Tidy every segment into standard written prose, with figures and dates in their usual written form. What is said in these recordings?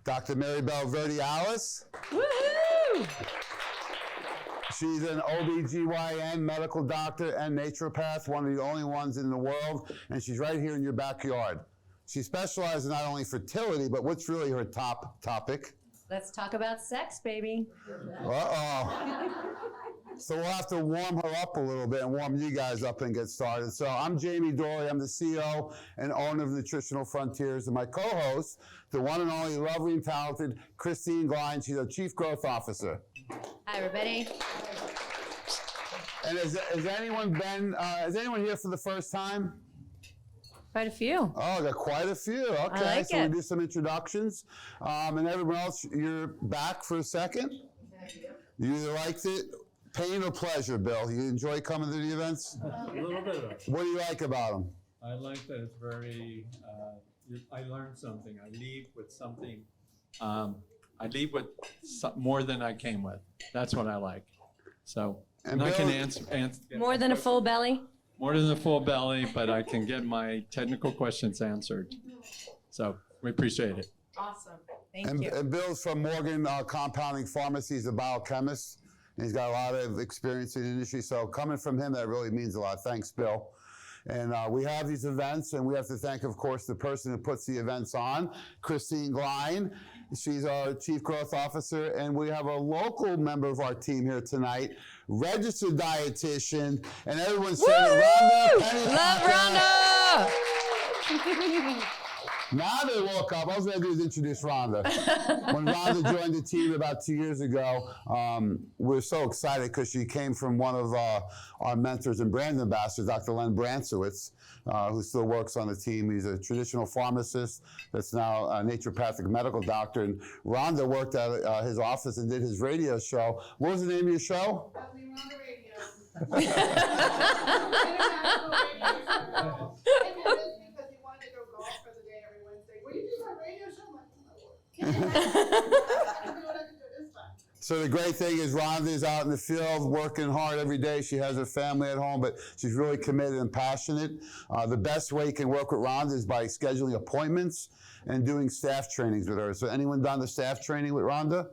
Dr. Maribelle Verdiales. Woohoo! She's an OBGYN medical doctor and naturopath, one of the only ones in the world, and she's right here in your backyard. She specializes in not only fertility, but what's really her top topic? Let's talk about sex, baby. Uh-oh. So we'll have to warm her up a little bit and warm you guys up and get started. So I'm Jamie Dory. I'm the CEO and owner of Nutritional Frontiers. And my co-host, the one and only lovely and talented Christine Glein. She's our Chief Growth Officer. Hi, everybody. And has anyone here for the first time? Quite a few. Oh, got quite a few. Okay, I like so it. we'll do some introductions. And everyone else, you're back for a second? You either liked it, pain or pleasure, Bill? You enjoy coming to the events? A little bit of it. What do you like about them? I like that it's very, I learned something. I leave with something. I leave with more than I came with. That's what I like. So, and I can answer More than a full belly? more than a full belly, but I can get my technical questions answered. So we appreciate it. Awesome. Thank you. And Bill's from Morgan Compounding Pharmacy. He's a biochemist. And he's got a lot of experience in the industry. So coming from him, that really means a lot. Thanks, Bill. And we have these events, and we have to thank, of course, the person who puts the events on, Christine Glein. She's our Chief Growth Officer, and we have a local member of our team here tonight, registered dietitian, and everyone's saying, Rhonda. Love Rhonda! Now they woke up. All I was going to do is introduce Rhonda. When Rhonda joined the team about 2 years ago, we were so excited because she came from one of our mentors and brand ambassadors, Dr. Len Bransowitz, who still works on the team. He's a traditional pharmacist that's now a naturopathic medical doctor. And Rhonda worked at his office and did his radio show. What was the name of your show? Rhonda Radio. International radio show. Because he wanted to go golf for the day every Wednesday. Will you do my radio show? I'm like, no. I can do what I can do this time. So the great thing is Rhonda's out in the field working hard every day. She has her family at home, but she's really committed and passionate. The best way you can work with Rhonda is by scheduling appointments and doing staff trainings with her. So anyone done the staff training with Rhonda?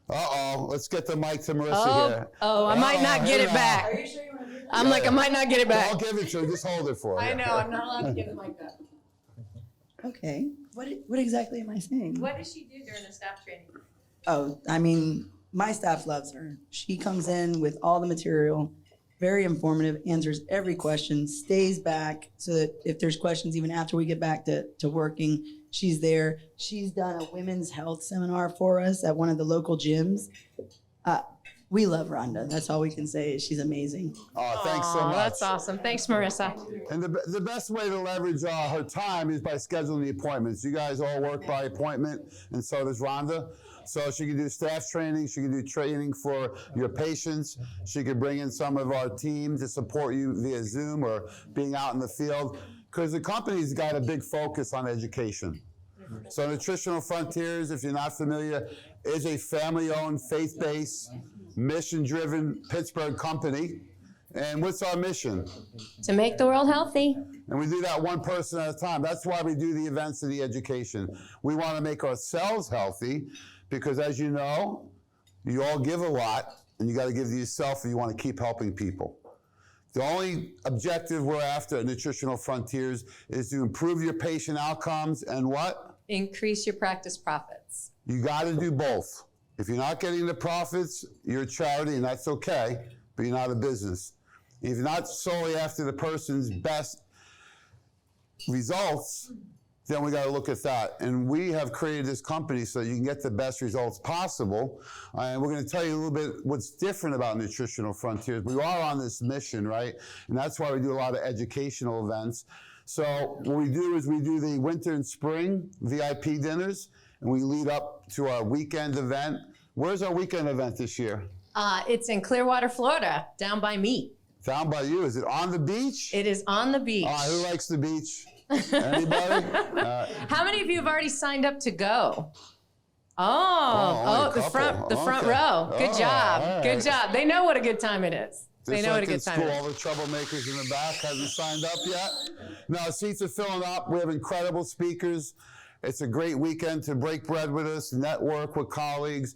Uh-oh, let's get the mic to Marissa here. I might not get it back. Are you sure you want to do that? I'm like, I might not get it back. Don't give it to her, just hold it for her. I know, I'm not allowed to give it like that. Okay. What exactly am I saying? What does she do during the staff training? Oh, I mean, my staff loves her. She comes in with all the material, very informative, answers every question, stays back so that if there's questions even after we get back to working, she's there. She's done a women's health seminar for us at one of the local gyms. We love Rhonda. That's all we can say. She's amazing. Oh, thanks so much. That's awesome. Thanks, Marissa. And the best way to leverage her time is by scheduling the appointments. You guys all work by appointment, and so does Rhonda. So she can do staff training. She can do training for your patients. She could bring in some of our team to support you via Zoom or being out in the field. Because the company's got a big focus on education. So Nutritional Frontiers, if you're not familiar, is a family-owned, faith-based, mission-driven Pittsburgh company. And what's our mission? To make the world healthy. And we do that one person at a time. That's why we do the events and the education. We want to make ourselves healthy because, as you know, you all give a lot, and you got to give to yourself if you want to keep helping people. The only objective we're after at Nutritional Frontiers is to improve your patient outcomes and what? Increase your practice profits. You got to do both. If you're not getting the profits, you're a charity, and that's okay, but you're not a business. If you're not solely after the person's best results, then we got to look at that. And we have created this company so you can get the best results possible. And we're going to tell you a little bit what's different about Nutritional Frontiers. We are on this mission, right? And that's why we do a lot of educational events. So what we do is we do the winter and spring VIP dinners, and we lead up to our weekend event. Where's our weekend event this year? It's in Clearwater, Florida, down by me. Down by you. Is it on the beach? It is on the beach. Who likes the beach? Anybody? How many of you have already signed up to go? only a The front couple. row. Good Oh, job. all right. Good job. They know what a good time it is. They Just know what like a in good time school, it is. all the troublemakers in the back hasn't signed up yet. No, seats are filling up. We have incredible speakers. It's a great weekend to break bread with us, network with colleagues,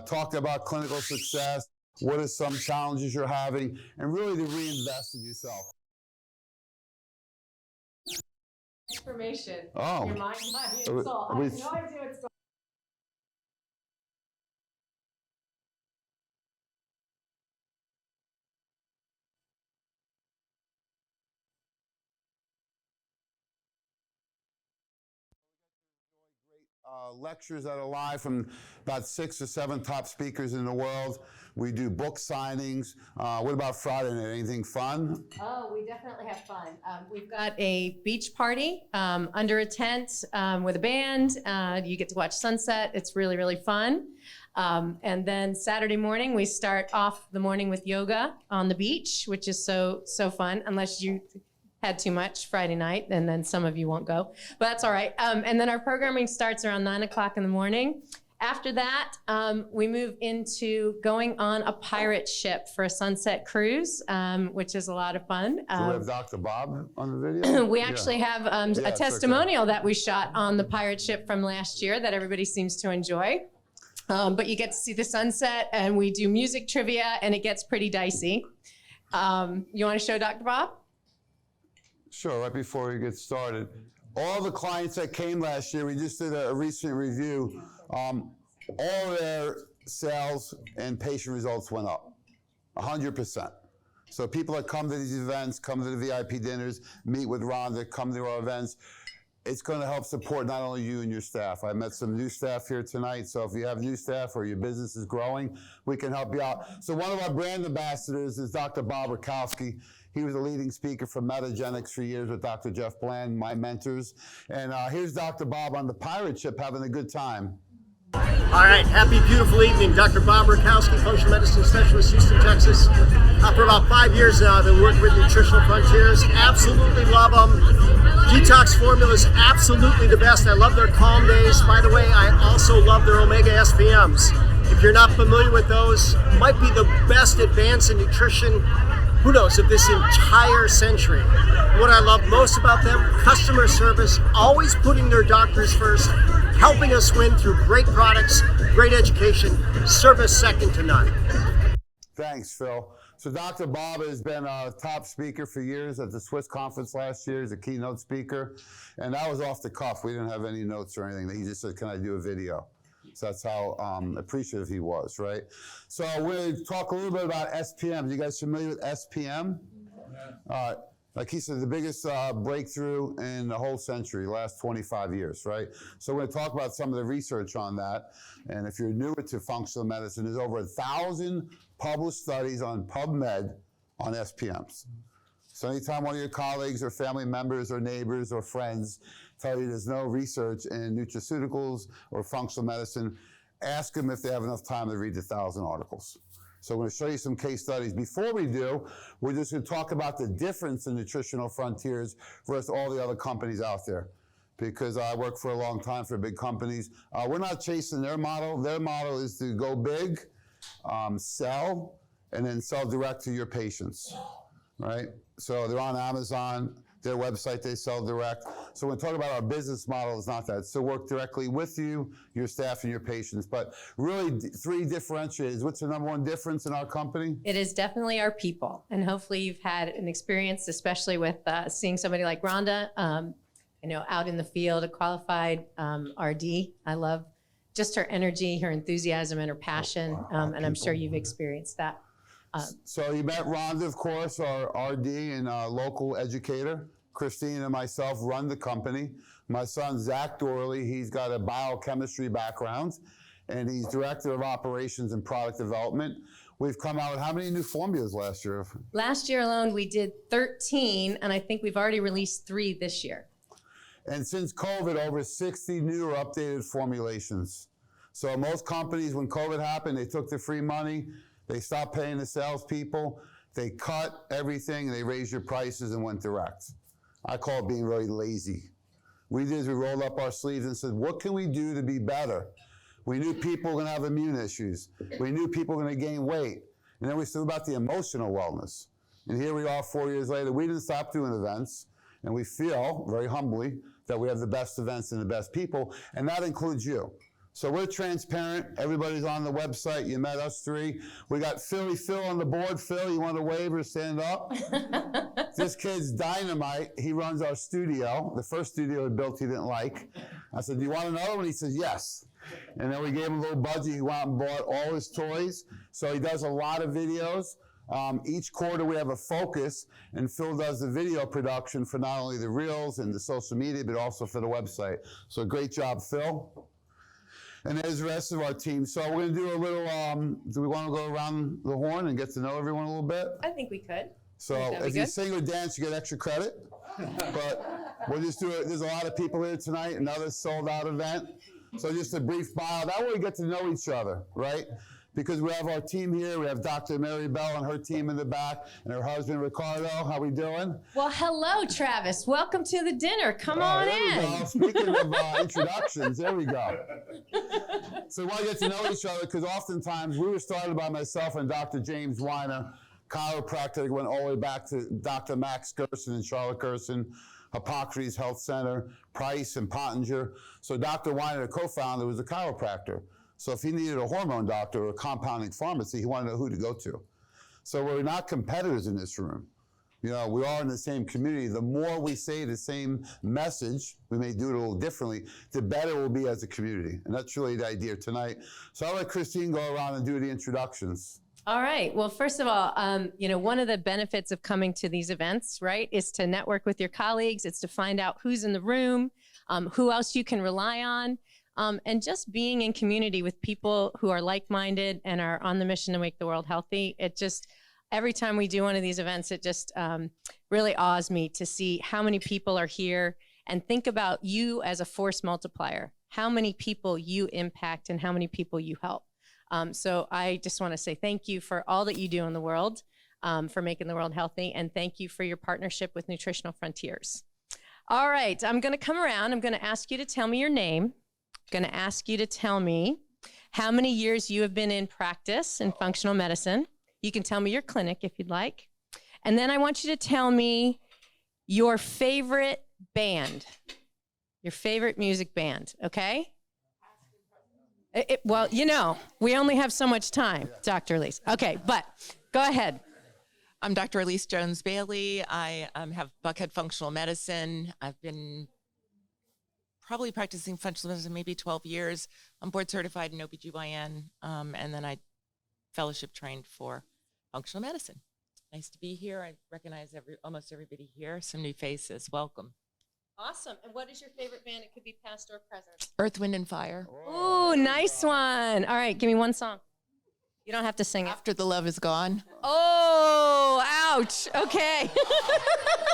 talk about clinical success, what are some challenges you're having, and really to reinvest in yourself. Information. Oh. Your mind, body, So and soul. I we- have no idea what's going Lectures that are live from about 6 or 7 top speakers in the world. We do book signings. What about Friday night? Anything fun? Oh, we definitely have fun. We've got a beach party under a tent with a band. You get to watch sunset. It's really, really fun. And then Saturday morning, we start off the morning with yoga on the beach, which is so fun, unless you had too much Friday night, and then some of you won't go, but that's all right. And then our programming starts around 9 o'clock in the morning. After that, we move into going on a pirate ship for a sunset cruise, which is a lot of fun. Do we have Dr. Bob on the video? We actually have Yeah, a it's okay. testimonial that we shot on the pirate ship from last year that everybody seems to enjoy. But you get to see the sunset, and we do music trivia, and it gets pretty dicey. You want to show Dr. Bob? Sure, right before we get started. All the clients that came last year, we just did a recent review, all their sales and patient results went up, 100%. So people that come to these events, come to the VIP dinners, meet with Rhonda, come to our events, it's going to help support not only you and your staff. I met some new staff here tonight, so if you have new staff or your business is growing, we can help you out. So one of our brand ambassadors is Dr. Bob Rakowski. He was a leading speaker for Metagenics for years with Dr. Jeff Bland, my mentors. And here's Dr. Bob on the pirate ship having a good time. All right, happy, beautiful evening. Dr. Bob Rakowski, functional medicine specialist, Houston, Texas. For about 5 years now, I've been working with Nutritional Frontiers. Absolutely love them. Detox formula is absolutely the best. I love their calm days. By the way, I also love their Omega SPMs. If you're not familiar with those, might be the best advance in nutrition, who knows, of this entire century. What I love most about them, customer service, always putting their doctors first, helping us win through great products, great education, service second to none. Thanks, Phil. So Dr. Bob has been a top speaker for years at the Swiss conference last year as a keynote speaker. And that was off the cuff. We didn't have any notes or anything. He just said, can I do a video? So that's how appreciative he was, right? So we're going to talk a little bit about SPM. You guys familiar with SPM? Yeah. Like he said, the biggest breakthrough in the whole century, last 25 years, right? So we're going to talk about some of the research on that. And if you're newer to functional medicine, there's over 1,000 published studies on PubMed on SPMs. So anytime one of your colleagues or family members or neighbors or friends tell you there's no research in nutraceuticals or functional medicine, ask them if they have enough time to read the 1,000 articles. So I'm going to show you some case studies. Before we do, we're just going to talk about the difference in Nutritional Frontiers versus all the other companies out there. Because I worked for a long time for big companies. We're not chasing their model. Their model is to go big, sell, and then sell direct to your patients, right? So they're on Amazon, their website, they sell direct. So when we talk about our business model, it's not that. It's to work directly with you, your staff, and your patients. But really, 3 differentiators. What's the number 1 difference in our company? It is definitely our people. And hopefully you've had an experience, especially with seeing somebody like Rhonda, out in the field, a qualified RD. I love just her energy, her enthusiasm, and her passion. And I'm sure you've experienced that. So you met Rhonda, of course, our RD and local educator. Christine and myself run the company. My son, Zach Dorley, he's got a biochemistry background, and he's director of operations and product development. We've come out with how many new formulas last year? Last year alone, we did 13, and I think we've already released 3 this year. And since COVID, over 60 new or updated formulations. So most companies, when COVID happened, they took the free money, they stopped paying the salespeople, they cut everything, they raised your prices and went direct. I call it being really lazy. We did is we rolled up our sleeves and said, what can we do to be better? We knew people were going to have immune issues. We knew people were going to gain weight. And then we stood about the emotional wellness. And here we are 4 years later. We didn't stop doing events. And we feel, very humbly, that we have the best events and the best people, and that includes you. So we're transparent. Everybody's on the website. You met us three. We got Philly Phil on the board. Phil, you want to wave or stand up? This kid's dynamite. He runs our studio. The first studio he built he didn't like. I said, do you want another one? He says, yes. And then we gave him a little budget. He went out and bought all his toys. So he does a lot of videos. Each quarter we have a focus, and Phil does the video production for not only the reels and the social media, but also for the website. So great job, Phil. And there's the rest of our team. So we're going to do a little, do we want to go around the horn and get to know everyone a little bit? I think we could. So if you sing or dance, you get extra credit. But we'll just do it. There's a lot of people here tonight, another sold out event. So just a brief bio. That way we get to know each other, right? Because we have our team here. We have Dr. Maribelle and her team in the back, and her husband, Ricardo. How we doing? Well, hello, Travis. Welcome to the dinner. Come on There we in. go. Speaking of introductions, there we go. So we want to get to know each other because oftentimes we were started by myself and Dr. James Weiner, chiropractor, went all the way back to Dr. Max Gerson and Charlotte Gerson, Hippocrates Health Center, Price and Pottinger. So Dr. Weiner, the co-founder, was a chiropractor. So if he needed a hormone doctor or a compounding pharmacy, he wanted to know who to go to. So we're not competitors in this room. You know, we are in the same community. The more we say the same message, we may do it a little differently, the better we'll be as a community. And that's really the idea tonight. So I'll let Christine go around and do the introductions. All right. Well, first of all, you know, one of the benefits of coming to these events, right, is to network with your colleagues. It's to find out who's in the room, who else you can rely on. And just being in community with people who are like-minded and are on the mission to make the world healthy, it just, every time we do one of these events, it just really awes me to see how many people are here and think about you as a force multiplier, how many people you impact and how many people you help. So I just want to say thank you for all that you do in the world, for making the world healthy, and thank you for your partnership with Nutritional Frontiers. All right, I'm going to come around. I'm going to ask you to tell me your name. Going to ask you to tell me how many years you have been in practice in functional medicine. You can tell me your clinic if you'd like. And then I want you to tell me your favorite band, your favorite music band, okay? Well, you know, we only have so much time, Dr. Elise. Okay, but go ahead. I'm Dr. Elise Jones-Bailey. I have Buckhead Functional Medicine. I've been probably practicing functional medicine maybe 12 years. I'm board certified in OBGYN, and then I fellowship trained for functional medicine. Nice to be here. I recognize almost everybody here. Some new faces. Welcome. Awesome. And what is your favorite band? It could be past or present. Earth, Wind, and Fire. Ooh, nice one. All right, give me one song. You don't have to sing it. After the Love Is Gone. Oh, ouch. Okay.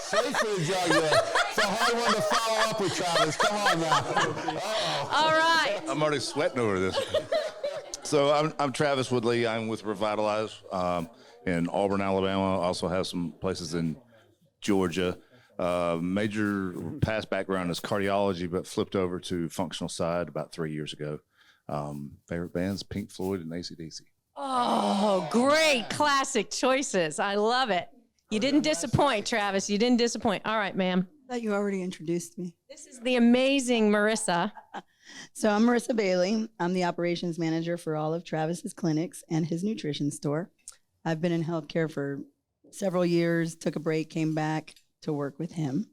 Safe for the jugular. It's a hard one to follow up with, Travis. Come on now. Uh-oh. All right. I'm already sweating over this. So I'm Travis Woodley. I'm with Verdiales in Auburn, Alabama. Also have some places in Georgia. Major past background is cardiology, but flipped over to functional side about 3 years ago. Favorite bands, Pink Floyd and AC/DC. Oh, great classic choices. I love it. You didn't disappoint, Travis. You didn't disappoint. All right, ma'am. I thought you already introduced me. This is the amazing Marissa. So I'm Marissa Bailey. I'm the operations manager for all of Travis's clinics and his nutrition store. I've been in healthcare for several years, took a break, came back to work with him.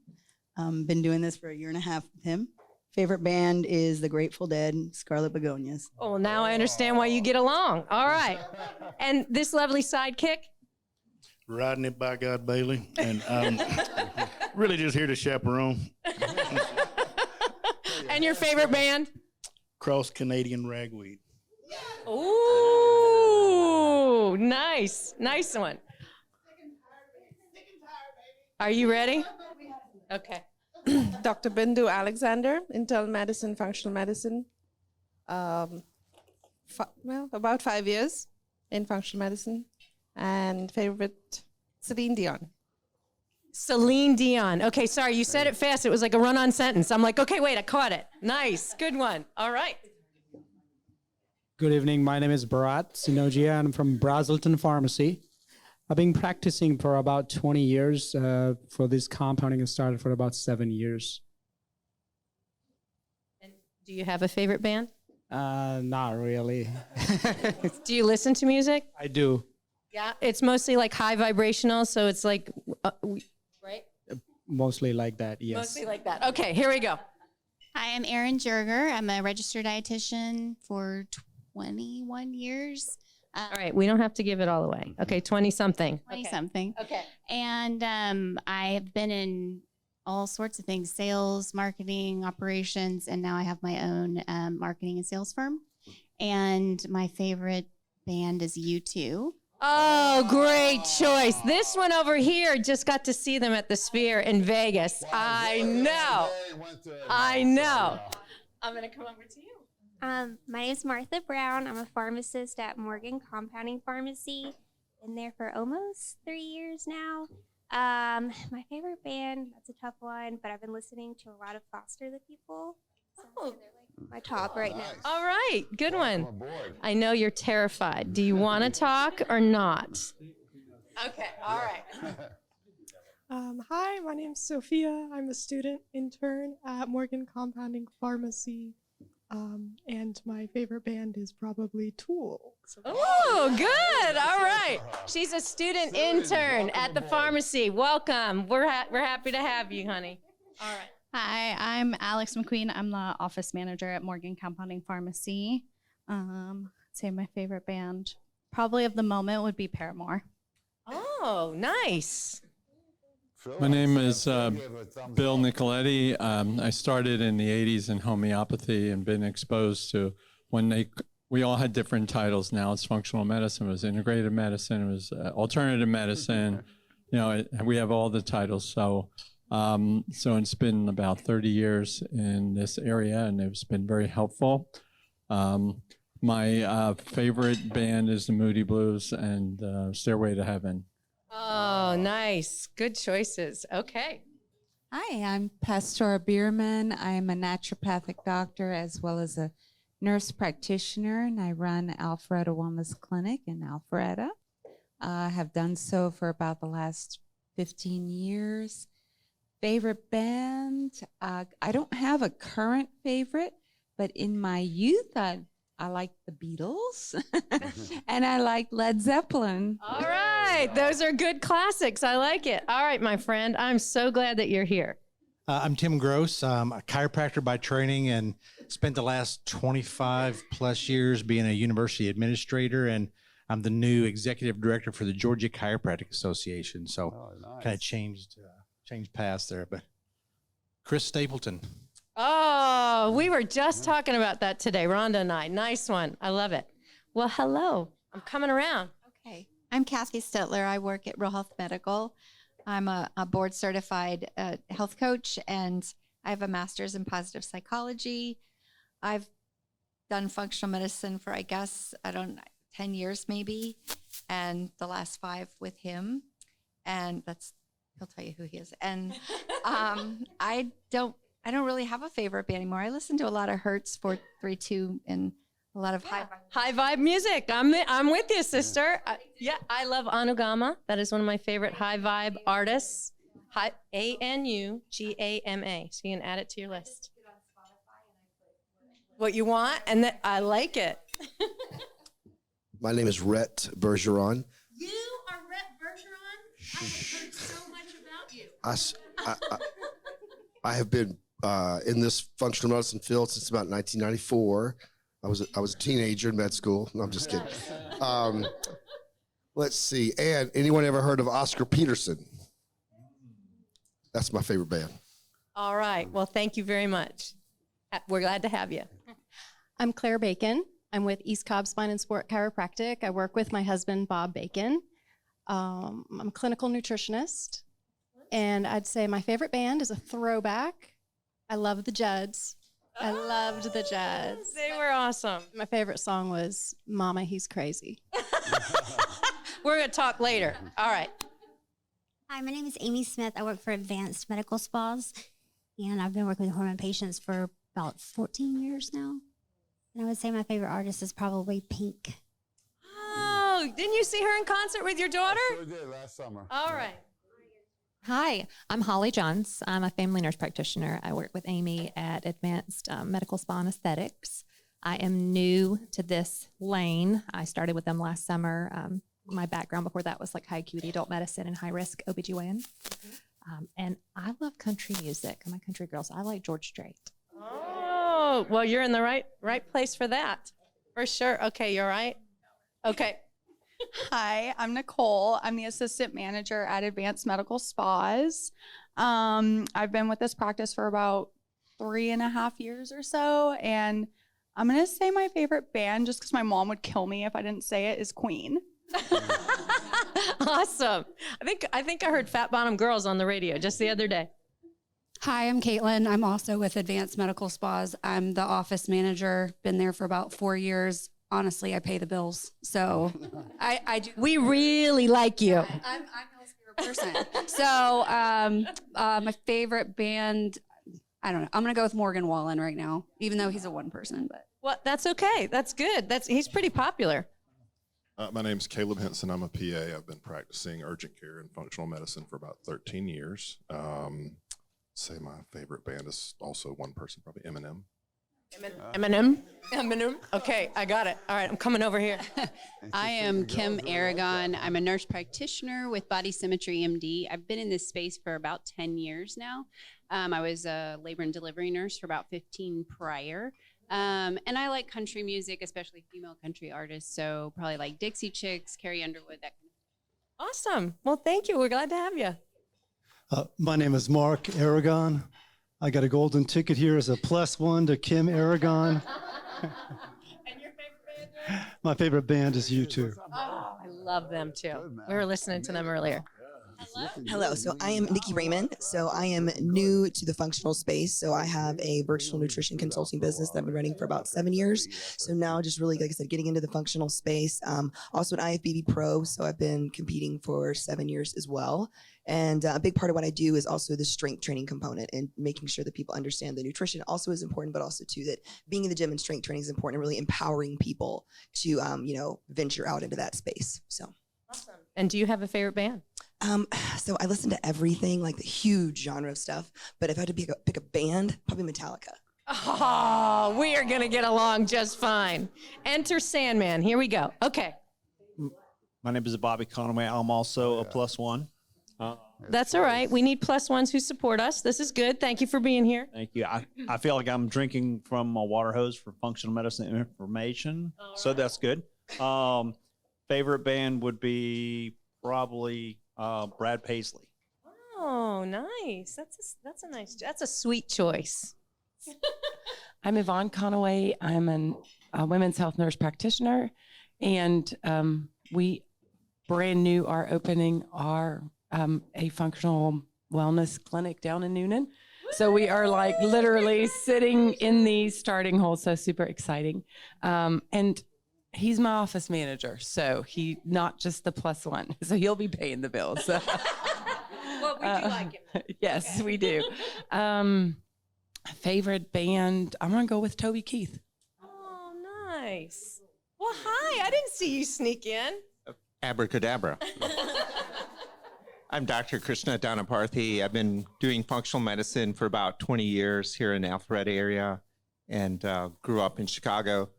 Been doing this for 1.5 years with him. Favorite band is the Grateful Dead, Scarlet Begonias. Oh, well, now I understand why you get along. All right. And this lovely sidekick? Riding it by God Bailey, and I'm really just here to chaperone. And your favorite band? Cross Canadian Ragweed. Ooh, nice. Nice one. Are you ready? Okay. Dr. Bindu Alexander, internal medicine, functional medicine. Well, about 5 years in functional medicine. And favorite, Celine Dion. Celine Dion. Okay, sorry, you said it fast. It was like a run-on sentence. I'm like, okay, wait, I caught it. Nice, good one. All right. Good evening. My name is Bharat Sinogia. I'm from Brazelton Pharmacy. I've been practicing for about 20 years. For this compounding, I started for about 7 years. Do you have a favorite band? Not really. Do you listen to music? I do. Yeah, it's mostly like high vibrational, so it's like, right? Mostly like that, yes. Mostly like that. Okay, here we go. Hi, I'm Erin Jerger. I'm a registered dietitian for 21 years. All right, we don't have to give it all away. Okay, 20 something. 20 something. Okay. And I have been in all sorts of things, sales, marketing, operations, and now I have my own marketing and sales firm. And my favorite band is U2. Oh, great choice. This one over here just got to see them at the Sphere in Vegas. I know. I know. I'm going to come over to you. My name is Martha Brown. I'm a pharmacist at Morgan Compounding Pharmacy. Been there for almost 3 years now. My favorite band, that's a tough one, but I've been listening to a lot of Foster the People. So they're like my top right now. All right, good one. I know you're terrified. Do you want to talk or not? Okay, all right. Hi, my name's Sophia. I'm a student intern at Morgan Compounding Pharmacy. And my favorite band is probably Tool. Oh, good. All right. She's a student intern at the pharmacy. Welcome. We're happy to have you, honey. All right. Hi, I'm Alex McQueen. I'm the office manager at Morgan Compounding Pharmacy. Say my favorite band, probably of the moment, would be Paramore. Oh, nice. My name is Bill Nicoletti. I started in the 80s in homeopathy and been exposed to we all had different titles. Now it's functional medicine, it was integrative medicine, it was alternative medicine. We have all the titles. So it's been about 30 years in this area, and it's been very helpful. My favorite band is the Moody Blues and Stairway to Heaven. Oh, nice. Good choices. Okay. Hi, I'm Pastora Bierman. I'm a naturopathic doctor as well as a nurse practitioner, and I run Alpharetta Wellness Clinic in Alpharetta. I have done so for about the last 15 years. Favorite band? I don't have a current favorite, but in my youth, I liked the Beatles and I liked Led Zeppelin. All right. Those are good classics. I like it. All right, my friend. I'm so glad that you're here. I'm Tim Gross. I'm a chiropractor by training and spent the last 25 plus years being a university administrator, and I'm the new executive director for the Georgia Chiropractic Association. So kind of changed paths there, but Chris Stapleton. Oh, we were just talking about that today, Rhonda and I. Nice one. I love it. Well, hello. I'm coming around. Okay. I'm Kathy Stetler. I work at Real Health Medical. I'm a board certified health coach, and I have a master's in positive psychology. I've done functional medicine for, 10 years maybe, and the last 5 with him. And he'll tell you who he is. And I don't really have a favorite band anymore. I listen to a lot of Hertz 432 and a lot of high vibe music. I'm with you, sister. I love Anugama. That is one of my favorite high vibe artists. Anugama. So you can add it to your list. What you want, and I like it. My name is Rhett Bergeron. You are Rhett Bergeron? I have heard so much about you. I have been in this functional medicine field since about 1994. I was a teenager in med school. No, I'm just kidding. Let's see. And anyone ever heard of Oscar Peterson? That's my favorite band. All right. Well, thank you very much. We're glad to have you. I'm Claire Bacon. I'm with East Cobb Spine and Sport Chiropractic. I work with my husband, Bob Bacon. I'm a clinical nutritionist. And I'd say my favorite band is a throwback. I love the Judds. I loved the Judds. They were awesome. My favorite song was Mama, He's Crazy. We're going to talk later. All right. Hi, my name is Amy Smith. I work for Advanced Medical Spas, and I've been working with hormone patients for about 14 years now. And I would say my favorite artist is probably Pink. Oh, didn't you see her in concert with your daughter? I sure did last summer. All right. Hi, I'm Holly Johns. I'm a family nurse practitioner. I work with Amy at Advanced Medical Spa and Aesthetics. I am new to this lane. I started with them last summer. My background before that was like high acuity adult medicine and high risk OBGYN. And I love country music. I'm a country girl, so I like George Strait. Oh, well, you're in the right place for that. For sure. Okay, you're right. Okay. Hi, I'm Nicole. I'm the assistant manager at Advanced Medical Spas. I've been with this practice for about 3.5 years or so, and I'm gonna say my favorite band, just because my mom would kill me if I didn't say it, is Queen. Awesome. I think I heard Fat Bottom Girls on the radio just the other day. Hi, I'm Caitlin. I'm also with Advanced Medical Spas. I'm the office manager, been there for about 4 years. Honestly, I pay the bills. So I do. We really like you. I'm Mel's favorite person. So my favorite band, I don't know. I'm going to go with Morgan Wallen right now, even though he's a one person. But Well, that's okay. That's good. He's pretty popular. My name's Caleb Henson. I'm a PA. I've been practicing urgent care and functional medicine for about 13 years. Say my favorite band is also one person, probably Eminem. Eminem. Okay, I got it. All right, I'm coming over here. I am Kim Aragon. I'm a nurse practitioner with Body Symmetry MD. I've been in this space for about 10 years now. I was a labor and delivery nurse for about 15 prior. And I like country music, especially female country artists. So probably like Dixie Chicks, Carrie Underwood, that kind of. Awesome. Well, thank you. We're glad to have you. My name is Mark Aragon. I got a golden ticket here as a +1 to Kim Aragon. And your favorite band? My favorite band is U2. Oh, I love them too. We were listening to them earlier. Hello, so I am Nikki Raymond. So I am new to the functional space. So I have a virtual nutrition consulting business that I've been running for about 7 years. So now just really, like I said, getting into the functional space. Also an IFBB pro. So I've been competing for 7 years as well. And a big part of what I do is also the strength training component and making sure that people understand the nutrition also is important, but also too that being in the gym and strength training is important and really empowering people to, venture out into that space. So. Awesome. And do you have a favorite band? So I listen to everything, like the huge genre of stuff. But if I had to pick a band, probably Metallica. Oh, we are going to get along just fine. Enter Sandman. Here we go. Okay. My name is Bobby Conaway. I'm also a +1. That's all right. We need +1s who support us. This is good. Thank you for being here. Thank you. I feel like I'm drinking from a water hose for functional medicine information, so that's good. Favorite band would be probably Brad Paisley. Oh, nice. That's a sweet choice. I'm Yvonne Conaway. I'm a women's health nurse practitioner, and we brand new are opening a functional wellness clinic down in Noonan. So we are like literally sitting in the starting hole. So super exciting. And he's my office manager. So he not just the +1. So he'll be paying the bills. So. Well, we do like him. Yes, we do. Favorite band, I'm going to go with Toby Keith. Oh, nice. Well, hi. I didn't see you sneak in. Abracadabra. I'm Dr. Krishna Danaparthy. I've been doing functional medicine for about 20 years here in the Alpharetta area and grew up in Chicago.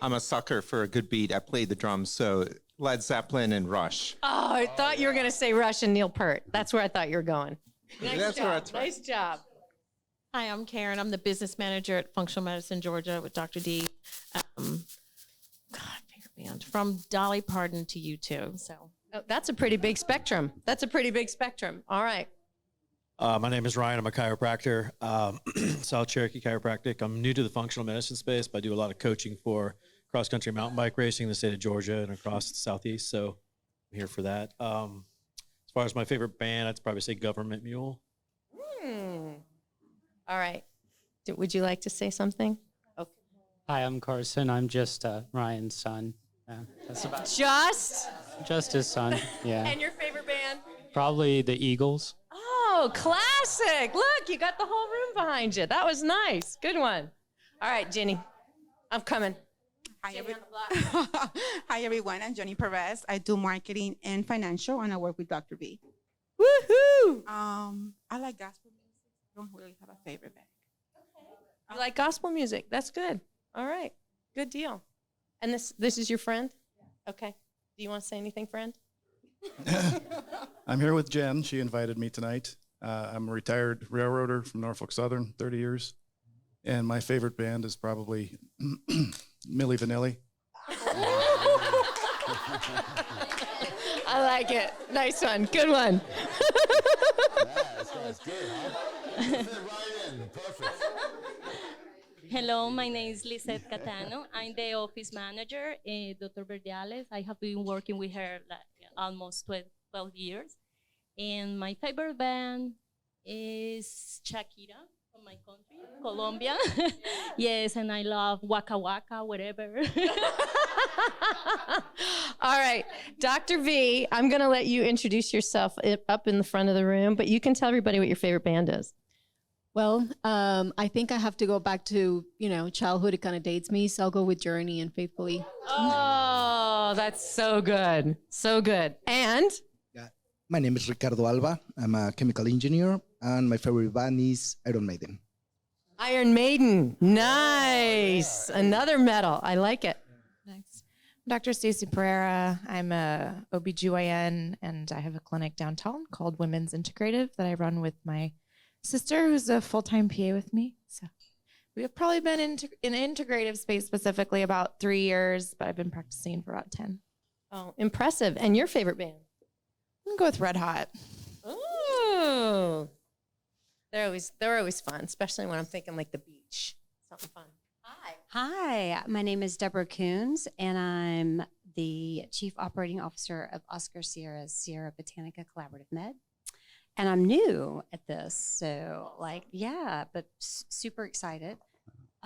I'm a sucker for a good beat. I played the drums, so Led Zeppelin and Rush. Oh, I thought you were going to say Rush and Neil Peart. That's where I thought you were going. Nice job. Nice job. Hi, I'm Karen. I'm the business manager at Functional Medicine Georgia with Dr. D. Favorite band from Dolly Parton to U2. So that's a pretty big spectrum. All right. My name is Ryan. I'm a chiropractor, South Cherokee Chiropractic. I'm new to the functional medicine space, but I do a lot of coaching for cross-country mountain bike racing in the state of Georgia and across the Southeast. So I'm here for that. As far as my favorite band, I'd probably say Government Mule. All right. Would you like to say something? Okay. Hi, I'm Carson. I'm just Ryan's son. That's about Just his son. Yeah. And your favorite band? Probably the Eagles. Oh, classic. Look, you got the whole room behind you. That was nice. Good one. All right, Jenny. I'm coming. Hi, everyone. I'm Jenny Perez. I do marketing and financial, and I work with Dr. B. Woohoo! I like gospel music. I don't really have a favorite band. You like gospel music? That's good. All right, good deal. And this is your friend? Okay. Do you want to say anything, friend? I'm here with Jen. She invited me tonight. I'm a retired railroader from Norfolk Southern, 30 years. And my favorite band is probably Milli Vanilli. I like it. Nice one. Good one. That's good, huh? Fit right in. Perfect. Hello, my name is Lisette Catano. I'm the office manager, Dr. Verdiales. I have been working with her almost 12 years. And my favorite band is Shakira from my country, Colombia. Yes, and I love Waka Waka, whatever. All right, Dr. V, I'm going to let you introduce yourself up in the front of the room, but you can tell everybody what your favorite band is. Well, I think I have to go back to, childhood. It kind of dates me. So I'll go with Journey and Faithfully. Oh, that's so good. So good. And? My name is Ricardo Alba. I'm a chemical engineer, and my favorite band is Iron Maiden. Iron Maiden. Nice. Another medal. I like it. Nice. Dr. Stacey Pereira. I'm a OBGYN, and I have a clinic downtown called Women's Integrative that I run with my sister, who's a full-time PA with me. So we have probably been in integrative space specifically about 3 years, but I've been practicing for about 10. Oh, impressive. And your favorite band? I'm gonna go with Red Hot. Ooh. They're always fun, especially when I'm thinking like the beach. Something fun. Hi, my name is Deborah Coons, and I'm the Chief Operating Officer of Oscar Sierra's Sierra Botanica Collaborative Med. And I'm new at this, so but super excited.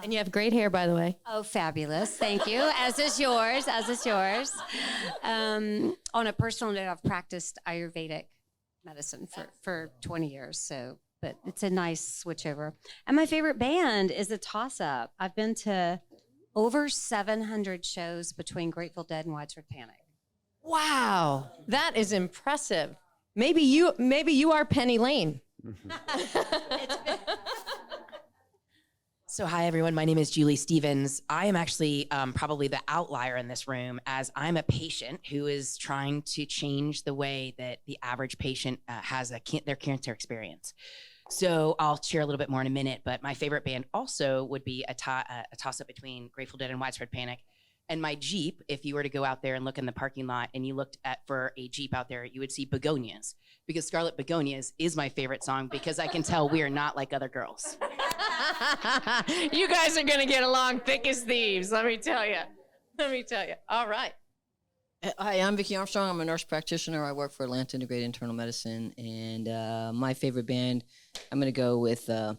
And you have great hair, by the way. Oh, fabulous. Thank you. As is yours, on a personal note, I've practiced Ayurvedic medicine for 20 years, but it's a nice switchover. And my favorite band is a toss-up. I've been to over 700 shows between Grateful Dead and Widespread Panic. Wow, that is impressive. Maybe you are Penny Lane. So hi, everyone. My name is Julie Stevens. I am actually probably the outlier in this room, as I'm a patient who is trying to change the way that the average patient has their cancer experience. So I'll share a little bit more in a minute, but my favorite band also would be a toss-up between Grateful Dead and Widespread Panic. And my Jeep, if you were to go out there and look in the parking lot and you looked for a Jeep out there, you would see Begonias, because Scarlet Begonias is my favorite song, because I can tell we are not like other girls. You guys are going to get along thick as thieves, let me tell you. All right. Hi, I'm Vicki Armstrong. I'm a nurse practitioner. I work for Atlanta Integrated Internal Medicine. And my favorite band, I'm going to go with... Did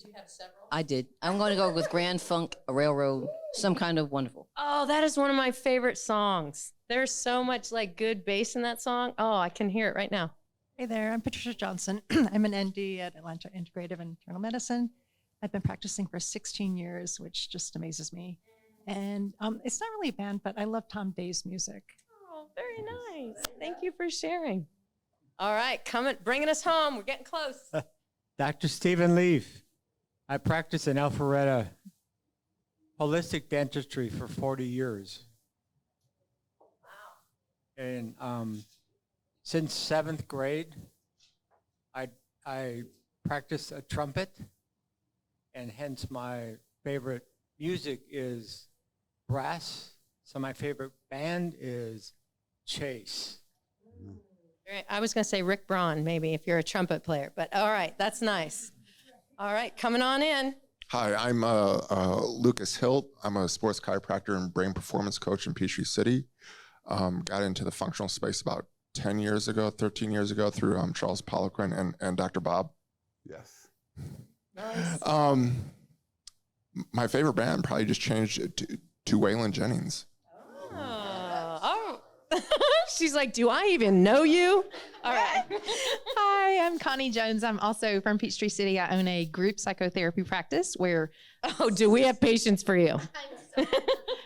you have several? I did. I'm going to go with Grand Funk Railroad, Some Kind of Wonderful. Oh, that is one of my favorite songs. There's so much good bass in that song. Oh, I can hear it right now. Hey there, I'm Patricia Johnson. I'm an ND at Atlanta Integrative Internal Medicine. I've been practicing for 16 years, which just amazes me. And it's not really a band, but I love Tom Day's music. Oh, very nice. Thank you for sharing. All right, bringing us home. We're getting close. Dr. Stephen Leaf. I practiced in Alpharetta holistic dentistry for 40 years. Wow. And since 7th grade, I practiced a trumpet, and hence my favorite music is brass. So my favorite band is Chase. I was going to say Rick Braun, maybe, if you're a trumpet player. But all right, that's nice. All right, coming on in. Hi, I'm Lucas Hilt. I'm a sports chiropractor and brain performance coach in Peachtree City. Got into the functional space about 13 years ago through Charles Poliquin and Dr. Bob. Yes. Nice. My favorite band probably just changed to Waylon Jennings. Oh, She's like, do I even know you? All right. Hi, I'm Connie Jones. I'm also from Peachtree City. I own a group psychotherapy practice where do we have patience for you?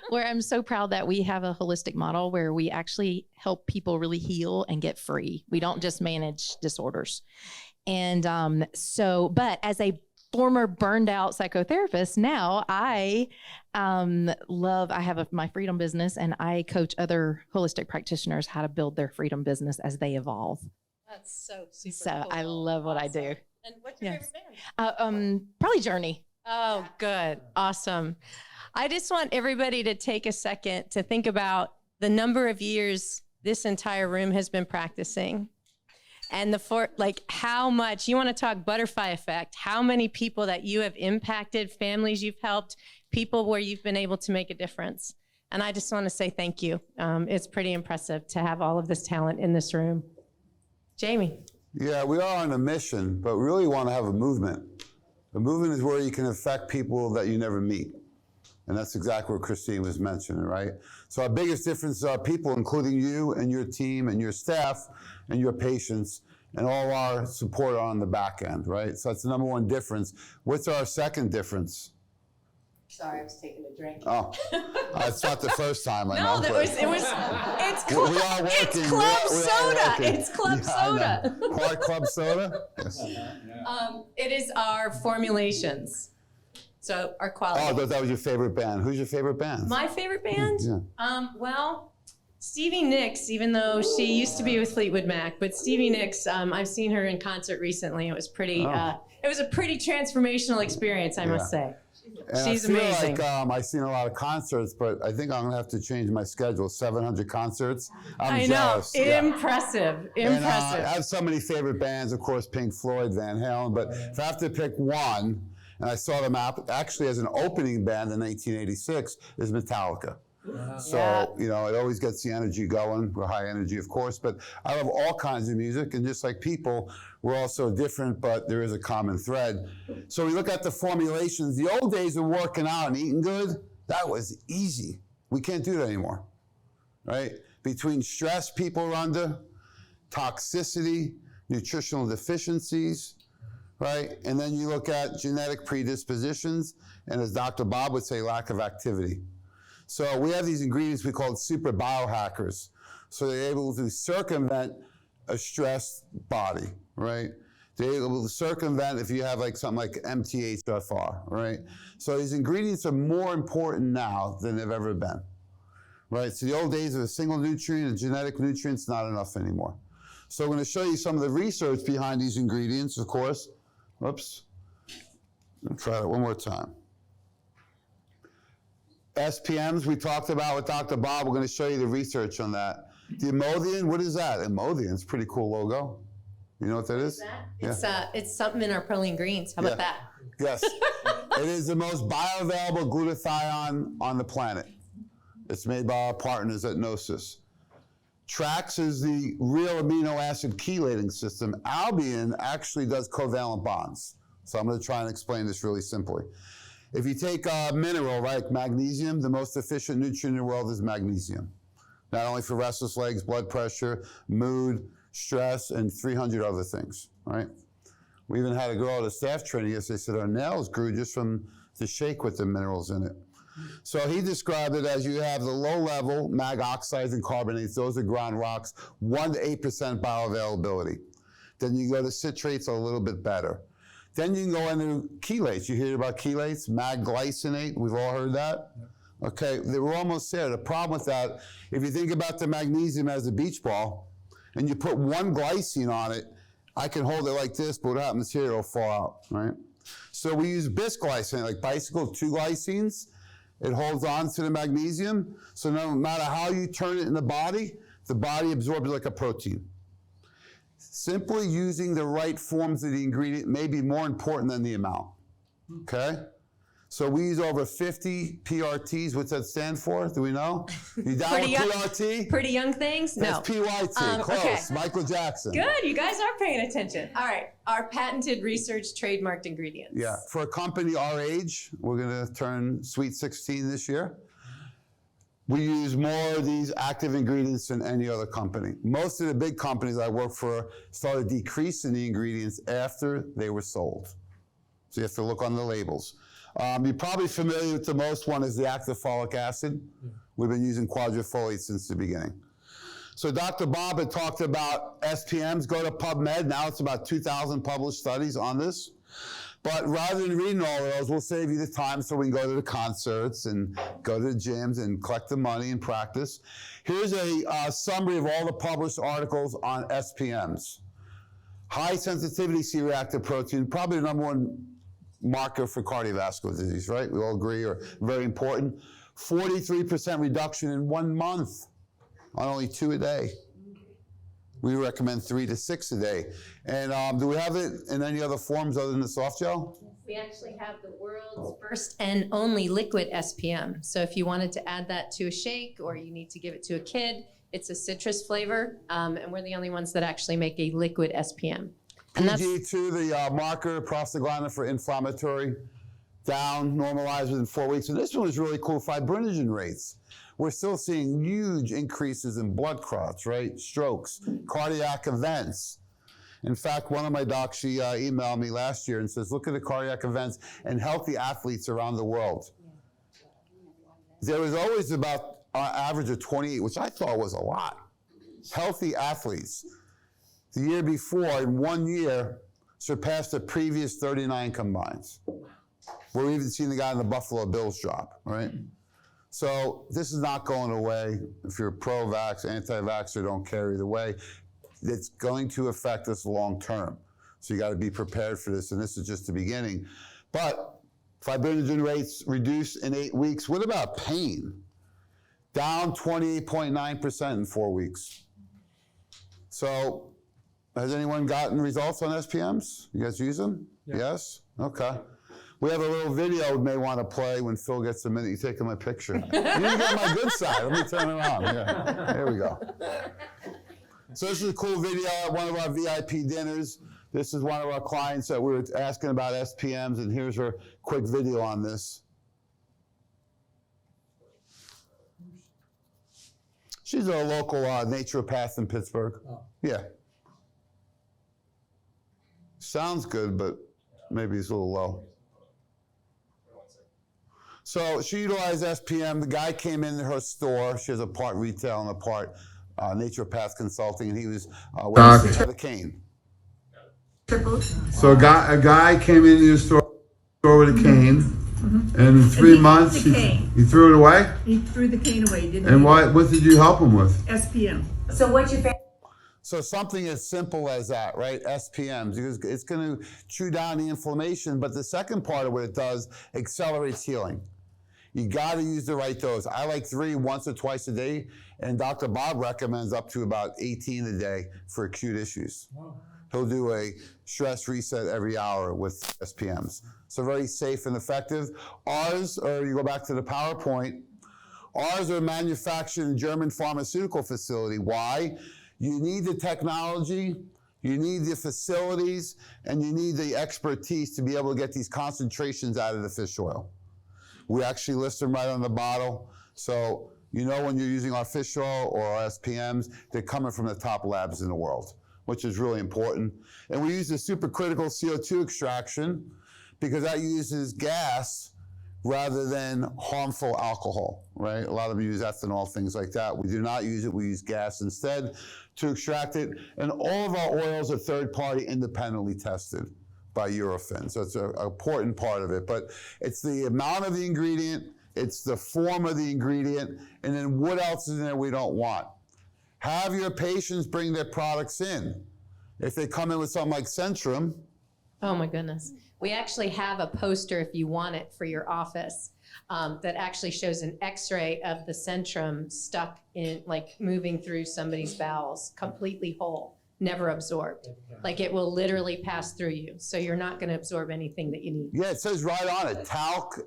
where I'm so proud that we have a holistic model where we actually help people really heal and get free. We don't just manage disorders. And but as a former burned out psychotherapist, now I have my freedom business, and I coach other holistic practitioners how to build their freedom business as they evolve. That's so super So cool. I love what I do. And what's your Yes. favorite band? Probably Journey. Oh, good. Awesome. I just want everybody to take a second to think about the number of years this entire room has been practicing. And how much, you want to talk butterfly effect, how many people that you have impacted, families you've helped, people where you've been able to make a difference. And I just want to say thank you. It's pretty impressive to have all of this talent in this room. Jamie. Yeah, we are on a mission, but we really want to have a movement. A movement is where you can affect people that you never meet. And that's exactly what Christine was mentioning, right? So our biggest difference are people, including you and your team and your staff and your patients, and all our support on the back end, right? So that's the number one difference. What's our second difference? Sorry, I was taking a drink. Oh, it's not the first time. I know. It's club, we are working. it's club We are soda. working. It's club Yeah, I soda. know. Hard club soda? Yes. It is our formulations. So our quality. Oh, I thought that was your favorite band. Who's your favorite band? My favorite band? Yeah. Well, Stevie Nicks, even though she used to be with Fleetwood Mac, but Stevie Nicks, I've seen her in concert recently. It was pretty, it was a pretty transformational experience, I must say. And She's I feel amazing. like I've seen a lot of concerts, but I think I'm going to have to change my schedule. 700 concerts. I'm I know. jealous. Yeah. Impressive. And, Impressive. I have so many favorite bands, of course, Pink Floyd, Van Halen, but if I have to pick one, and I saw them actually as an opening band in 1986, is Metallica. So, you know, it always gets the energy going. We're high energy, of course, but I love all kinds of music. And just like people, we're all so different, but there is a common thread. So we look at the formulations. The old days of working out and eating good, that was easy. We can't do that anymore, right? Between stress people are under, toxicity, nutritional deficiencies, right? And then you look at genetic predispositions, and as Dr. Bob would say, lack of activity. So we have these ingredients we call super biohackers. So they're able to circumvent a stressed body, right? They're able to circumvent if you have like something like MTHFR, right? So these ingredients are more important now than they've ever been, right? So the old days of a single nutrient, a genetic nutrient's not enough anymore. So I'm going to show you some of the research behind these ingredients, of course. Whoops. I'll try that one more time. SPMs we talked about with Dr. Bob. We're going to show you the research on that. The Imodium, what is that? Imodium, it's a pretty cool logo. You know what that is? It's something in our proline greens. How about that? Yes. It is the most bioavailable glutathione on the planet. It's made by our partners at Gnosis. Trax is the real amino acid chelating system. Albion actually does covalent bonds. So I'm going to try and explain this really simply. If you take a mineral, like magnesium, the most efficient nutrient in the world is magnesium. Not only for restless legs, blood pressure, mood, stress, and 300 other things, right? We even had a girl at a staff training yesterday said her nails grew just from the shake with the minerals in it. So he described it as you have the low level mag oxides and carbonates, those are ground rocks, 1 to 8% bioavailability. Then you go to citrates, a little bit better. Then you can go into chelates. You hear about chelates, magglycinate, we've all heard that. Okay, they were almost there. The problem with that, if you think about the magnesium as a beach ball, and you put one glycine on it, I can hold it like this, but what happens here, it'll fall out, right? So we use bisglycinate, like bicycle, 2 glycines. It holds on to the magnesium, so no matter how you turn it in the body absorbs it like a protein. Simply using the right forms of the ingredient may be more important than the amount, okay? So we use over 50 PRTs. What's that stand for? Do we know? You down with PRT? Pretty young things? No. That's PYT, close, okay. Michael Jackson. Good, you guys are paying attention. All right, our patented research trademarked ingredients. Yeah, for a company our age, we're gonna turn Sweet 16 this year. We use more of these active ingredients than any other company. Most of the big companies I work for started decreasing the ingredients after they were sold. So you have to look on the labels. You're probably familiar with the most one is the active folic acid. We've been using quadrifolate since the beginning. So Dr. Bob had talked about SPMs. Go to PubMed. Now it's about 2,000 published studies on this. But rather than reading all of those, we'll save you the time so we can go to the concerts and go to the gyms and collect the money and practice. Here's a summary of all the published articles on SPMs. High sensitivity C-reactive protein, probably the number one marker for cardiovascular disease, right? We all agree, are very important. 43% reduction in 1 month on only 2 a day. We recommend 3 to 6 a day. And do we have it in any other forms other than the soft gel? We actually have the world's first and only liquid SPM. So if you wanted to add that to a shake or you need to give it to a kid, it's a citrus flavor, and we're the only ones that actually make a liquid SPM. And that's PG2, the marker, prostaglandin for inflammatory, down, normalized within 4 weeks. And this one is really cool, fibrinogen rates. We're still seeing huge increases in blood clots, right? Strokes, cardiac events. In fact, one of my docs, she emailed me last year and says, look at the cardiac events and healthy athletes around the world. There was always about an average of 28, which I thought was a lot. Healthy athletes. The year before, in 1 year, surpassed the previous 39 combines. We're even seeing the guy in the Buffalo Bills drop, right? So this is not going away. If you're pro-vax, anti-vaxxer, don't care either way. It's going to affect us long term. So you got to be prepared for this, and this is just the beginning. But fibrinogen rates reduced in 8 weeks. What about pain? Down 28.9% in 4 weeks. So has anyone gotten results on SPMs? You guys use them? Yeah. Yes? Okay. We have a little video we may want to play when Phil gets a minute. You taking my picture. You didn't get my good side. Let me turn it around. Yeah. There we go. So this is a cool video at one of our VIP dinners. This is one of our clients that we were asking about SPMs, and here's her quick video on this. She's a local naturopath in Pittsburgh. Oh. Yeah. Sounds good, but maybe it's a little low. So she utilized SPM. The guy came into her store. She has a part retail and a part naturopath consulting, and he was wearing the cane. So a guy came into your store with a cane, and in 3 months he threw it away? He threw the cane away, didn't he? And what did you help him with? SPM. So what's your favorite? So something as simple as that, right? SPMs, because it's going to chew down the inflammation, but the second part of what it does accelerates healing. You got to use the right dose. I like 3 once or twice a day, and Dr. Bob recommends up to about 18 a day for acute issues. Wow. He'll do a stress reset every hour with SPMs. So very safe and effective. Ours, or you go back to the PowerPoint, ours are manufactured in a German pharmaceutical facility. Why? You need the technology, you need the facilities, and you need the expertise to be able to get these concentrations out of the fish oil. We actually list them right on the bottle. So you know when you're using our fish oil or our SPMs, they're coming from the top labs in the world, which is really important. And we use the supercritical CO2 extraction because that uses gas rather than harmful alcohol, right? A lot of them use ethanol, things like that. We do not use it. We use gas instead to extract it. And all of our oils are third-party independently tested by Eurofin. So it's an important part of it. But it's the amount of the ingredient, it's the form of the ingredient, and then what else is in there we don't want. Have your patients bring their products in. If they come in with something like Centrum. Oh my goodness. We actually have a poster, if you want it, for your office that actually shows an x-ray of the Centrum stuck in, like moving through somebody's bowels, completely whole, never absorbed. Like it will literally pass through you. So you're not going to absorb anything that you need. Yeah, it says right on it, talc,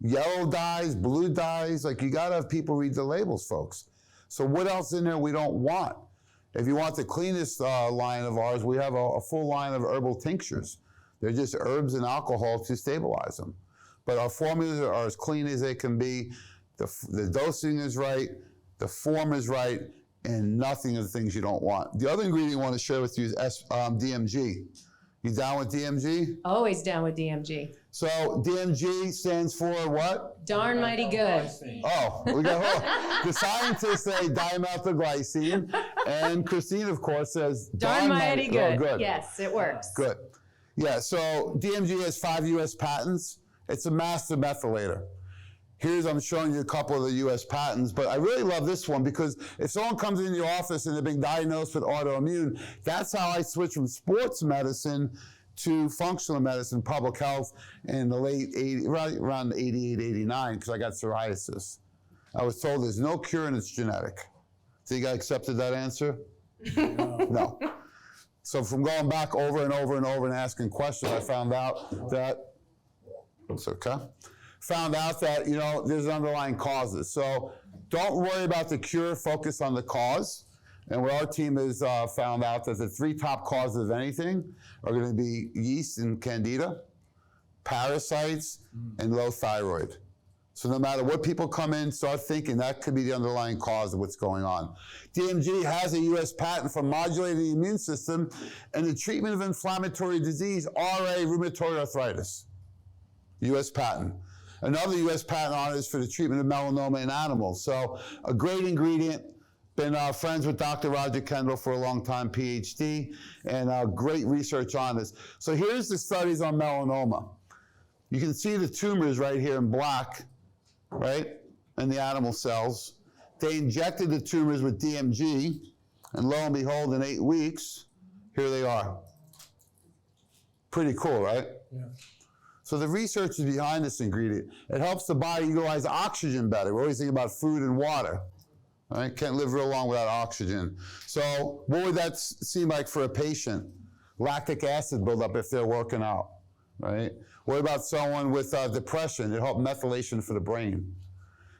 yellow dyes, blue dyes. Like you got to have people read the labels, folks. So what else in there we don't want? If you want the cleanest line of ours, we have a full line of herbal tinctures. They're just herbs and alcohol to stabilize them. But our formulas are as clean as they can be. the dosing is right, the form is right, and nothing of the things you don't want. The other ingredient I want to share with you is DMG. You down with DMG? Always down with DMG. So DMG stands for what? Darn mighty good. Oh, we got the scientists say dimethylglycine, and Christine, of course, says Darn mighty good. Oh, good. Yes, it works. Good. Yeah, so DMG has 5 U.S. patents. It's a master methylator. I'm showing you a couple of the U.S. patents, but I really love this one because if someone comes in your office and they're being diagnosed with autoimmune, that's how I switched from sports medicine to functional medicine, public health in the late 80s, right around 88, 89, because I got psoriasis. I was told there's no cure and it's genetic. Think I accepted that answer? No. So from going back over and over and over and asking questions, I found out that, it's okay. Found out that, there's underlying causes. So don't worry about the cure, focus on the cause. And what our team has found out that the 3 top causes of anything are going to be yeast and candida, parasites, and low thyroid. So no matter what people come in, start thinking that could be the underlying cause of what's going on. DMG has a U.S. patent for modulating the immune system and the treatment of inflammatory disease, RA, rheumatoid arthritis. U.S. patent. Another U.S. patent on it is for the treatment of melanoma in animals. So a great ingredient. Been friends with Dr. Roger Kendall for a long time, PhD, and great research on this. So here's the studies on melanoma. You can see the tumors right here in black, right, in the animal cells. They injected the tumors with DMG, and lo and behold, in 8 weeks, here they are. Pretty cool, right? Yeah. So the research is behind this ingredient. It helps the body utilize oxygen better. We're always thinking about food and water. Right? Can't live real long without oxygen. So what would that seem like for a patient? Lactic acid buildup if they're working out, right? What about someone with depression? It'll help methylation for the brain.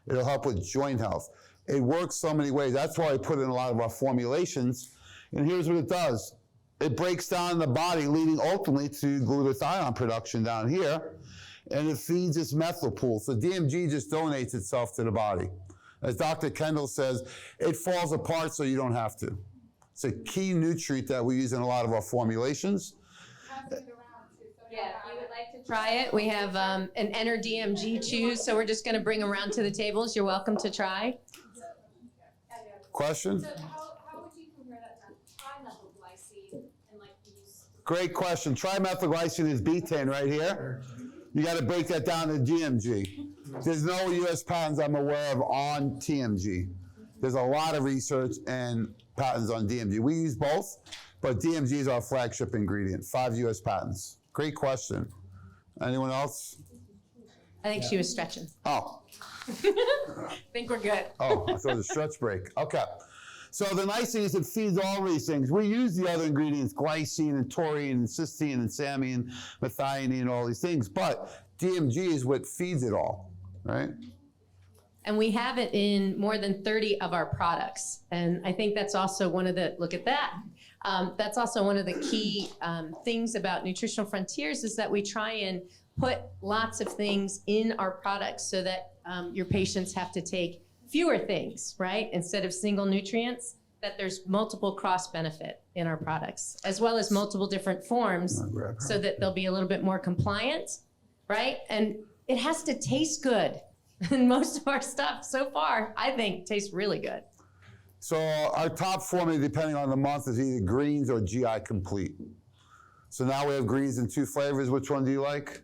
It'll help with joint health. It works so many ways. That's why I put it in a lot of our formulations. And here's what it does. It breaks down the body, leading ultimately to glutathione production down here, and it feeds its methyl pool. So DMG just donates itself to the body. As Dr. Kendall says, it falls apart so you don't have to. It's a key nutrient that we use in a lot of our formulations. Yeah, if you would like to try it, we have an Enter DMG choose, so we're just going to bring them around to the tables. You're welcome to try. Question? So how would you compare that to trimethylglycine and these? Great question. Trimethylglycine is betaine right here. You got to break that down to DMG. There's no U.S. patents I'm aware of on TMG. There's a lot of research and patents on DMG. We use both, but DMG is our flagship ingredient. 5 U.S. patents. Great question. Anyone else? I think she was stretching. Oh. I think we're good. Oh, I thought it was a stretch break. Okay. So the nice thing is it feeds all these things. We use the other ingredients, glycine and taurine and cysteine and samine, methionine, and all these things, but DMG is what feeds it all, right? And we have it in more than 30 of our products. And I think that's also one of the, look at that. That's also one of the key things about Nutritional Frontiers is that we try and put lots of things in our products so that your patients have to take fewer things, right? Instead of single nutrients, that there's multiple cross benefit in our products, as well as multiple different forms so that they'll be a little bit more compliant, right? And it has to taste good. And most of our stuff so far, I think, tastes really good. So our top formula, depending on the month, is either greens or GI complete. So now we have greens in 2 flavors. Which one do you like?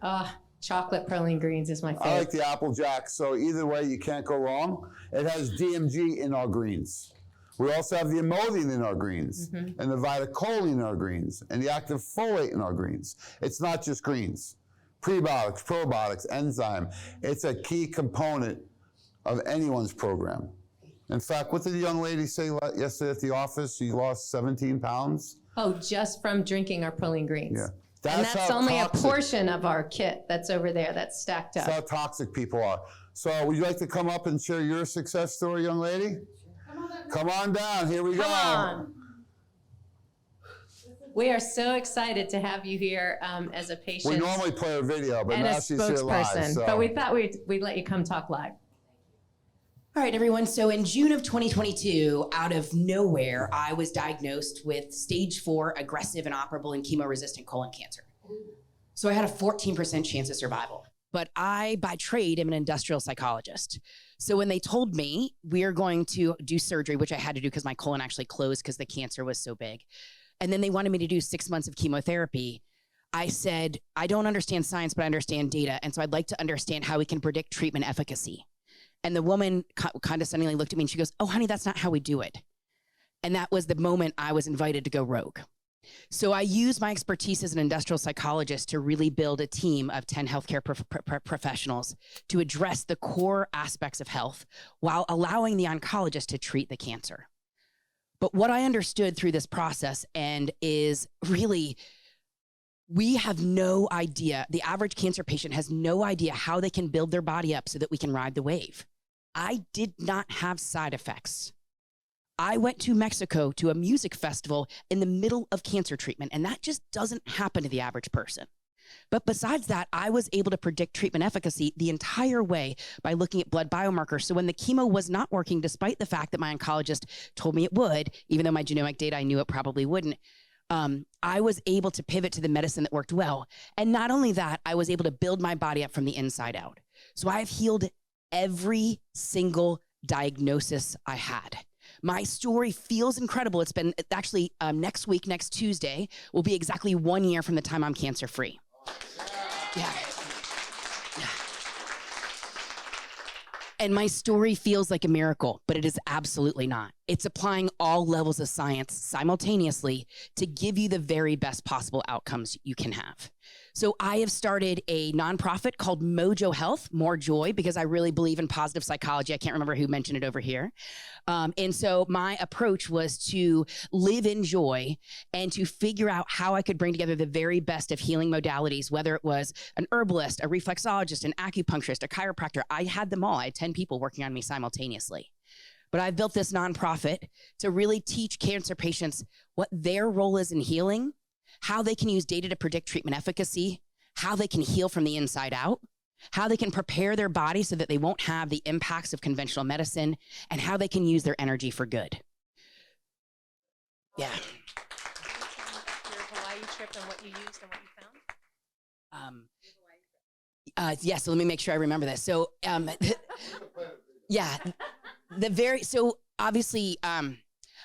Chocolate praline greens is my favorite. I like the Apple Jack. So either way, you can't go wrong. It has DMG in our greens. We also have the emollient in our greens, and the vitacholine in our greens, and the active folate in our greens. It's not just greens. Prebiotics, probiotics, enzyme. It's a key component of anyone's program. In fact, what did the young lady say yesterday at the office? She lost 17 pounds. Oh, just from drinking our praline greens. Yeah. And that's only a portion of our kit that's over there that's stacked up. That's how toxic people are. So would you like to come up and share your success story, young lady? Come on down. Here we go. Come on. We are so excited to have you here as a patient. We normally play a video, but and now a she's here live. spokesperson. So. But we thought we'd let you come talk live. All right, everyone. So in June of 2022, out of nowhere, I was diagnosed with stage 4 aggressive, inoperable, and chemo-resistant colon cancer. So I had a 14% chance of survival. But I, by trade, am an industrial psychologist. So when they told me we're going to do surgery, which I had to do because my colon actually closed because the cancer was so big, and then they wanted me to do 6 months of chemotherapy, I said, I don't understand science, but I understand data. And so I'd like to understand how we can predict treatment efficacy. And the woman condescendingly looked at me and she goes, oh, honey, that's not how we do it. And that was the moment I was invited to go rogue. So I use my expertise as an industrial psychologist to really build a team of 10 healthcare professionals to address the core aspects of health while allowing the oncologist to treat the cancer. But what I understood through this process and is really, we have no idea, the average cancer patient has no idea how they can build their body up so that we can ride the wave. I did not have side effects. I went to Mexico to a music festival in the middle of cancer treatment, and that just doesn't happen to the average person. But besides that, I was able to predict treatment efficacy the entire way by looking at blood biomarkers. So when the chemo was not working, despite the fact that my oncologist told me it would, even though my genomic data, I knew it probably wouldn't, I was able to pivot to the medicine that worked well. And not only that, I was able to build my body up from the inside out. So I have healed every single diagnosis I had. My story feels incredible. It's been actually next week, next Tuesday, will be exactly 1 year from the time I'm cancer free. Yeah. And my story feels like a miracle, but it is absolutely not. It's applying all levels of science simultaneously to give you the very best possible outcomes you can have. So I have started a nonprofit called Mojo Health, More Joy, because I really believe in positive psychology. I can't remember who mentioned it over here. And so my approach was to live in joy and to figure out how I could bring together the very best of healing modalities, whether it was an herbalist, a reflexologist, an acupuncturist, a chiropractor. I had them all. I had 10 people working on me simultaneously. But I built this nonprofit to really teach cancer patients what their role is in healing, how they can use data to predict treatment efficacy, how they can heal from the inside out, how they can prepare their body so that they won't have the impacts of conventional medicine, and how they can use their energy for good. Yeah. Your Hawaii trip and what you used and what you found? Yeah, so let me make sure I remember this. So, yeah, so obviously, I'm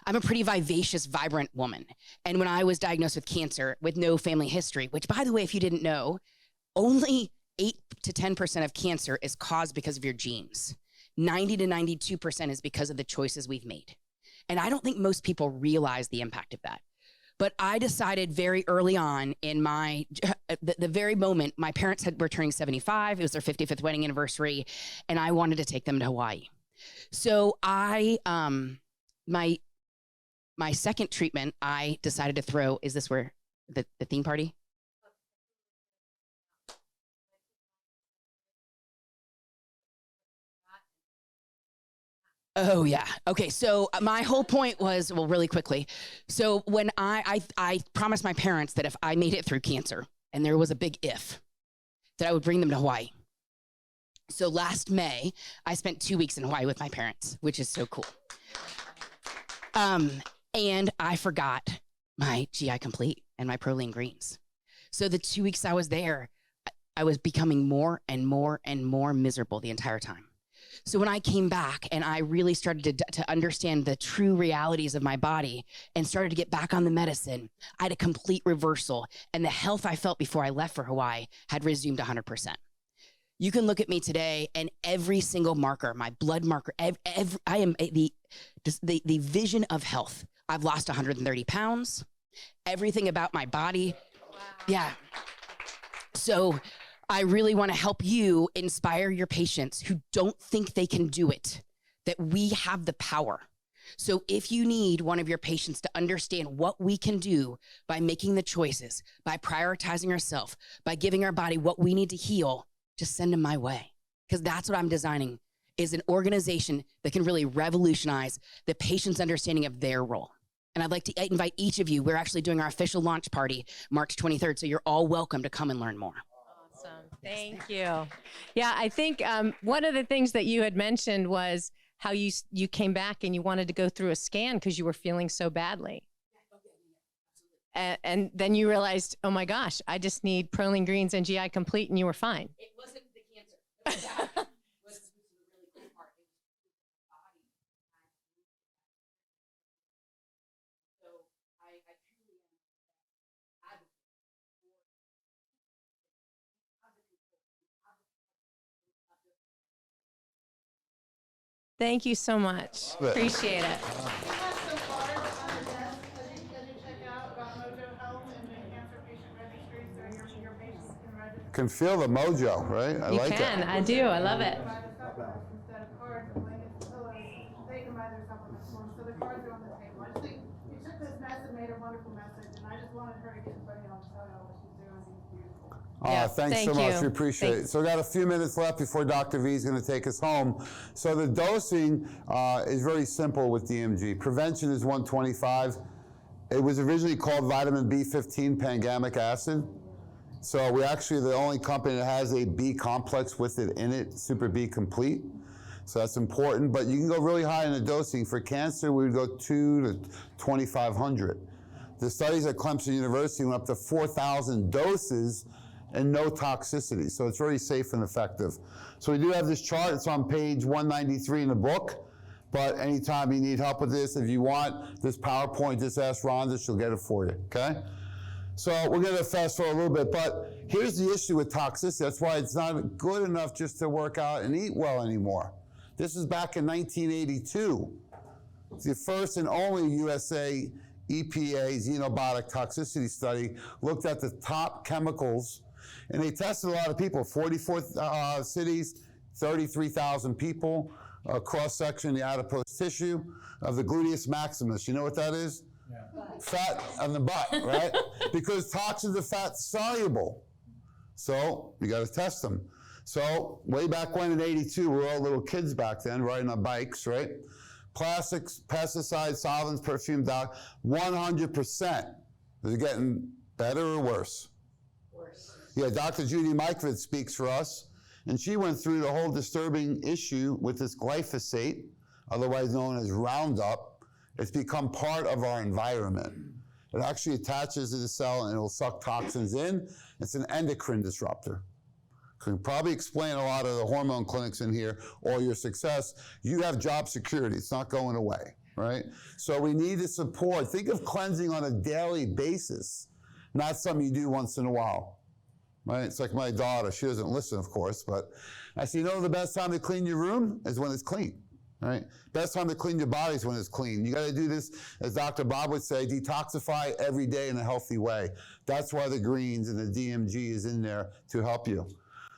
a pretty vivacious, vibrant woman. And when I was diagnosed with cancer with no family history, which by the way, if you didn't know, only 8 to 10% of cancer is caused because of your genes. 90 to 92% is because of the choices we've made. And I don't think most people realize the impact of that. But I decided very early on in the very moment my parents were turning 75, it was their 55th wedding anniversary, and I wanted to take them to Hawaii. So my second treatment I decided to throw, is this where the theme party? Oh yeah. Okay. So my whole point was, well, really quickly. So when I promised my parents that if I made it through cancer, and there was a big if, that I would bring them to Hawaii. So last May, I spent 2 weeks in Hawaii with my parents, which is so cool. And I forgot my GI Complete and my Proline Greens. So the 2 weeks I was there, I was becoming more and more and more miserable the entire time. So when I came back and I really started to understand the true realities of my body and started to get back on the medicine, I had a complete reversal, and the health I felt before I left for Hawaii had resumed 100%. You can look at me today and every single marker, my blood marker, I am the vision of health. I've lost 130 pounds, everything about my body. Wow. Yeah. So I really want to help you inspire your patients who don't think they can do it, that we have the power. So if you need one of your patients to understand what we can do by making the choices, by prioritizing ourselves, by giving our body what we need to heal, just send them my way. Because that's what I'm designing, is an organization that can really revolutionize the patient's understanding of their role. And I'd like to invite each of you. We're actually doing our official launch party March 23rd. So you're all welcome to come and learn more. Awesome. Thank you. Yeah, I think one of the things that you had mentioned was how you came back and you wanted to go through a scan because you were feeling so badly. And then you realized, oh my gosh, I just need Proline Greens and GI Complete, and you were fine. It wasn't the cancer. Was the really cool part. It was the body. So I truly am Thank you so much. Appreciate it. Can feel the mojo, right? I You like can. it. I do. I love it. Oh, thanks thank so much. you. We appreciate it. So we got a few minutes left before Dr. V is going to take us home. So the dosing is very simple with DMG. Prevention is 125. It was originally called vitamin B15 pangamic acid. So we're actually the only company that has a B complex with it in it, Super B Complete. So that's important, but you can go really high in the dosing. For cancer, we would go 2 to 2,500. The studies at Clemson University went up to 4,000 doses and no toxicity. So it's very safe and effective. So we do have this chart. It's on page 193 in the book. But anytime you need help with this, if you want this PowerPoint, just ask Rhonda, she'll get it for you, okay? So we're going to fast forward a little bit, but here's the issue with toxicity. That's why it's not good enough just to work out and eat well anymore. This is back in 1982. It's the first and only USA EPA xenobiotic toxicity study looked at the top chemicals, and they tested a lot of people, 44 cities, 33,000 people, cross-section, the adipose tissue of the gluteus maximus. You know what that is? Fat on the butt, right? Because toxins are fat soluble. So you got to test them. So way back when in 82, we were all little kids back then riding on bikes, right? Plastics, pesticides, solvents, perfume, 100%. Is it getting better or worse? Worse. Yeah, Dr. Judy Mikovits speaks for us, and she went through the whole disturbing issue with this glyphosate, otherwise known as Roundup. It's become part of our environment. It actually attaches to the cell and it'll suck toxins in. It's an endocrine disruptor. Can probably explain a lot of the hormone clinics in here or your success. You have job security. It's not going away, right? So we need to support. Think of cleansing on a daily basis, not something you do once in a while, right? It's like my daughter. She doesn't listen, of course, but I say, you know, the best time to clean your room is when it's clean. Right? Best time to clean your body is when it's clean. You got to do this, as Dr. Bob would say, detoxify every day in a healthy way. That's why the greens and the DMG is in there to help you.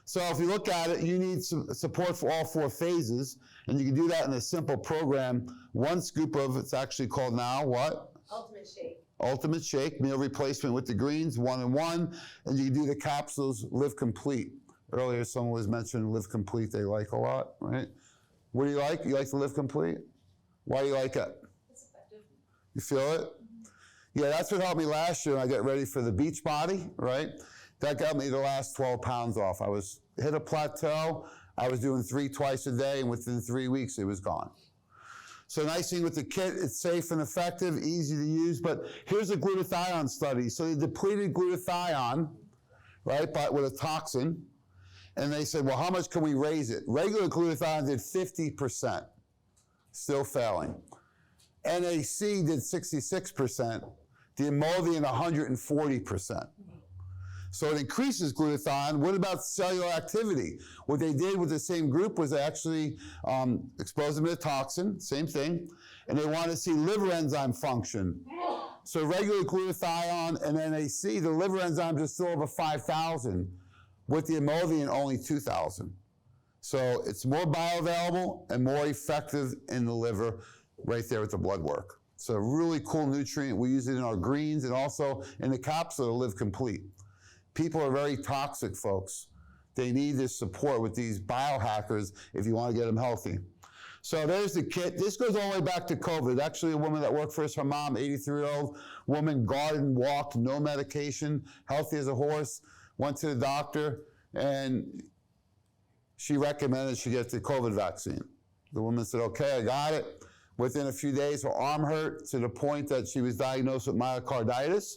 So if you look at it, you need some support for all 4 phases, and you can do that in a simple program. 1 scoop of it's actually called now what? Ultimate Shake. Ultimate Shake, meal replacement with the greens, 1 and 1, and you can do the capsules, Live Complete. Earlier, someone was mentioning Live Complete they like a lot, right? What do you like? You like to Live Complete? Why do you like it? It's effective. You feel it? Yeah, that's what helped me last year when I got ready for the beach body, right? That got me the last 12 pounds off. I was hit a plateau. I was doing 3 twice a day, and within 3 weeks, it was gone. So nice thing with the kit, it's safe and effective, easy to use, but here's a glutathione study. So they depleted glutathione, right, but with a toxin. And they said, well, how much can we raise it? Regular glutathione did 50%, still failing. NAC did 66%, the emollient 140%. So it increases glutathione. What about cellular activity? What they did with the same group was they actually exposed them to the toxin, same thing, and they wanted to see liver enzyme function. So regular glutathione and NAC, the liver enzymes are still over 5,000. With the emollient, only 2,000. So it's more bioavailable and more effective in the liver right there with the blood work. So a really cool nutrient. We use it in our greens and also in the capsule to Live Complete. People are very toxic, folks. They need this support with these biohackers if you want to get them healthy. So there's the kit. This goes all the way back to COVID. Actually, a woman that worked for us, her mom, 83-year-old woman, garden, walked, no medication, healthy as a horse. Went to the doctor, and she recommended she get the COVID vaccine. The woman said, okay, I got it. Within a few days, her arm hurt to the point that she was diagnosed with myocarditis.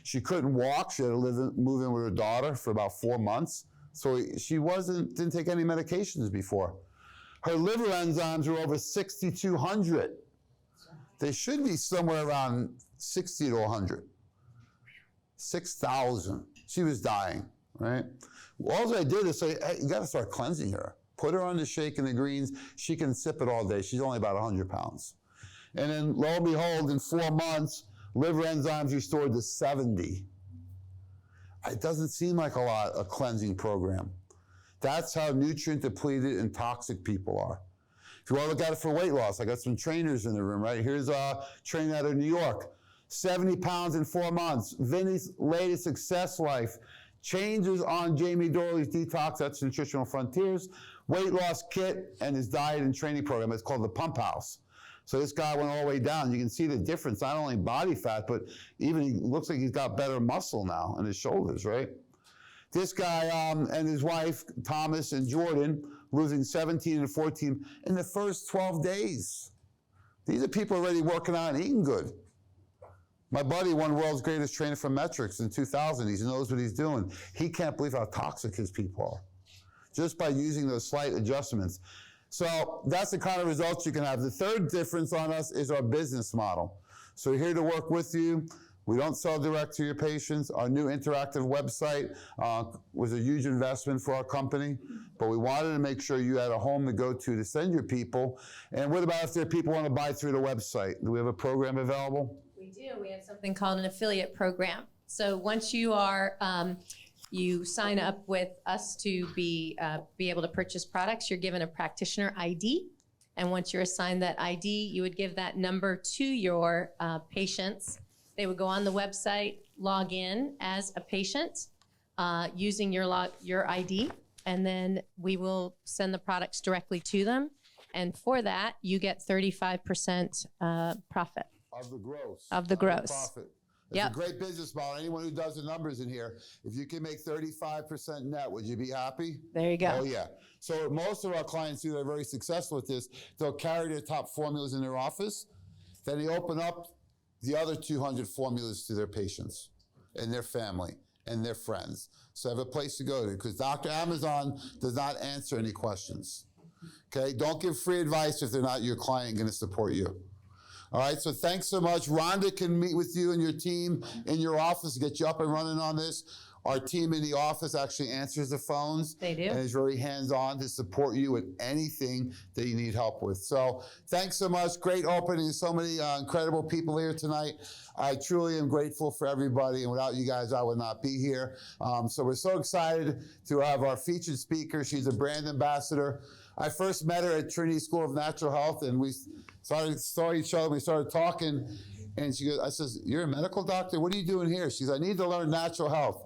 She couldn't walk. She had to move in with her daughter for about 4 months. So she didn't take any medications before. Her liver enzymes were over 6,200. They should be somewhere around 60 to 100. 6,000. She was dying, right? All I did is say, hey, you got to start cleansing her. Put her on the shake and the greens. She can sip it all day. She's only about 100 pounds. And then lo and behold, in 4 months, liver enzymes restored to 70. It doesn't seem like a cleansing program. That's how nutrient depleted and toxic people are. If you want to look at it for weight loss, I got some trainers in the room, right? Here's a trainer out of New York, 70 pounds in 4 months. Vinny's latest success life, changes on Jamie Dorley's detox, that's Nutritional Frontiers, weight loss kit, and his diet and training program. It's called the Pump House. So this guy went all the way down. You can see the difference, not only body fat, but even he looks like he's got better muscle now in his shoulders, right? This guy and his wife, Thomas and Jordan, losing 17 and 14 in the first 12 days. These are people already working out and eating good. My buddy won World's Greatest Trainer for Metrics in 2000. He knows what he's doing. He can't believe how toxic his people are, just by using those slight adjustments. So that's the kind of results you can have. The third difference on us is our business model. So we're here to work with you. We don't sell direct to your patients. Our new interactive website was a huge investment for our company, but we wanted to make sure you had a home to go to send your people. And what about if there are people who want to buy through the website? Do we have a program available? We do. We have something called an affiliate program. So once you are, you sign up with us to be able to purchase products, you're given a practitioner ID. And once you're assigned that ID, you would give that number to your patients. They would go on the website, log in as a patient using your ID, and then we will send the products directly to them. And for that, you get 35% profit. Of the gross. Of the gross. Profit. It's a great business model. Anyone who does the numbers in here, if you can make 35% net, would you be happy? There you go. Oh, yeah. So most of our clients who are very successful with this, they'll carry their top formulas in their office. Then they open up the other 200 formulas to their patients and their family and their friends. So have a place to go to, because Dr. Amazon does not answer any questions. Okay? Don't give free advice if they're not your client and going to support you. All right, so thanks so much. Rhonda can meet with you and your team in your office to get you up and running on this. Our team in the office actually answers the phones. They do. And is very hands-on to support you with anything that you need help with. So thanks so much. Great opening. So many incredible people here tonight. I truly am grateful for everybody, and without you guys, I would not be here. So we're so excited to have our featured speaker. She's a brand ambassador. I first met her at Trinity School of Natural Health, and we saw each other. We started talking, and she goes, I says, "You're a medical doctor? What are you doing here?" She says, "I need to learn natural health."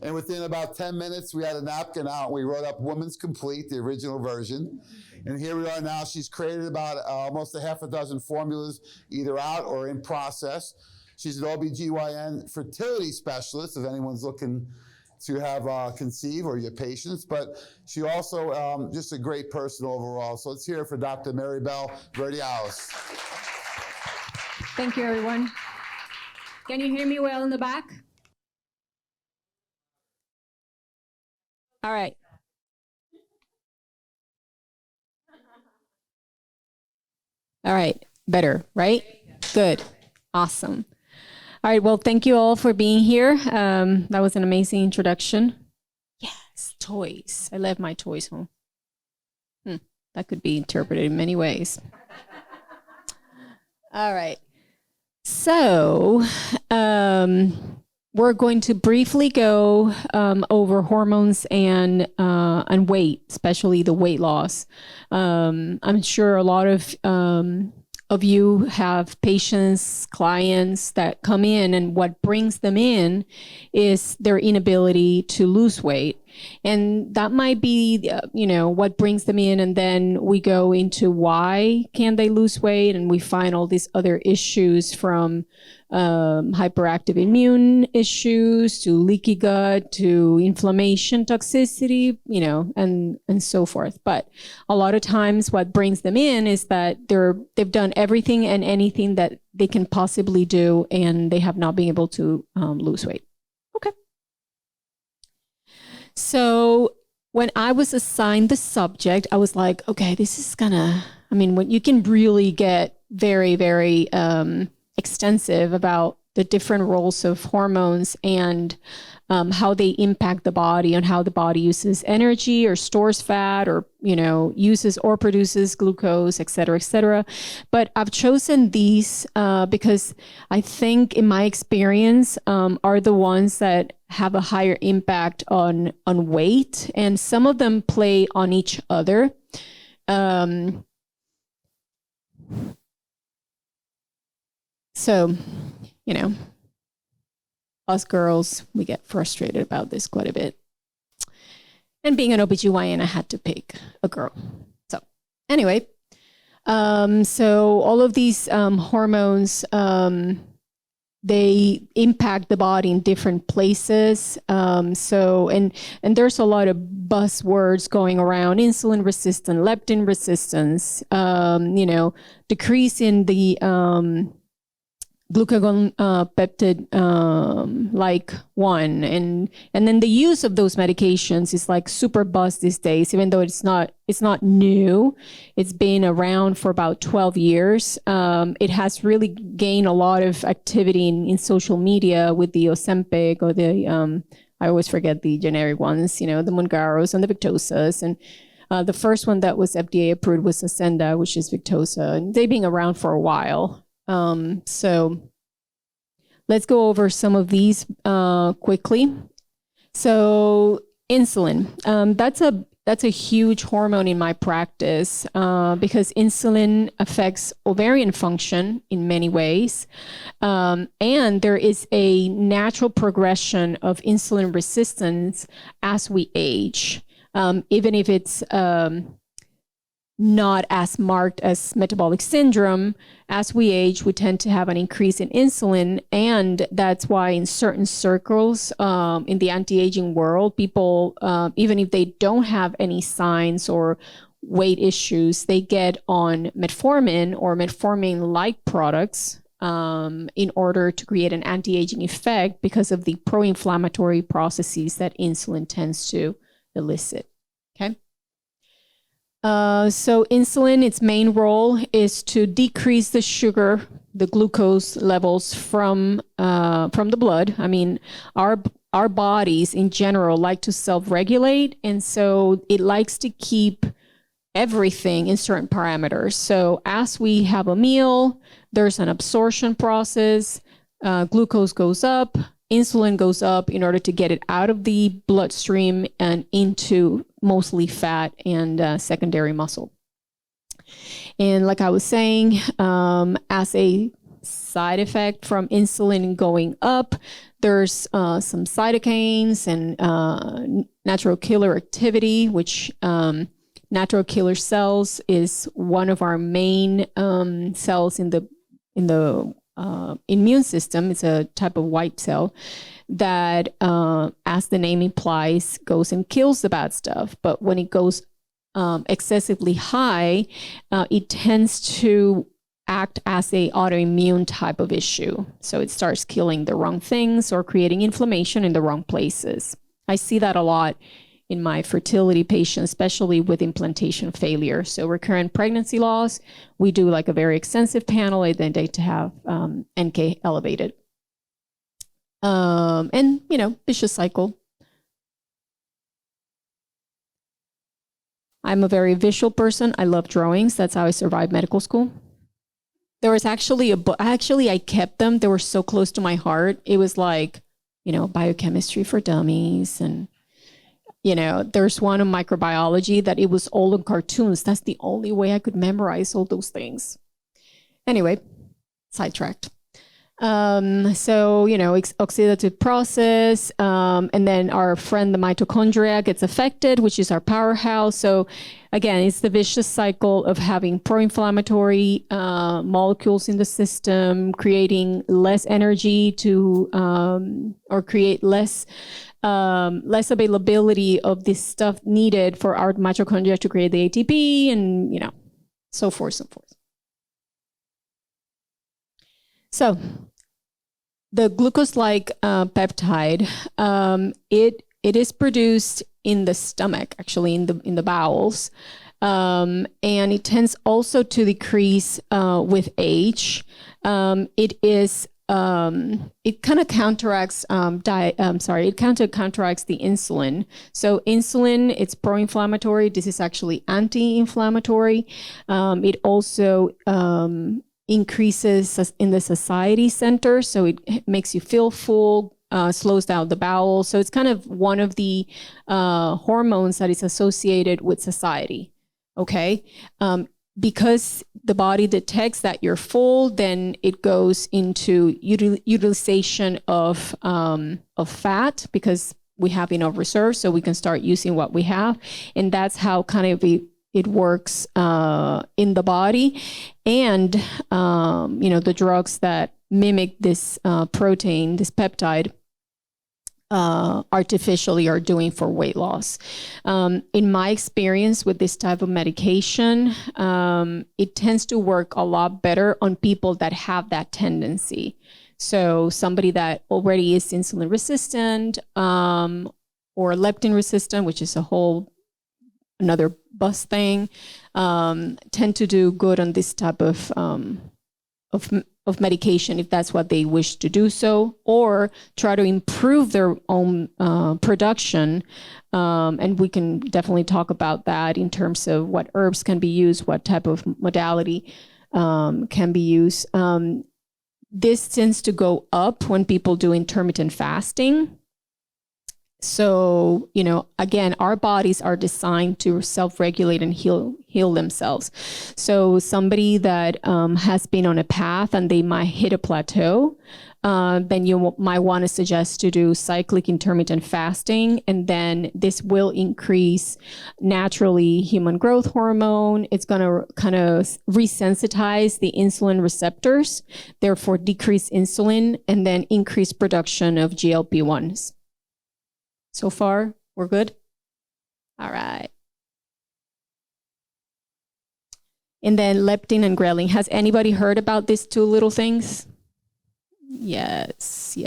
And within about 10 minutes, we had a napkin out. We wrote up Woman's Complete, the original version. And here we are now. She's created about almost a half a dozen formulas, either out or in process. She's an OBGYN fertility specialist, if anyone's looking to have conceive, or your patients, but she also just a great person overall. So let's hear it for Dr. Maribelle Verdiales. Thank you, everyone. Can you hear me well in the back? All right. All right, better, right? Good, awesome. All right, well, thank you all for being here. That was an amazing introduction. Yes, toys. I left my toys home. That could be interpreted in many ways. All right. So we're going to briefly go over hormones and weight, especially the weight loss. I'm sure a lot of you have patients, clients that come in, and what brings them in is their inability to lose weight. And that might be, what brings them in. And then we go into why can they lose weight? And we find all these other issues from hyperactive immune issues to leaky gut to inflammation, toxicity, and so forth. But a lot of times what brings them in is that they've done everything and anything that they can possibly do, and they have not been able to lose weight. Okay. So when I was assigned the subject, I was like, okay, this is when you can really get very, very extensive about the different roles of hormones and how they impact the body and how the body uses energy or stores fat or, uses or produces glucose, et cetera, et cetera. But I've chosen these because I think in my experience are the ones that have a higher impact on weight, and some of them play on each other. So, us girls, we get frustrated about this quite a bit. And being an OBGYN, I had to pick a girl. So anyway, so all of these hormones, they impact the body in different places. And there's a lot of buzzwords going around: insulin resistant, leptin resistance, decrease in the glucagon peptide like one, and then the use of those medications is like super buzz these days, even though it's not new. It's been around for about 12 years. It has really gained a lot of activity in social media with the Ozempic or the I always forget the generic ones, the Mounjaros and the Victosas, and the first one that was FDA approved was Ascenda, which is Victosa, and they've been around for a while. So let's go over some of these quickly. So insulin, that's a huge hormone in my practice because insulin affects ovarian function in many ways. And there is a natural progression of insulin resistance as we age, even if it's not as marked as metabolic syndrome. As we age, we tend to have an increase in insulin, and that's why in certain circles in the anti-aging world, people, even if they don't have any signs or weight issues, they get on metformin or metformin-like products in order to create an anti-aging effect because of the pro-inflammatory processes that insulin tends to elicit. Okay. So insulin, its main role is to decrease the sugar, the glucose levels from the blood. I mean, our bodies in general like to self-regulate, and so it likes to keep everything in certain parameters. So as we have a meal, there's an absorption process. Glucose goes up, insulin goes up in order to get it out of the bloodstream and into mostly fat and secondary muscle. And like I was saying, as a side effect from insulin going up, there's some cytokines and natural killer activity, which natural killer cells is one of our main cells in the immune system. It's a type of white cell that, as the name implies, goes and kills the bad stuff. But when it goes excessively high, it tends to act as a autoimmune type of issue. So it starts killing the wrong things or creating inflammation in the wrong places. I see that a lot in my fertility patients, especially with implantation failure. So recurrent pregnancy loss, we do like a very extensive panel. They need to have NK elevated. And, vicious cycle. I'm a very visual person. I love drawings. That's how I survived medical school. There was actually a book. I kept them. They were so close to my heart. It was like, biochemistry for dummies. And, there's one on microbiology that it was all in cartoons. That's the only way I could memorize all those things. Anyway, sidetracked. So, oxidative process, and then our friend, the mitochondria, gets affected, which is our powerhouse. So again, it's the vicious cycle of having pro-inflammatory molecules in the system, creating less energy to, or create less availability of this stuff needed for our mitochondria to create the ATP and, so forth, so forth. So the glucose-like peptide, it is produced in the stomach, actually in the bowels, and it tends also to decrease with age. It kind of counteracts counteracts the insulin. So insulin, it's pro-inflammatory. This is actually anti-inflammatory. It also increases in the satiety center, so it makes you feel full, slows down the bowel. So it's kind of one of the hormones that is associated with satiety. Okay, because the body detects that you're full, then it goes into utilization of fat because we have enough reserves, so we can start using what we have, and that's how kind of it works in the body. And, the drugs that mimic this protein, this peptide, artificially are doing for weight loss. In my experience with this type of medication, it tends to work a lot better on people that have that tendency. So somebody that already is insulin resistant or leptin resistant, which is another bus thing, tend to do good on this type of medication if that's what they wish to do so, or try to improve their own production. And we can definitely talk about that in terms of what herbs can be used, what type of modality can be used. This tends to go up when people do intermittent fasting. So, again, our bodies are designed to self-regulate and heal themselves. So somebody that has been on a path and they might hit a plateau, then you might want to suggest to do cyclic intermittent fasting. And then this will increase naturally human growth hormone. It's going to kind of resensitize the insulin receptors, therefore decrease insulin, and then increase production of GLP-1s. So far, we're good? All right. And then leptin and ghrelin. Has anybody heard about these two little things? Yes.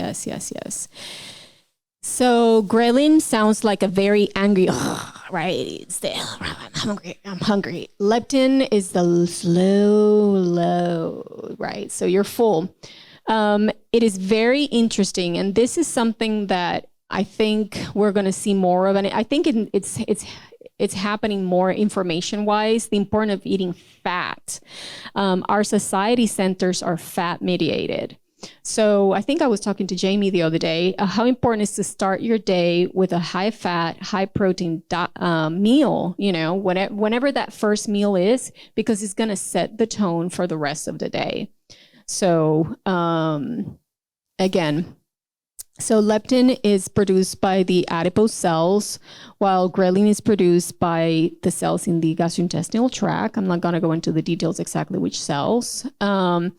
So ghrelin sounds like a very angry, right? It's the, I'm hungry. Leptin is the slow, low, right? So you're full. It is very interesting. And this is something that I think we're going to see more of, and I think it's happening more information-wise. The importance of eating fat. Our satiety centers are fat-mediated. So I think I was talking to Jamie the other day. How important is to start your day with a high-fat, high-protein meal? Whenever that first meal is, because it's going to set the tone for the rest of the day. So again. So leptin is produced by the adipose cells, while ghrelin is produced by the cells in the gastrointestinal tract. I'm not going to go into the details exactly which cells. And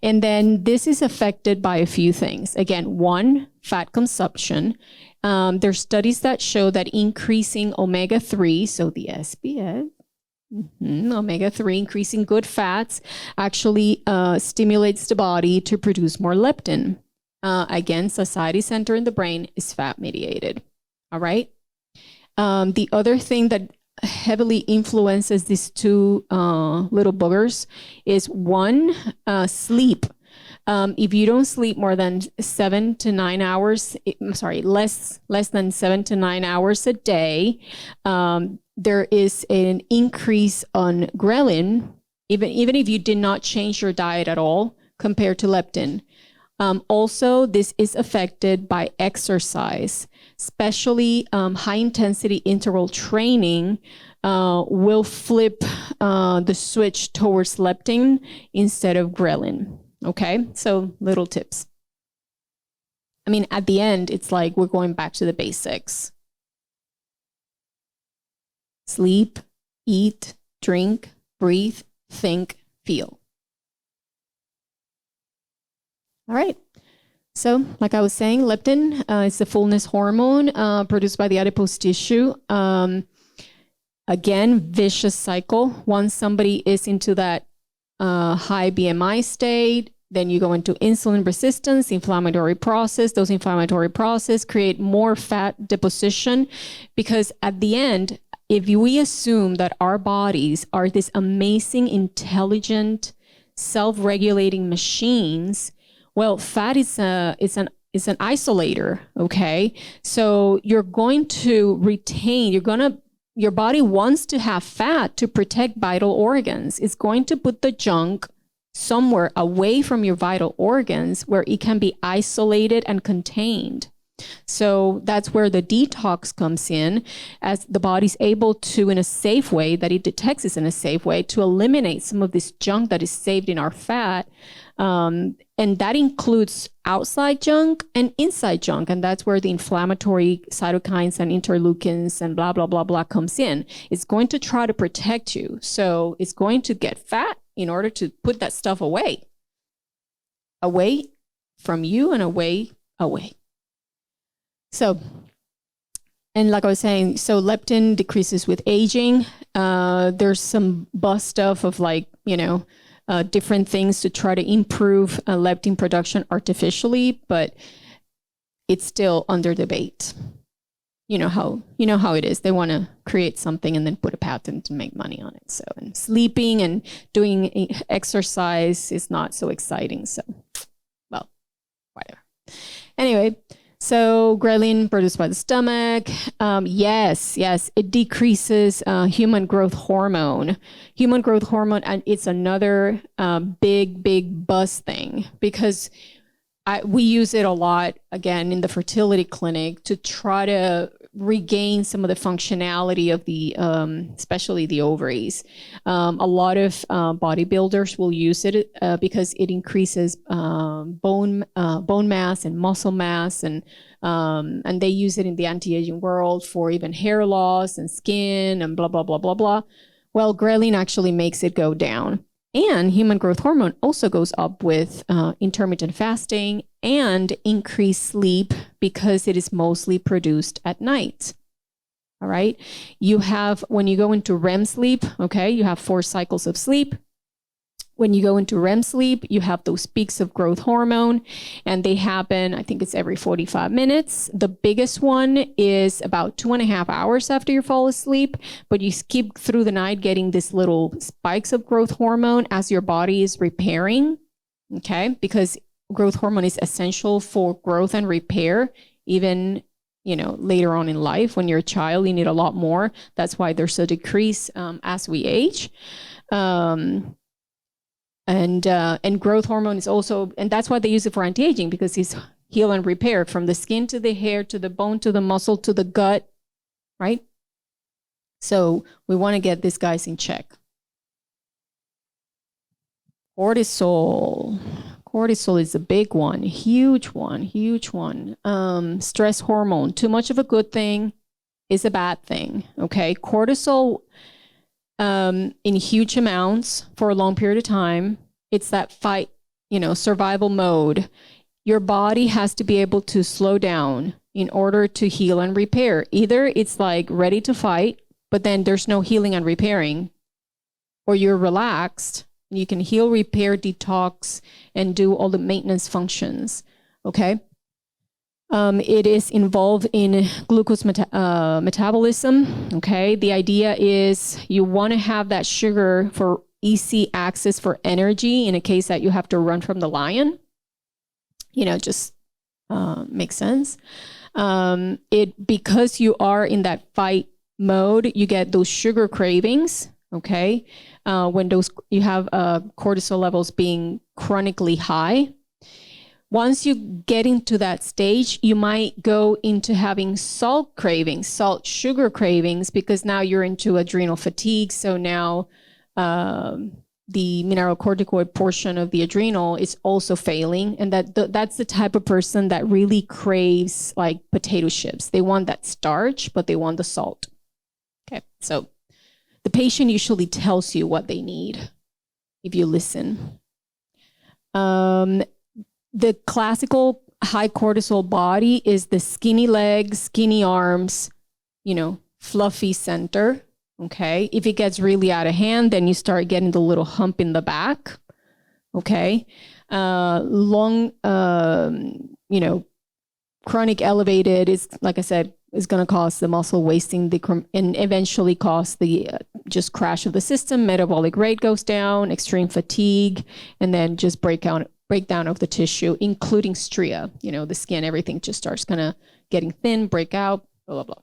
then this is affected by a few things. Again, one, fat consumption. There's studies that show that increasing omega-3, so the SBS, omega-3, increasing good fats, actually stimulates the body to produce more leptin. Again, satiety center in the brain is fat mediated. All right. The other thing that heavily influences these two little boogers is one, sleep. If you don't sleep more than 7 to 9 hours, less than 7 to 9 hours a day, there is an increase on ghrelin, even if you did not change your diet at all compared to leptin. Also, this is affected by exercise, especially high-intensity interval training will flip the switch towards leptin instead of ghrelin. Okay, so little tips. I mean, at the end, it's like we're going back to the basics. Sleep, eat, drink, breathe, think, feel. All right. So, like I was saying, leptin is the fullness hormone produced by the adipose tissue. Again, vicious cycle. Once somebody is into that high BMI state, then you go into insulin resistance, inflammatory process. Those inflammatory process create more fat deposition, because at the end, if we assume that our bodies are this amazing, intelligent, self-regulating machines, well, fat is an isolator, okay? So you're going to retain, your body wants to have fat to protect vital organs. It's going to put the junk somewhere away from your vital organs where it can be isolated and contained. So that's where the detox comes in, as the body's able to, in a safe way, that it detects is in a safe way, to eliminate some of this junk that is saved in our fat. And that includes outside junk and inside junk. And that's where the inflammatory cytokines and interleukins and blah, blah, blah, blah comes in. It's going to try to protect you. So it's going to get fat in order to put that stuff away from you and away. So, and like I was saying, so leptin decreases with aging. There's some buzz stuff of like, different things to try to improve leptin production artificially, but it's still under debate. You know how it is. They want to create something and then put a patent and make money on it. So, and sleeping and doing exercise is not so exciting. So, well, whatever. Anyway, so ghrelin produced by the stomach. Yes, it decreases human growth hormone. Human growth hormone, and it's another big buzz thing, because we use it a lot, again, in the fertility clinic to try to regain some of the functionality of the, especially the ovaries. A lot of bodybuilders will use it because it increases bone mass and muscle mass, and they use it in the anti-aging world for even hair loss and skin and blah, blah, blah, blah, blah. Well, ghrelin actually makes it go down. And human growth hormone also goes up with intermittent fasting and increased sleep, because it is mostly produced at night. All right. You have, when you go into REM sleep, okay, you have 4 cycles of sleep. When you go into REM sleep, you have those peaks of growth hormone, and they happen, I think it's every 45 minutes. The biggest one is about 2.5 hours after you fall asleep, but you skip through the night getting these little spikes of growth hormone as your body is repairing, okay? Because growth hormone is essential for growth and repair, even later on in life. When you're a child, you need a lot more. That's why there's a decrease as we age. And growth hormone is also, and that's why they use it for anti-aging, because it's heal and repair from the skin to the hair to the bone to the muscle to the gut, right? So we want to get these guys in check. Cortisol. Cortisol is a big one, huge one. Stress hormone. Too much of a good thing is a bad thing, okay? Cortisol, in huge amounts for a long period of time, it's that fight, survival mode. Your body has to be able to slow down in order to heal and repair. Either it's like ready to fight, but then there's no healing and repairing, or you're relaxed. You can heal, repair, detox, and do all the maintenance functions, okay? It is involved in glucose metabolism, okay? The idea is you want to have that sugar for easy access for energy in a case that you have to run from the lion. Just makes sense. Because you are in that fight mode, you get those sugar cravings, okay? When you have cortisol levels being chronically high. Once you get into that stage, you might go into having salt cravings, salt sugar cravings, because now you're into adrenal fatigue. So now the mineralocorticoid portion of the adrenal is also failing, and that's the type of person that really craves like potato chips. They want that starch, but they want the salt. Okay, so the patient usually tells you what they need if you listen. The classical high cortisol body is the skinny legs, skinny arms, fluffy center. Okay. If it gets really out of hand, then you start getting the little hump in the back. Okay. Chronic elevated is, like I said, is going to cause the muscle wasting and eventually cause the just crash of the system. Metabolic rate goes down, extreme fatigue, and then just breakdown of the tissue, including stria. The skin, everything just starts kind of getting thin, break out, blah, blah, blah.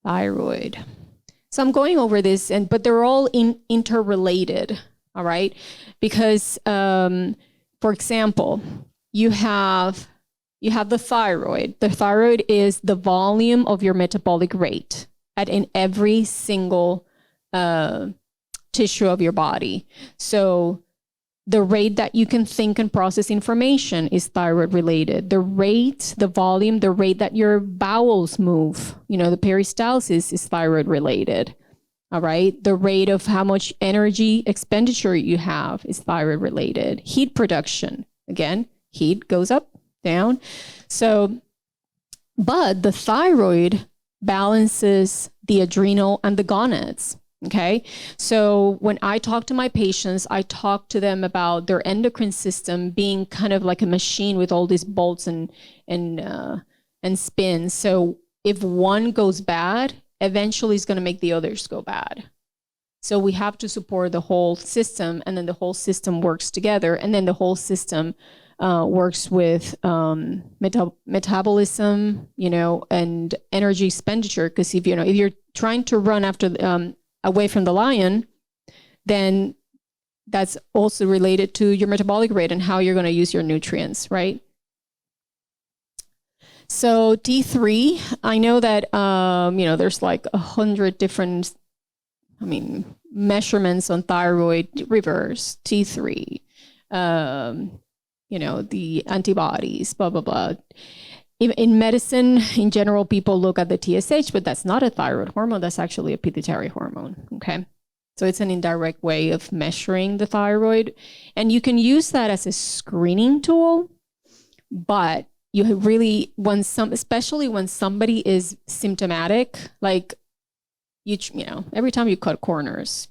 Thyroid. So I'm going over this, but they're all interrelated, all right? Because, for example, you have the thyroid. The thyroid is the volume of your metabolic rate in every single tissue of your body. So the rate that you can think and process information is thyroid related. The rate, the volume, the rate that your bowels move, the peristalsis is thyroid related. All right. The rate of how much energy expenditure you have is thyroid related. Heat production, again, heat goes up, down. So, but the thyroid balances the adrenal and the gonads. Okay. So when I talk to my patients, I talk to them about their endocrine system being kind of like a machine with all these bolts and spins. So if one goes bad, eventually it's going to make the others go bad. So we have to support the whole system, and then the whole system works together, and then the whole system works with metabolism, and energy expenditure. Because if you're trying to run after away from the lion, then that's also related to your metabolic rate and how you're going to use your nutrients, right? So T3, I know that, there's like 100 different, measurements on thyroid reverse, T3, the antibodies, blah, blah, blah. In medicine, in general, people look at the TSH, but that's not a thyroid hormone. That's actually a pituitary hormone, okay? So it's an indirect way of measuring the thyroid. And you can use that as a screening tool, but you really, especially when somebody is symptomatic, like, every time you cut corners,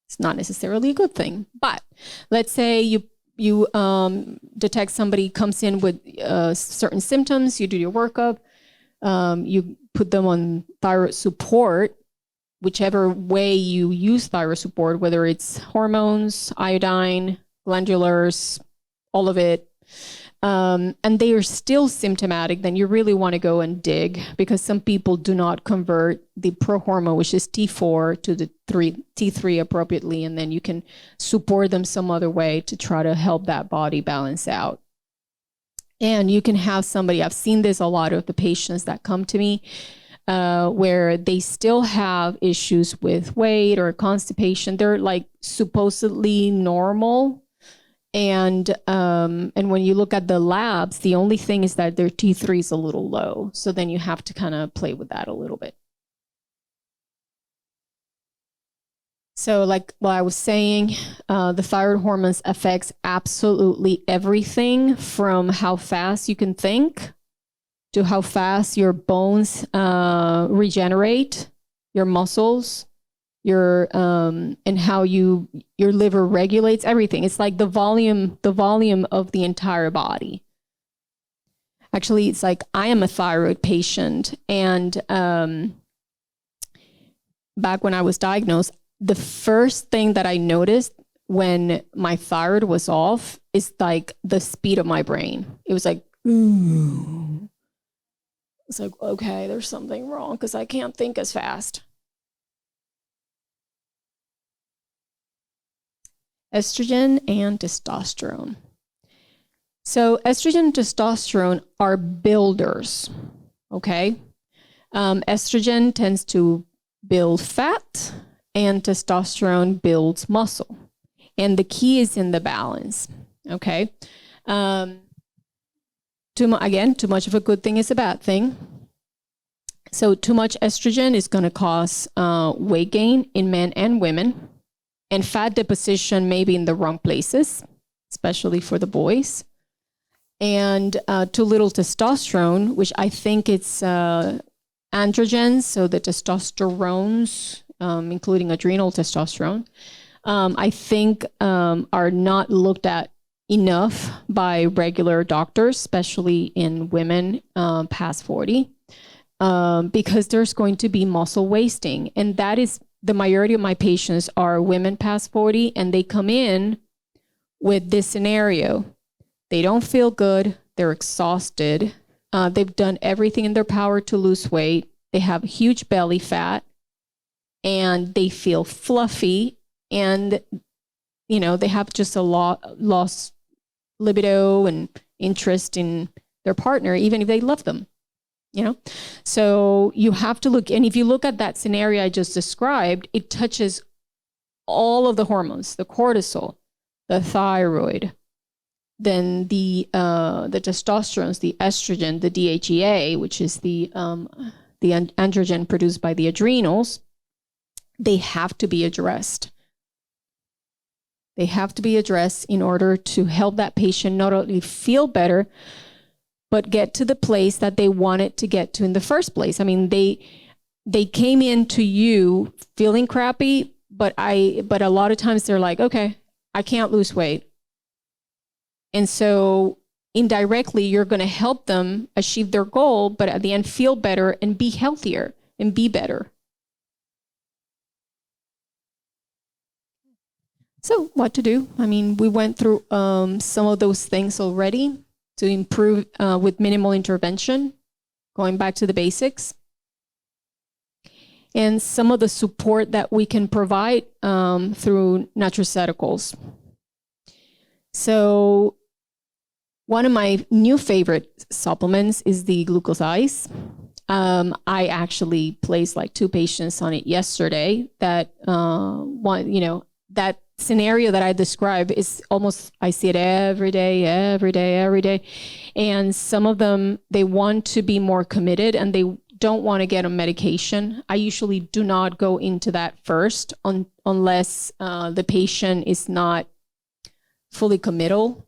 it's not necessarily a good thing. But let's say you detect somebody comes in with certain symptoms, you do your workup, you put them on thyroid support, whichever way you use thyroid support, whether it's hormones, iodine, glandulars, all of it, and they are still symptomatic, then you really want to go and dig, because some people do not convert the prohormone, which is T4, to the T3 appropriately, and then you can support them some other way to try to help that body balance out. And you can have somebody, I've seen this a lot of the patients that come to me, where they still have issues with weight or constipation. They're like supposedly normal. And when you look at the labs, the only thing is that their T3 is a little low. So then you have to kind of play with that a little bit. So like what I was saying, the thyroid hormones affects absolutely everything, from how fast you can think to how fast your bones regenerate, your muscles, and how your liver regulates everything. It's like the volume of the entire body. Actually, it's like I am a thyroid patient, and back when I was diagnosed, the first thing that I noticed when my thyroid was off is like the speed of my brain. It was like, ooh. It's like, okay, there's something wrong because I can't think as fast. Estrogen and testosterone. So estrogen and testosterone are builders, okay? Estrogen tends to build fat, and testosterone builds muscle. And the key is in the balance. Okay. Too much of a good thing is a bad thing. So too much estrogen is going to cause weight gain in men and women, and fat deposition maybe in the wrong places, especially for the boys. And too little testosterone, which I think it's androgens, so the testosterones, including adrenal testosterone, I think are not looked at enough by regular doctors, especially in women past 40, because there's going to be muscle wasting. And that is, the majority of my patients are women past 40, and they come in with this scenario. They don't feel good. They're exhausted. They've done everything in their power to lose weight. They have huge belly fat, and they feel fluffy, and they have just a lost libido and interest in their partner, even if they love them. So you have to look, and if you look at that scenario I just described, it touches all of the hormones: the cortisol, the thyroid, then the testosterone, the estrogen, the DHEA, which is the androgen produced by the adrenals. They have to be addressed. They have to be addressed in order to help that patient not only feel better, but get to the place that they wanted to get to in the first place. I mean, they came into you feeling crappy, but a lot of times they're like, okay, I can't lose weight. And so indirectly, you're going to help them achieve their goal, but at the end feel better and be healthier and be better. So what to do? I mean, we went through some of those things already to improve with minimal intervention, going back to the basics. And some of the support that we can provide through nutraceuticals. So one of my new favorite supplements is the glucose ice. I actually placed like 2 patients on it yesterday. That that scenario that I described is almost, I see it every day. And some of them, they want to be more committed and they don't want to get on medication. I usually do not go into that first unless the patient is not fully committal.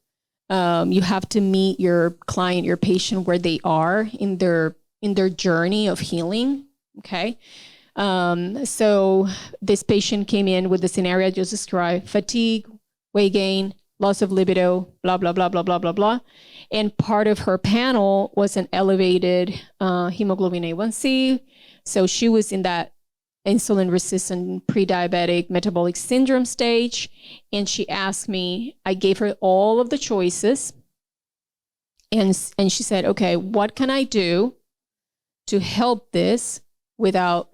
You have to meet your client, your patient, where they are in their journey of healing. Okay. So this patient came in with the scenario I just described: fatigue, weight gain, loss of libido, blah, blah, blah, blah, blah, blah, blah. And part of her panel was an elevated hemoglobin A1C. So she was in that insulin resistant pre-diabetic metabolic syndrome stage. And she asked me, I gave her all of the choices. And she said, okay, what can I do to help this without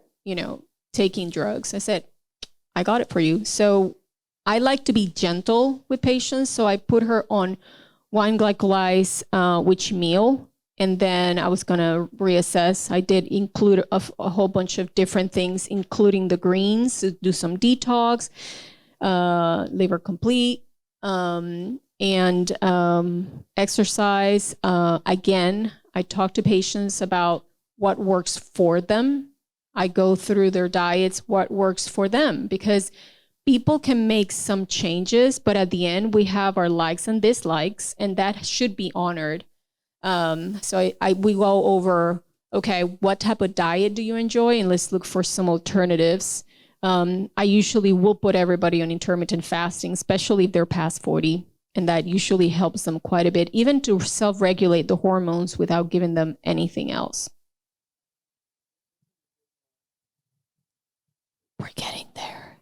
taking drugs? I said, I got it for you. So I like to be gentle with patients. So I put her on wine glycolized wheat meal. And then I was going to reassess. I did include a whole bunch of different things, including the greens, to do some detox, liver complete, and exercise. Again, I talk to patients about what works for them. I go through their diets, what works for them, because people can make some changes, but at the end we have our likes and dislikes, and that should be honored. So we go over, okay, what type of diet do you enjoy? And let's look for some alternatives. I usually will put everybody on intermittent fasting, especially if they're past 40. And that usually helps them quite a bit, even to self-regulate the hormones without giving them anything else. We're getting there.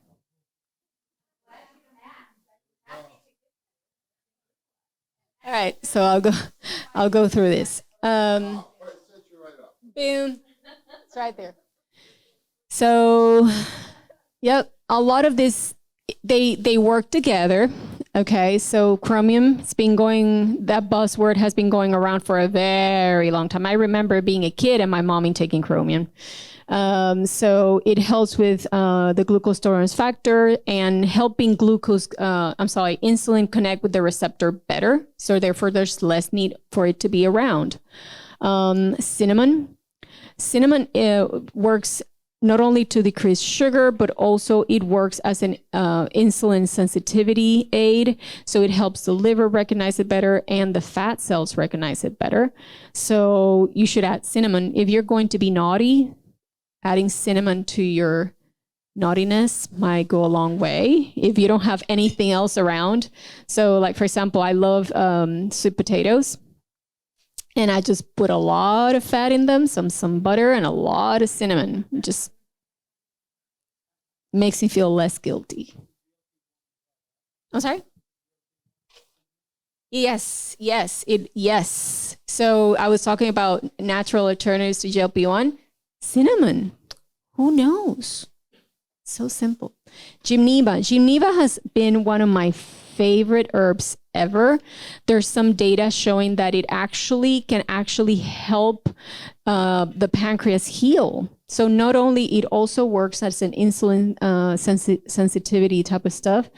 All right, so I'll go through this. Boom. It's right there. So, yep, a lot of this, they work together. Okay, so chromium, that buzzword has been going around for a very long time. I remember being a kid and my mommy taking chromium. So it helps with the glucose tolerance factor and helping insulin connect with the receptor better. So therefore, there's less need for it to be around. Cinnamon works not only to decrease sugar, but also it works as an insulin sensitivity aid. So it helps the liver recognize it better and the fat cells recognize it better. So you should add cinnamon. If you're going to be naughty, adding cinnamon to your naughtiness might go a long way if you don't have anything else around. So like, for example, I love sweet potatoes. And I just put a lot of fat in them, some butter, and a lot of cinnamon. It just makes me feel less guilty. I'm sorry? Yes. So I was talking about natural alternatives to GLP-1. Cinnamon. Who knows? So simple. Gymneva has been one of my favorite herbs ever. There's some data showing that it can help the pancreas heal. So not only it also works as an insulin sensitivity type of stuff,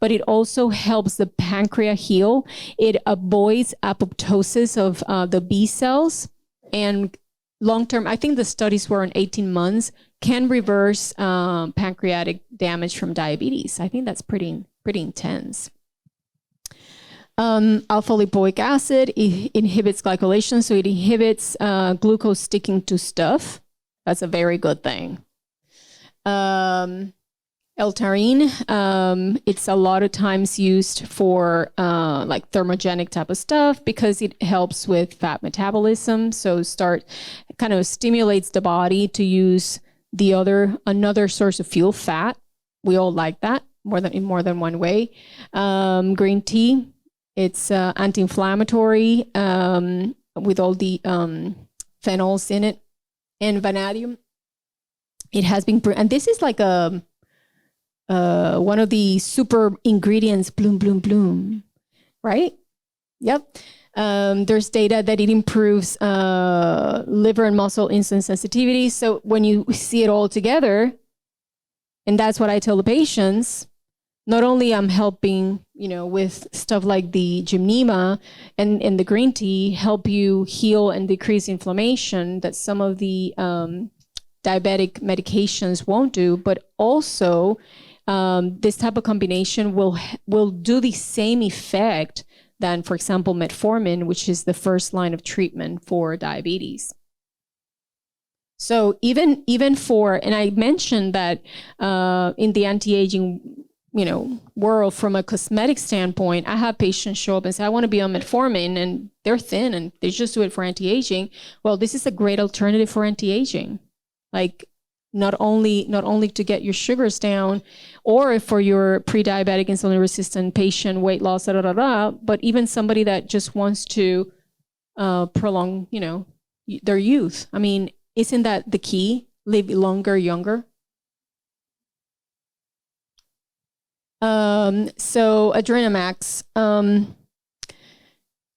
but it also helps the pancreas heal. It avoids apoptosis of the B cells, and long-term, I think the studies were on 18 months, can reverse pancreatic damage from diabetes. I think that's pretty intense. Alpha lipoic acid inhibits glycolation, so it inhibits glucose sticking to stuff. That's a very good thing. L-taurine, it's a lot of times used for like thermogenic type of stuff because it helps with fat metabolism. So kind of stimulates the body to use another source of fuel, fat. We all like that in more than one way. Green tea. It's anti-inflammatory with all the phenols in it. And vanadium, it has been, and this is like one of the super ingredients, bloom, right? Yep. There's data that it improves liver and muscle insulin sensitivity. So when you see it all together, and that's what I tell the patients, not only I'm helping, with stuff like the Gymnema and the green tea help you heal and decrease inflammation that some of the diabetic medications won't do, but also this type of combination will do the same effect than, for example, metformin, which is the first line of treatment for diabetes. So even for, and I mentioned that in the anti-aging world, from a cosmetic standpoint, I have patients show up and say, I want to be on metformin, and they're thin and they just do it for anti-aging. Well, this is a great alternative for anti-aging. Like not only to get your sugars down, or for your pre-diabetic insulin resistant patient, weight loss, but even somebody that just wants to prolong, their youth. I mean, isn't that the key? Live longer, younger. So Adrenamax,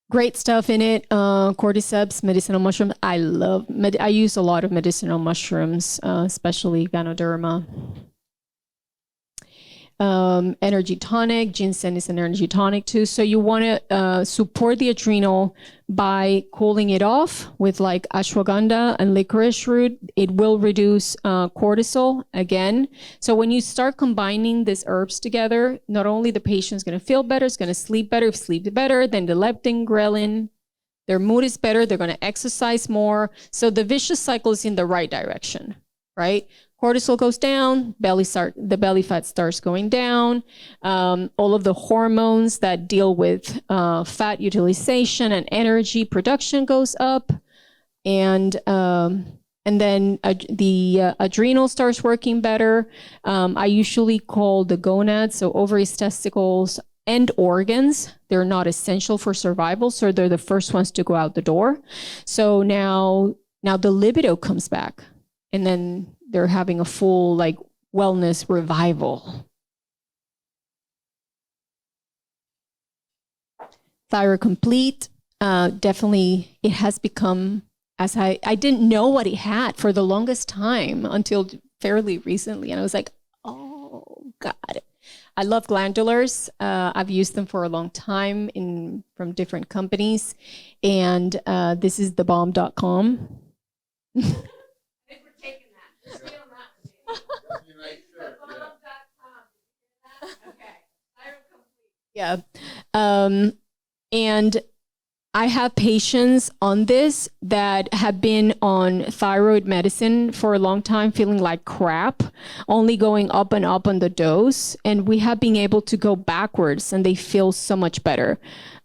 great stuff in it. Cordyceps, medicinal mushroom. I use a lot of medicinal mushrooms, especially Ganoderma. Energy tonic, ginseng is an energy tonic too. So you want to support the adrenal by cooling it off with like ashwagandha and licorice root. It will reduce cortisol again. So when you start combining these herbs together, not only the patient's going to feel better, it's going to sleep better. If sleep better, then the leptin, ghrelin, their mood is better. They're going to exercise more. So the vicious cycle is in the right direction, right? Cortisol goes down, the belly fat starts going down. All of the hormones that deal with fat utilization and energy production goes up, and then the adrenal starts working better. I usually call the gonads, so ovaries, testicles, and organs. They're not essential for survival, so they're the first ones to go out the door. So now the libido comes back, and then they're having a full like wellness revival. Thyroid Complete, definitely it has become as I didn't know what it had for the longest time until fairly recently. And I was like, oh, God. I love glandulars. I've used them for a long time from different companies. And this is thebomb.com. Yeah. And I have patients on this that have been on thyroid medicine for a long time, feeling like crap, only going up and up on the dose. And we have been able to go backwards and they feel so much better.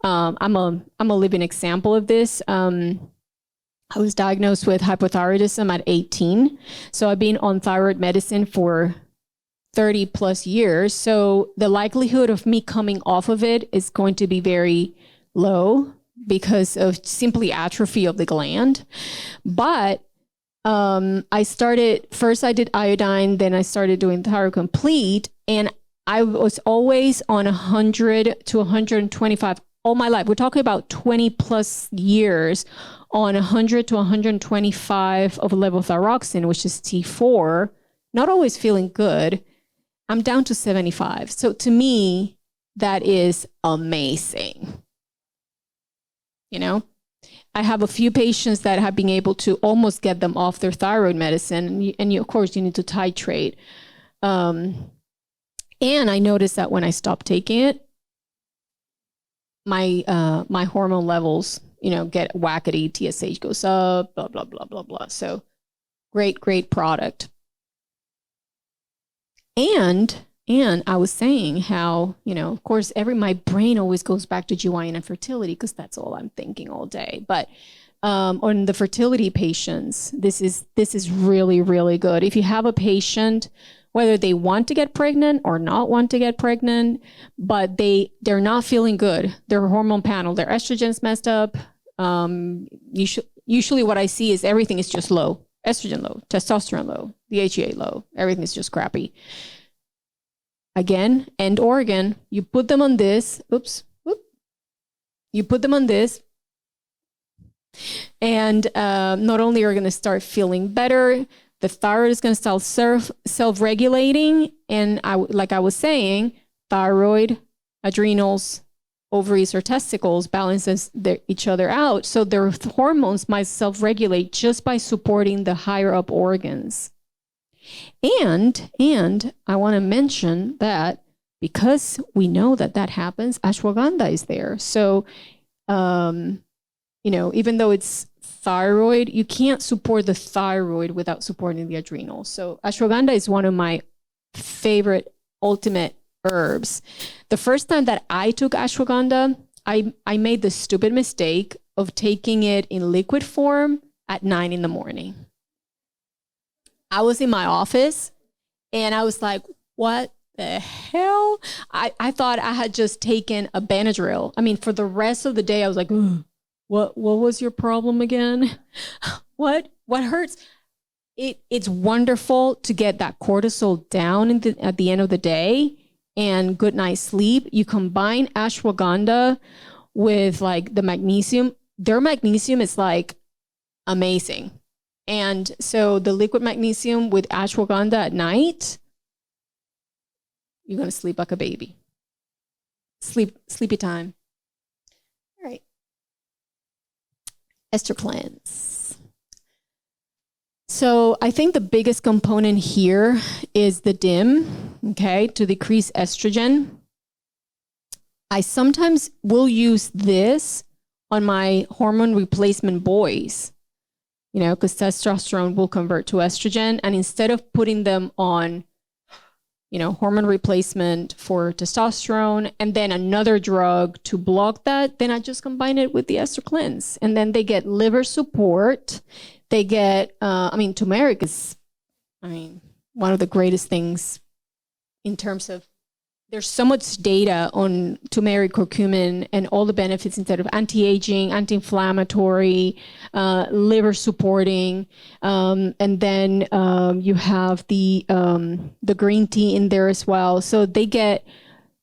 I'm a living example of this. I was diagnosed with hypothyroidism at 18. So I've been on thyroid medicine for 30 plus years. So the likelihood of me coming off of it is going to be very low because of simply atrophy of the gland. But I did iodine, then I started doing Thyro Complete, and I was always on 100 to 125 all my life. We're talking about 20 plus years on 100 to 125 of levothyroxine, which is T4, not always feeling good. I'm down to 75. So to me, that is amazing. You know, I have a few patients that have been able to almost get them off their thyroid medicine. And of course, you need to titrate. And I noticed that when I stopped taking it, my hormone levels, get wackety, TSH goes up, blah, blah, blah, blah, blah. So great product. And I was saying how, of course, my brain always goes back to GYN and fertility because that's all I'm thinking all day. But on the fertility patients, this is really, really good. If you have a patient, whether they want to get pregnant or not want to get pregnant, but they're not feeling good, their hormone panel, their estrogen's messed up. Usually what I see is everything is just low. Estrogen low, testosterone low, DHEA low, everything is just crappy. Again, end organ, you put them on this, you put them on this, and not only are you going to start feeling better, the thyroid is going to start self-regulating, and like I was saying, thyroid, adrenals, ovaries or testicles balances each other out. So their hormones might self-regulate just by supporting the higher up organs. And I want to mention that because we know that happens, ashwagandha is there. So, even though it's thyroid, you can't support the thyroid without supporting the adrenals. So ashwagandha is one of my favorite ultimate herbs. The first time that I took ashwagandha, I made the stupid mistake of taking it in liquid form at 9 in the morning. I was in my office and I was like, what the hell? I thought I had just taken a Benadryl. I mean, for the rest of the day, I was like, what was your problem again? What hurts? It's wonderful to get that cortisol down at the end of the day and good night's sleep. You combine ashwagandha with like the magnesium. Their magnesium is like amazing. And so the liquid magnesium with ashwagandha at night, you're going to sleep like a baby. Sleepy time. All right. Ester cleanse. So I think the biggest component here is the DIM, okay, to decrease estrogen. I sometimes will use this on my hormone replacement boys, because testosterone will convert to estrogen. And instead of putting them on, hormone replacement for testosterone and then another drug to block that, then I just combine it with the ester cleanse. And then they get liver support. They get, turmeric is, one of the greatest things in terms of, there's so much data on turmeric, curcumin, and all the benefits instead of anti-aging, anti-inflammatory, liver supporting, and then you have the green tea in there as well. So they get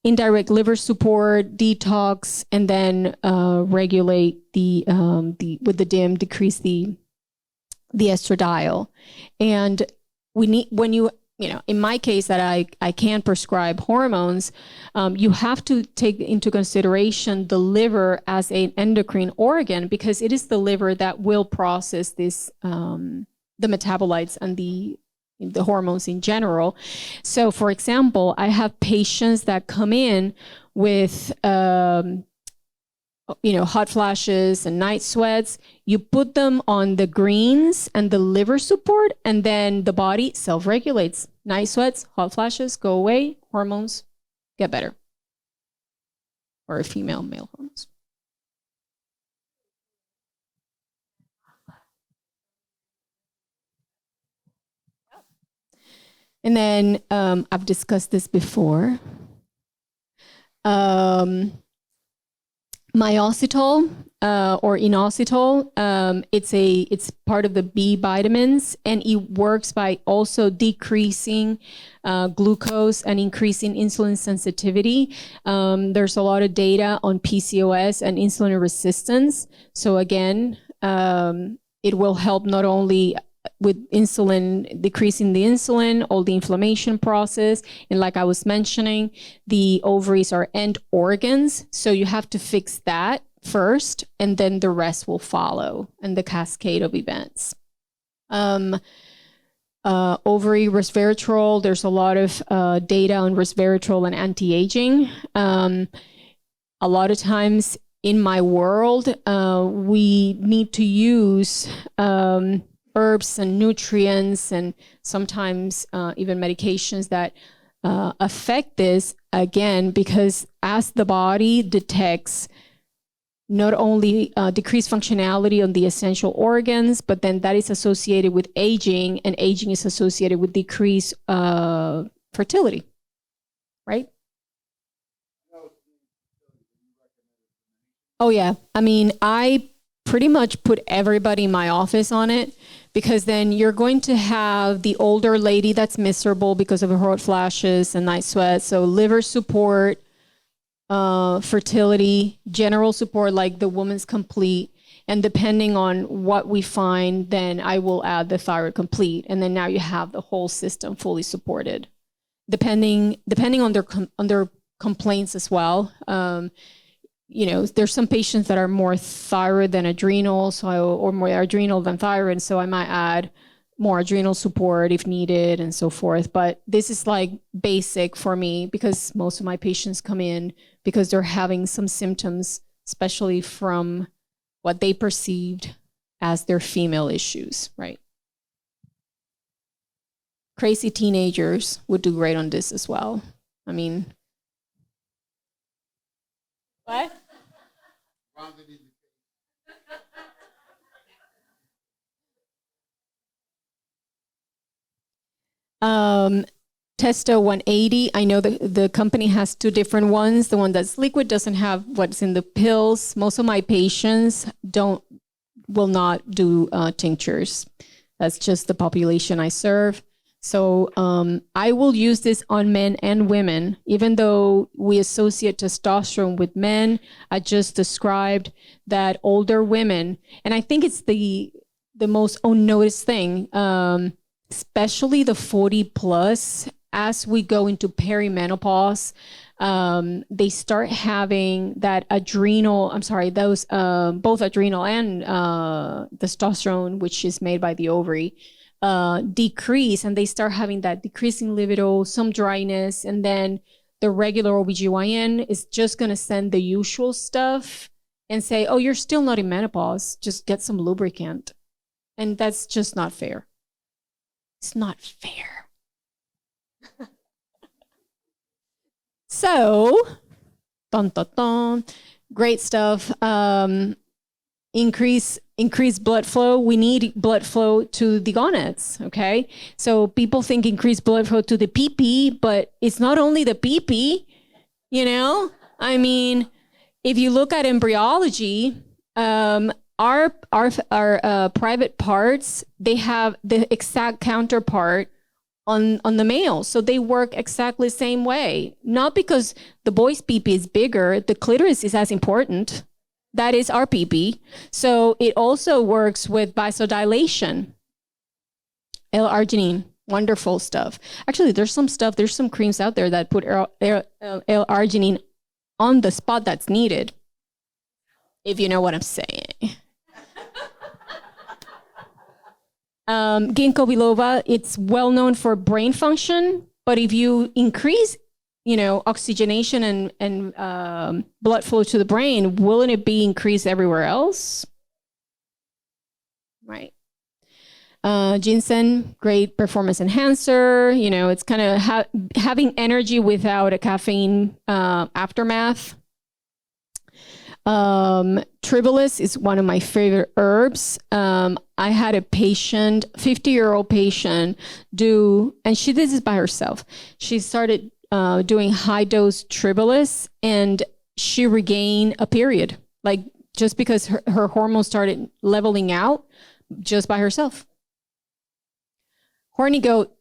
indirect liver support, detox, and then regulate with the DIM, decrease the the estradiol. And we need, when you know, in my case that I can't prescribe hormones, you have to take into consideration the liver as an endocrine organ, because it is the liver that will process this, the metabolites and the hormones in general. So for example, I have patients that come in with, you know, hot flashes and night sweats. You put them on the greens and the liver support, and then the body self-regulates. Night sweats, hot flashes go away, hormones get better. Or female, male hormones. And then I've discussed this before. Myocytol or inositol, it's part of the B vitamins, and it works by also decreasing glucose and increasing insulin sensitivity. There's a lot of data on PCOS and insulin resistance. So again, it will help not only with insulin, decreasing the insulin, all the inflammation process. And like I was mentioning, the ovaries are end organs. So you have to fix that first, and then the rest will follow, and the cascade of events. Ovary resveratrol, there's a lot of data on resveratrol and anti-aging. A lot of times in my world, we need to use herbs and nutrients, and sometimes even medications that affect this, again, because as the body detects not only decreased functionality on the essential organs, but then that is associated with aging, and aging is associated with decreased fertility, right? Oh yeah, I mean, I pretty much put everybody in my office on it, because then you're going to have the older lady that's miserable because of her hot flashes and night sweats. So liver support, fertility, general support like the Woman's Complete. And depending on what we find, then I will add the Thyroid Complete. And then now you have the whole system fully supported. Depending on their complaints as well. You know, there's some patients that are more thyroid than adrenal, or more adrenal than thyroid, so I might add more adrenal support if needed and so forth. But this is like basic for me, because most of my patients come in because they're having some symptoms, especially from what they perceived as their female issues, right? Crazy teenagers would do great on this as well. I mean, what? Testo 180, I know the company has two different ones. The one that's liquid doesn't have what's in the pills. Most of my patients will not do tinctures. That's just the population I serve. So I will use this on men and women, even though we associate testosterone with men. I just described that older women, and I think it's the most unnoticed thing, especially the 40 plus, as we go into perimenopause, they start having that those both adrenal and testosterone, which is made by the ovary, decrease, and they start having that decreasing libido, some dryness, and then the regular OBGYN is just gonna send the usual stuff and say, oh, you're still not in menopause, just get some lubricant. And that's just not fair. It's not fair. So, dun, dun, dun, great stuff. Increase blood flow. We need blood flow to the gonads, okay? So people think increase blood flow to the pee-pee, but it's not only the pee-pee, you know? I mean, if you look at embryology, our private parts, they have the exact counterpart on the male. So they work exactly the same way. Not because the boy's pee-pee is bigger, the clitoris is as important. That is our pee-pee. So it also works with vasodilation. L-arginine, wonderful stuff. Actually, there's some creams out there that put L-arginine on the spot that's needed, if you know what I'm saying. Ginkgo biloba, it's well known for brain function, but if you increase, oxygenation and blood flow to the brain, wouldn't it be increased everywhere else? Right. Ginseng, great performance enhancer. It's kind of having energy without a caffeine aftermath. Tribulus is one of my favorite herbs. I had a patient, 50-year-old patient, and she did this by herself. She started doing high dose Tribulus, and she regained a period, like just because her hormones started leveling out just by herself. Horny goat,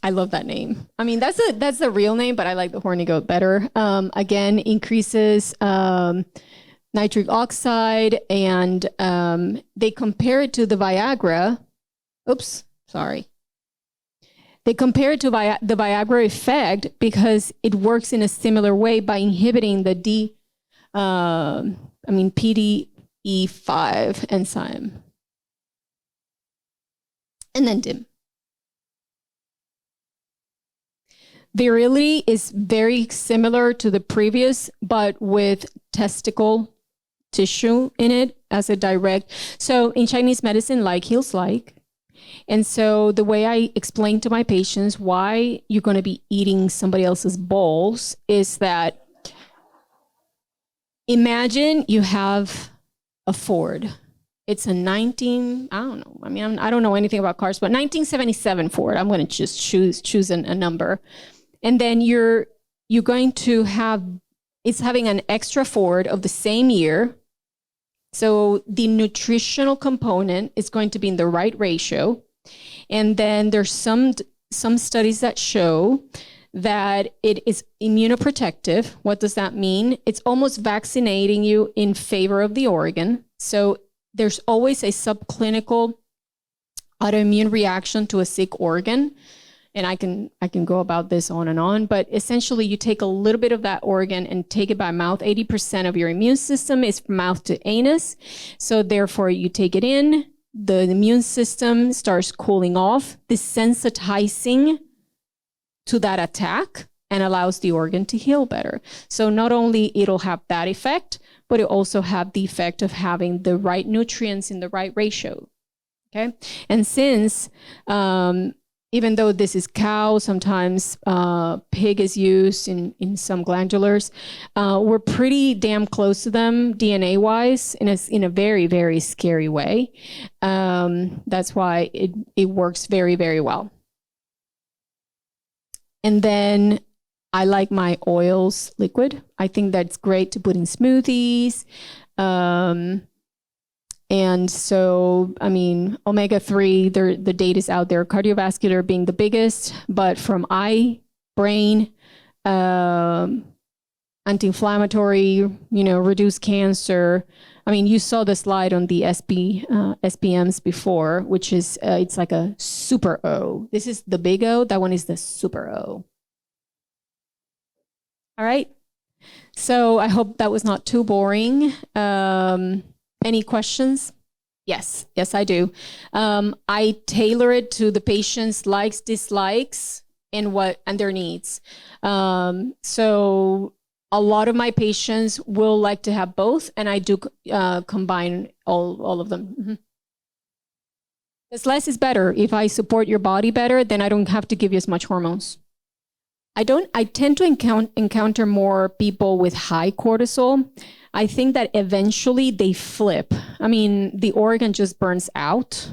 I love that name. I mean, that's the real name, but I like the horny goat better. Again, increases nitric oxide, and they compare it to the Viagra. Oops, sorry. They compare it to the Viagra effect because it works in a similar way by inhibiting the PDE5 enzyme. And then DIM. Virility is very similar to the previous, but with testicle tissue in it as a direct. So in Chinese medicine, like heals like. And so the way I explain to my patients why you're going to be eating somebody else's balls is that imagine you have a Ford. It's a I don't know. I mean, I don't know anything about cars, but 1977 Ford. I'm going to just choose a number. And then you're going to it's having an extra Ford of the same year. So the nutritional component is going to be in the right ratio. And then there's some studies that show that it is immunoprotective. What does that mean? It's almost vaccinating you in favor of the organ. So there's always a subclinical autoimmune reaction to a sick organ. And I can go about this on and on, but essentially you take a little bit of that organ and take it by mouth. 80% of your immune system is from mouth to anus. So therefore you take it in, the immune system starts cooling off, desensitizing to that attack, and allows the organ to heal better. So not only it'll have that effect, but it also have the effect of having the right nutrients in the right ratio. Okay. And since, even though this is cow, sometimes pig is used in some glandulars, we're pretty damn close to them DNA-wise in a very, very scary way. That's why it works very, very well. And then I like my oils liquid. I think that's great to put in smoothies. And so, I mean, omega-3, the data is out there, cardiovascular being the biggest, but from eye, brain, anti-inflammatory, reduce cancer. I mean, you saw the slide on the SPMs before, which is, it's like a super O. This is the big O, that one is the super O. All right. So I hope that was not too boring. Any questions? Yes, I do. I tailor it to the patient's likes, dislikes, and their needs. So a lot of my patients will like to have both, and I do combine all of them. Mm-hmm. Because less is better. If I support your body better, then I don't have to give you as much hormones. I tend to encounter more people with high cortisol. I think that eventually they flip. I mean, the organ just burns out,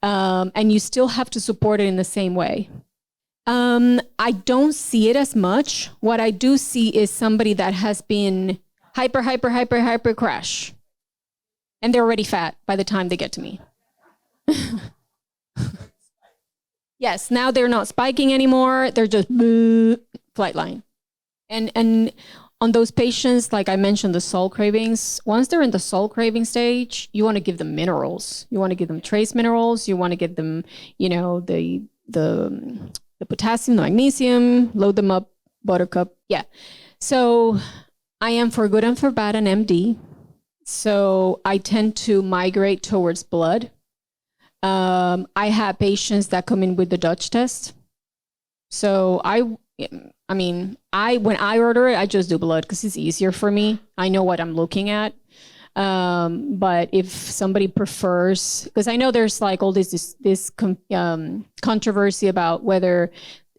and you still have to support it in the same way. I don't see it as much. What I do see is somebody that has been hyper crash, and they're already fat by the time they get to me. Yes, now they're not spiking anymore. They're just flight line. And on those patients, like I mentioned, the salt cravings, once they're in the salt craving stage, you want to give them minerals. You want to give them trace minerals. You want to give them, the potassium, the magnesium, load them up, buttercup. Yeah. So I am for good and for bad an MD. So I tend to migrate towards blood. I have patients that come in with the Dutch test. So when I order it, I just do blood because it's easier for me. I know what I'm looking at. But if somebody prefers, because I know there's like all this controversy about whether,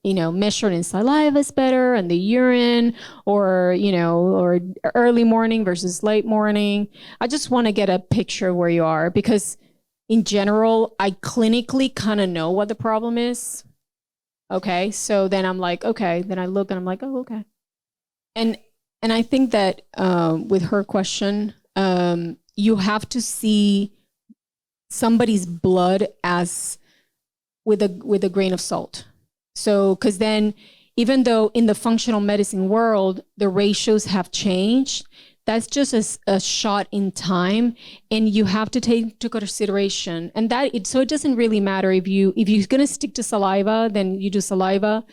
measured in saliva is better and the urine, or early morning versus late morning. I just want to get a picture of where you are, because in general, I clinically kind of know what the problem is. Okay, so then I'm like, okay, then I look and I'm like, oh, okay. And I think that with her question, you have to see somebody's blood as with a grain of salt. So, because then even though in the functional medicine world, the ratios have changed, that's just a shot in time, and you have to take into consideration. And so it doesn't really matter if you're going to stick to saliva, then you do saliva.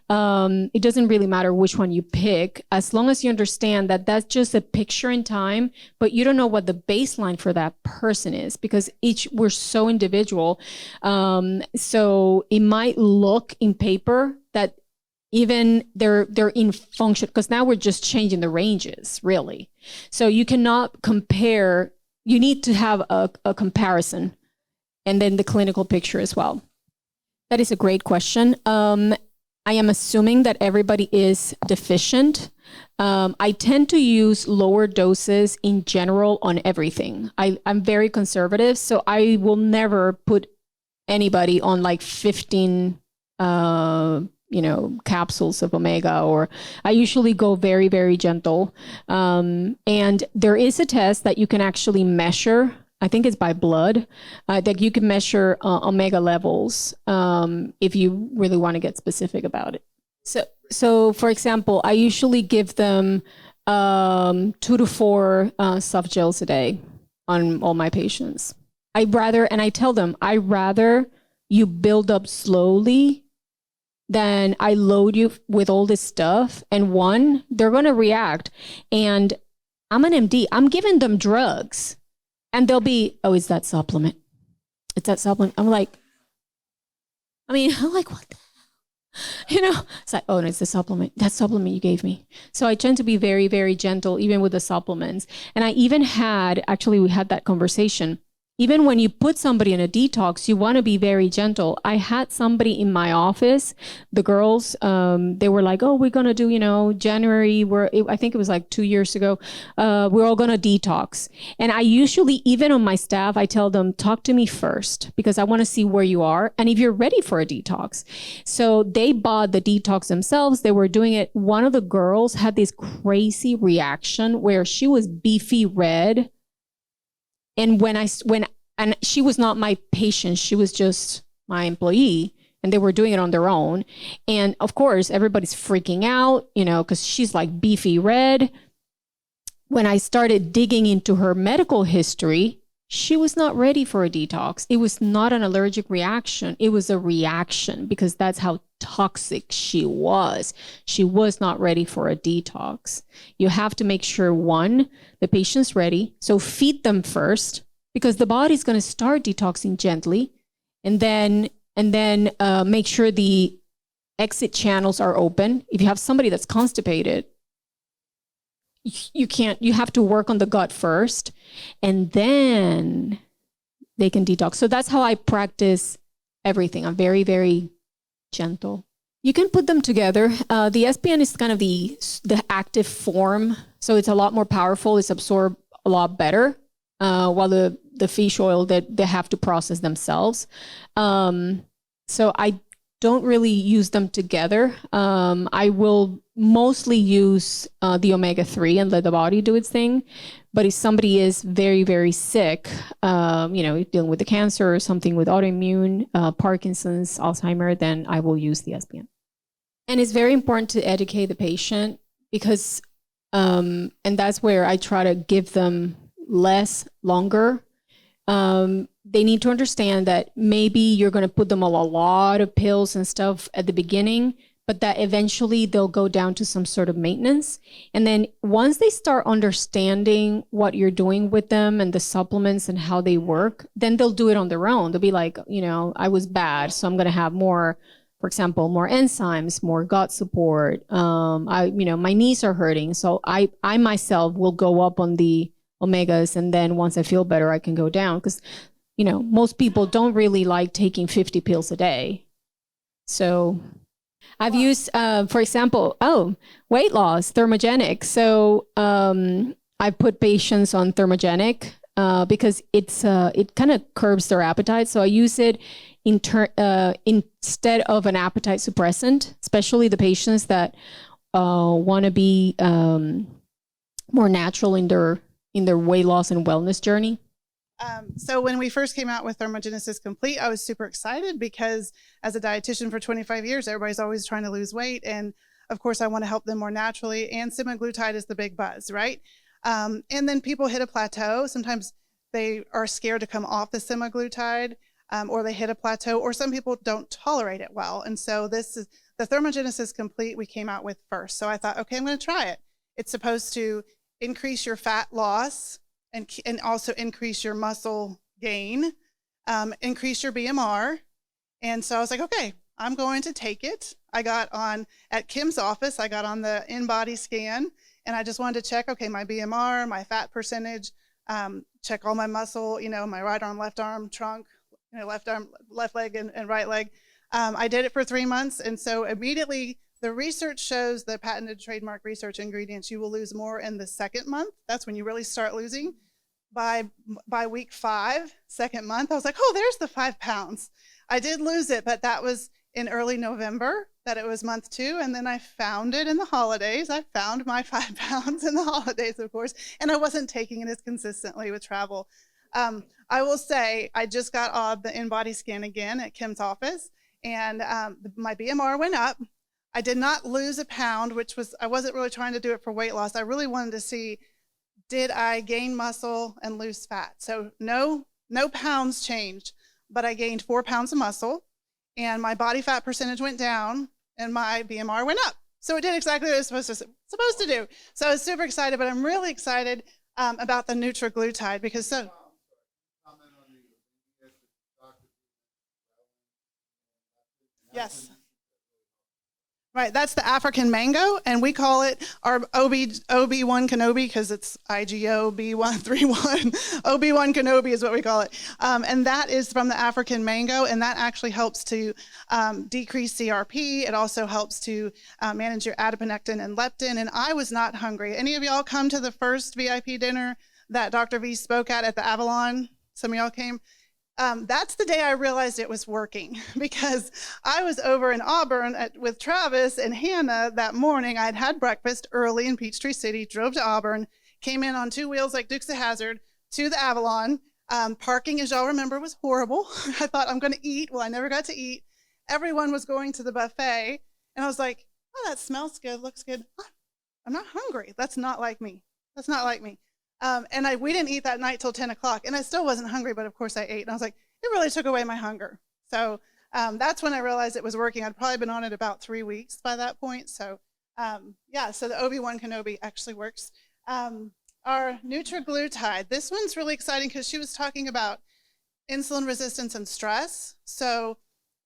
It doesn't really matter which one you pick, as long as you understand that that's just a picture in time, but you don't know what the baseline for that person is, because we're so individual. So it might look in paper that even they're in function, because now we're just changing the ranges, really. So you cannot compare, you need to have a comparison, and then the clinical picture as well. That is a great question. I am assuming that everybody is deficient. I tend to use lower doses in general on everything. I'm very conservative, so I will never put anybody on like 15 capsules of omega, or I usually go very, very gentle. And there is a test that you can actually measure. I think it's by blood, that you can measure omega levels if you really want to get specific about it. So for example, I usually give them 2 to 4 soft gels a day on all my patients. I tell them, I rather you build up slowly than I load you with all this stuff. And one, they're going to react. And I'm an MD. I'm giving them drugs. And they'll be, oh, it's that supplement. It's that supplement. I'm like, what the hell? It's like, oh, no, it's the supplement. That supplement you gave me. So I tend to be very, very gentle, even with the supplements. And I even we had that conversation. Even when you put somebody in a detox, you want to be very gentle. I had somebody in my office, the girls, they were like, oh, we're going to do, January, I think it was like 2 years ago, we're all going to detox. And I usually, even on my staff, I tell them, talk to me first, because I want to see where you are and if you're ready for a detox. So they bought the detox themselves. They were doing it. One of the girls had this crazy reaction where she was beefy red. And and she was not my patient, she was just my employee, and they were doing it on their own. And of course, everybody's freaking out, because she's like beefy red. When I started digging into her medical history, she was not ready for a detox. It was not an allergic reaction. It was a reaction, because that's how toxic she was. She was not ready for a detox. You have to make sure, one, the patient's ready. So feed them first, because the body's going to start detoxing gently, and then make sure the exit channels are open. If you have somebody that's constipated, you have to work on the gut first, and then they can detox. So that's how I practice everything. I'm very, very gentle. You can put them together. The SPN is kind of the active form, so it's a lot more powerful. It's absorbed a lot better, while the fish oil that they have to process themselves. So I don't really use them together. I will mostly use the omega-3 and let the body do its thing. But if somebody is very, very sick, dealing with the cancer or something with autoimmune, Parkinson's, Alzheimer, then I will use the SPN. And it's very important to educate the patient, because And that's where I try to give them less longer. They need to understand that maybe you're going to put them on a lot of pills and stuff at the beginning, but that eventually they'll go down to some sort of maintenance. And then once they start understanding what you're doing with them and the supplements and how they work, then they'll do it on their own. They'll be like, I was bad, so I'm going to have more, for example, more enzymes, more gut support. My knees are hurting, so I myself will go up on the omegas, and then once I feel better, I can go down, because most people don't really like taking 50 pills a day. So I've used, for example, weight loss, thermogenic. So I put patients on thermogenic because it kind of curbs their appetite. So I use it instead of an appetite suppressant, especially the patients that want to be more natural in their weight loss and wellness journey. So when we first came out with Thermogenesis Complete, I was super excited because as a dietitian for 25 years, everybody's always trying to lose weight. And of course, I want to help them more naturally. And semaglutide is the big buzz, right? And then people hit a plateau. Sometimes they are scared to come off the semaglutide, or they hit a plateau, or some people don't tolerate it well. And so this is the Thermogenesis Complete we came out with first. So I thought, okay, I'm going to try it. It's supposed to increase your fat loss, and also increase your muscle gain, increase your BMR. And so I was like, okay, I'm going to take it. I got on, at Kim's office, I got on the in-body scan, and I just wanted to check, okay, my BMR, my fat percentage, check all my muscle, my right arm, left arm, trunk, left arm, left leg, and right leg. I did it for 3 months, and so immediately, the research shows, the patented trademark research ingredients, you will lose more in the second month. That's when you really start losing. By week 5, second month, I was like, oh, there's the 5 pounds. I did lose it, but that was in early November, that it was month 2. And then I found it in the holidays. I found my 5 pounds in the holidays, of course, and I wasn't taking it as consistently with travel. I will say, I just got off the in-body scan again at Kim's office, and my BMR went up. I did not lose a pound, I wasn't really trying to do it for weight loss. I really wanted to see, did I gain muscle and lose fat? So no pounds changed, but I gained 4 pounds of muscle, and my body fat percentage went down, and my BMR went up. So it did exactly what it was supposed to do. So I was super excited, but I'm really excited about the Nutraglutide because yes. Right, that's the African mango, and we call it our OB1 Kenobi because it's IGO-B131. OB1 Kenobi is what we call it. And that is from the African mango, and that actually helps to decrease CRP. It also helps to manage your adiponectin and leptin, and I was not hungry. Any of y'all come to the first VIP dinner that Dr. V spoke at the Avalon? Some of y'all came? That's the day I realized it was working because I was over in Auburn with Travis and Hannah that morning. I'd had breakfast early in Peachtree City, drove to Auburn, came in on 2 wheels like Dukes of Hazzard to the Avalon. Parking, as y'all remember, was horrible. I thought I'm going to eat. Well, I never got to eat. Everyone was going to the buffet, and I was like, oh, that smells good, looks good. I'm not hungry. That's not like me. That's not like me. And we didn't eat that night till 10 o'clock, and I still wasn't hungry, but of course I ate, and I was like, it really took away my hunger. So that's when I realized it was working. I'd probably been on it about 3 weeks by that point. So yeah, so the OB1 Kenobi actually works. Our Nutraglutide, this one's really exciting because she was talking about insulin resistance and stress. So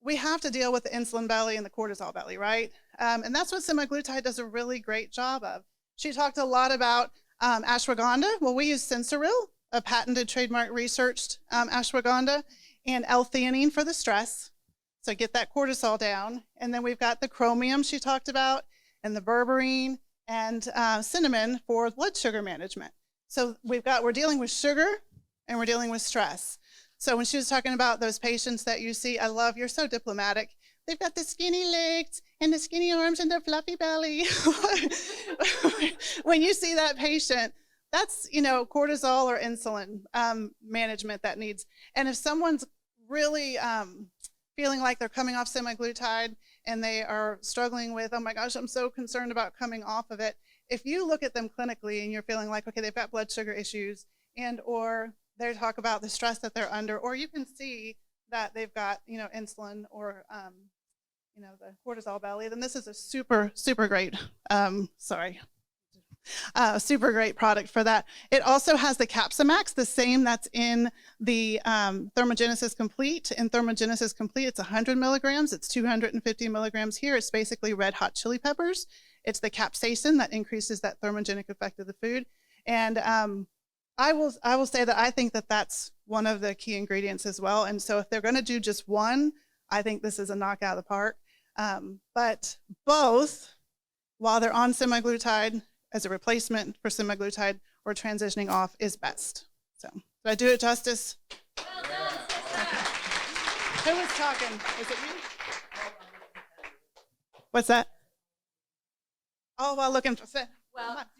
we have to deal with the insulin belly and the cortisol belly, right? And that's what semaglutide does a really great job of. She talked a lot about ashwagandha. Well, we use Sensoril, a patented trademark researched ashwagandha, and L-theanine for the stress. So get that cortisol down. And then we've got the chromium she talked about, and the berberine, and cinnamon for blood sugar management. So we're dealing with sugar, and we're dealing with stress. So when she was talking about those patients that you see, I love, you're so diplomatic. They've got the skinny legs and the skinny arms and the fluffy belly. When you see that patient, that's, cortisol or insulin management that needs. And if someone's really feeling like they're coming off semaglutide and they are struggling with, oh my gosh, I'm so concerned about coming off of it, if you look at them clinically and you're feeling like, okay, they've got blood sugar issues and or they talk about the stress that they're under, or you can see that they've got, insulin or, the cortisol belly, then this is a super, super great, super great product for that. It also has the Capsamax, the same that's in the Thermogenesis Complete. In Thermogenesis Complete, it's 100 milligrams. It's 250 milligrams here. It's basically red hot chili peppers. It's the capsaicin that increases that thermogenic effect of the food. And I will say that I think that that's one of the key ingredients as well. And so if they're going to do just one, I think this is a knockout of the park. But both, while they're on semaglutide as a replacement for semaglutide or transitioning off, is best. So did I do it justice? Well done, sister. Who was talking? Was it you? What's that? Oh, while looking for,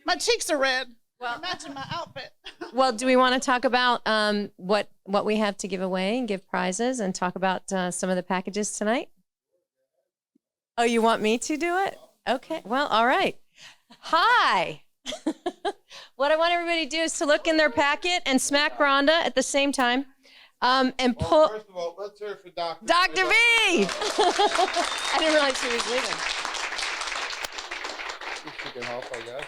my cheeks are red. Well, matching my outfit. Well, do we want to talk about what we have to give away and give prizes and talk about some of the packages tonight? Oh, you want me to do it? Okay. Well, all right. Hi. What I want everybody to do is to look in their packet and smack Rhonda at the same time and pull. First of all, let's hear it for Dr. Dr. V. I didn't realize she was leaving. She can help, I guess.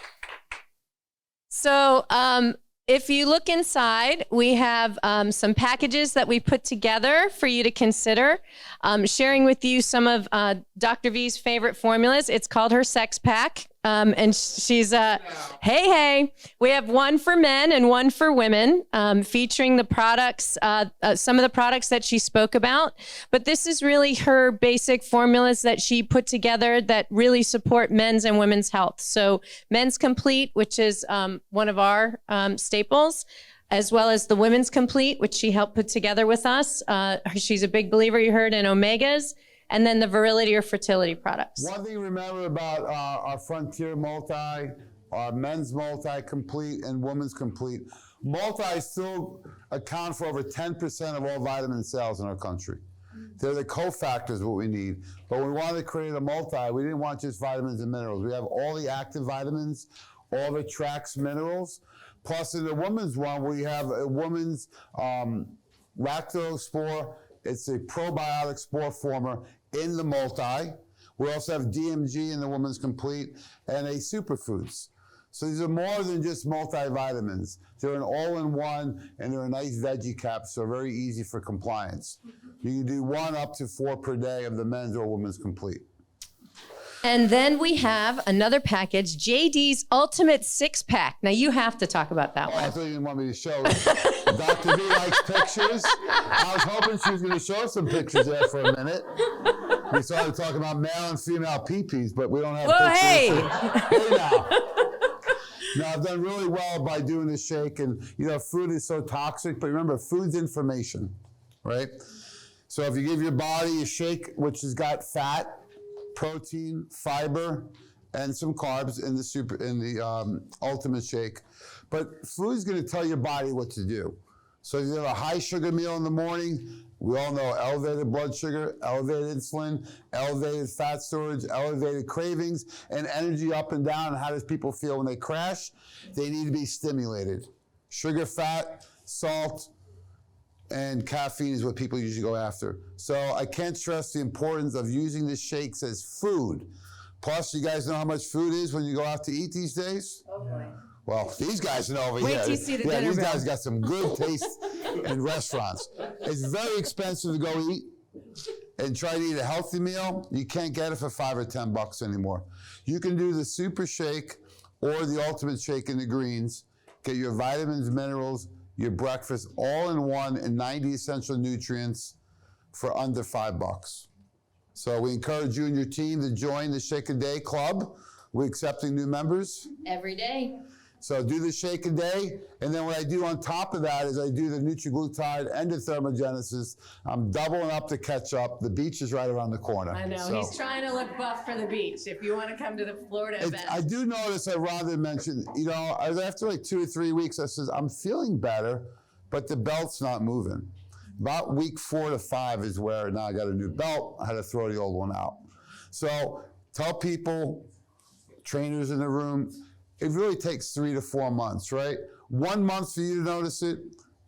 So if you look inside, we have some packages that we put together for you to consider. Sharing with you some of Dr. V's favorite formulas. It's called her Sex Pack. And she's, hey, we have one for men and one for women, featuring the products, some of the products that she spoke about. But this is really her basic formulas that she put together that really support men's and women's health. So Men's Complete, which is one of our staples, as well as the Women's Complete, which she helped put together with us. She's a big believer, you heard, in omegas. And then the virility or fertility products. One thing to remember about our Frontier Multi, our Men's Multi Complete and Women's Complete, multi still account for over 10% of all vitamin sales in our country. They're the cofactors what we need. But when we wanted to create a multi, we didn't want just vitamins and minerals. We have all the active vitamins, all the trace minerals. Plus in the women's one, we have a women's lactospore. It's a probiotic spore former in the multi. We also have DMG in the Women's Complete and a superfoods. So these are more than just multivitamins. They're an all-in-one and they're a nice veggie cap, so very easy for compliance. You can do 1 up to 4 per day of the men's or women's complete. And then we have another package, JD's Ultimate Six Pack. Now you have to talk about that one. I thought you didn't want me to show. Dr. V likes pictures. I was hoping she was going to show some pictures there for a minute. We started talking about male and female peepees, but we don't have pictures. Hey now. Now, I've done really well by doing this shake, and food is so toxic, but remember, food's information, right? So if you give your body a shake which has got fat, protein, fiber, and some carbs in the Ultimate Shake. But food's going to tell your body what to do. So if you have a high sugar meal in the morning, we all know elevated blood sugar, elevated insulin, elevated fat storage, elevated cravings, and energy up and down. And how does people feel when they crash? They need to be stimulated. Sugar, fat, salt, and caffeine is what people usually go after. So I can't stress the importance of using the shakes as food. Plus, you guys know how much food is when you go out to eat these days? Oh boy. Well, these guys know over here. Wait till you see the dinner these bill. guys got some good taste in restaurants. It's very expensive to go eat and try to eat a healthy meal. You can't get it for $5 or $10 anymore. You can do the Super Shake or the Ultimate Shake in the greens. Get your vitamins, minerals, your breakfast all in one and 90 essential nutrients for under $5. So we encourage you and your team to join the Shake a Day Club. We're accepting new members. Every day. So do the Shake a Day, and then what I do on top of that is I do the Nutriglutide and the Thermogenesis. I'm doubling up to catch up. The beach is right around the corner. I know, So he's trying to look buff for the beach if you want to come to the Florida event. I do notice that Rhonda mentioned, after like 2 or 3 weeks, I says, I'm feeling better, but the belt's not moving. About week 4 to 5 is where now I got a new belt. I had to throw the old one out. So tell people, trainers in the room, it really takes 3 to 4 months, right? 1 month for you to notice it,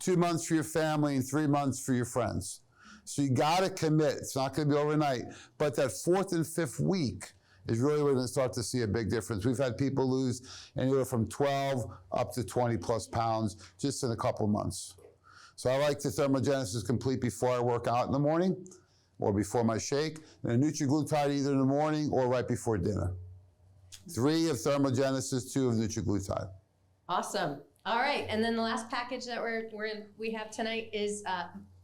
2 months for your family, and 3 months for your friends. So you got to commit. It's not going to be overnight. But that 4th and 5th week is really where we're going to start to see a big difference. We've had people lose anywhere from 12 up to 20 plus pounds just in a couple of months. So I like the Thermogenesis Complete before I work out in the morning or before my shake, and a Nutriglutide either in the morning or right before dinner. 3 of Thermogenesis, 2 of Nutriglutide. Awesome. All right, and then the last package that we have tonight is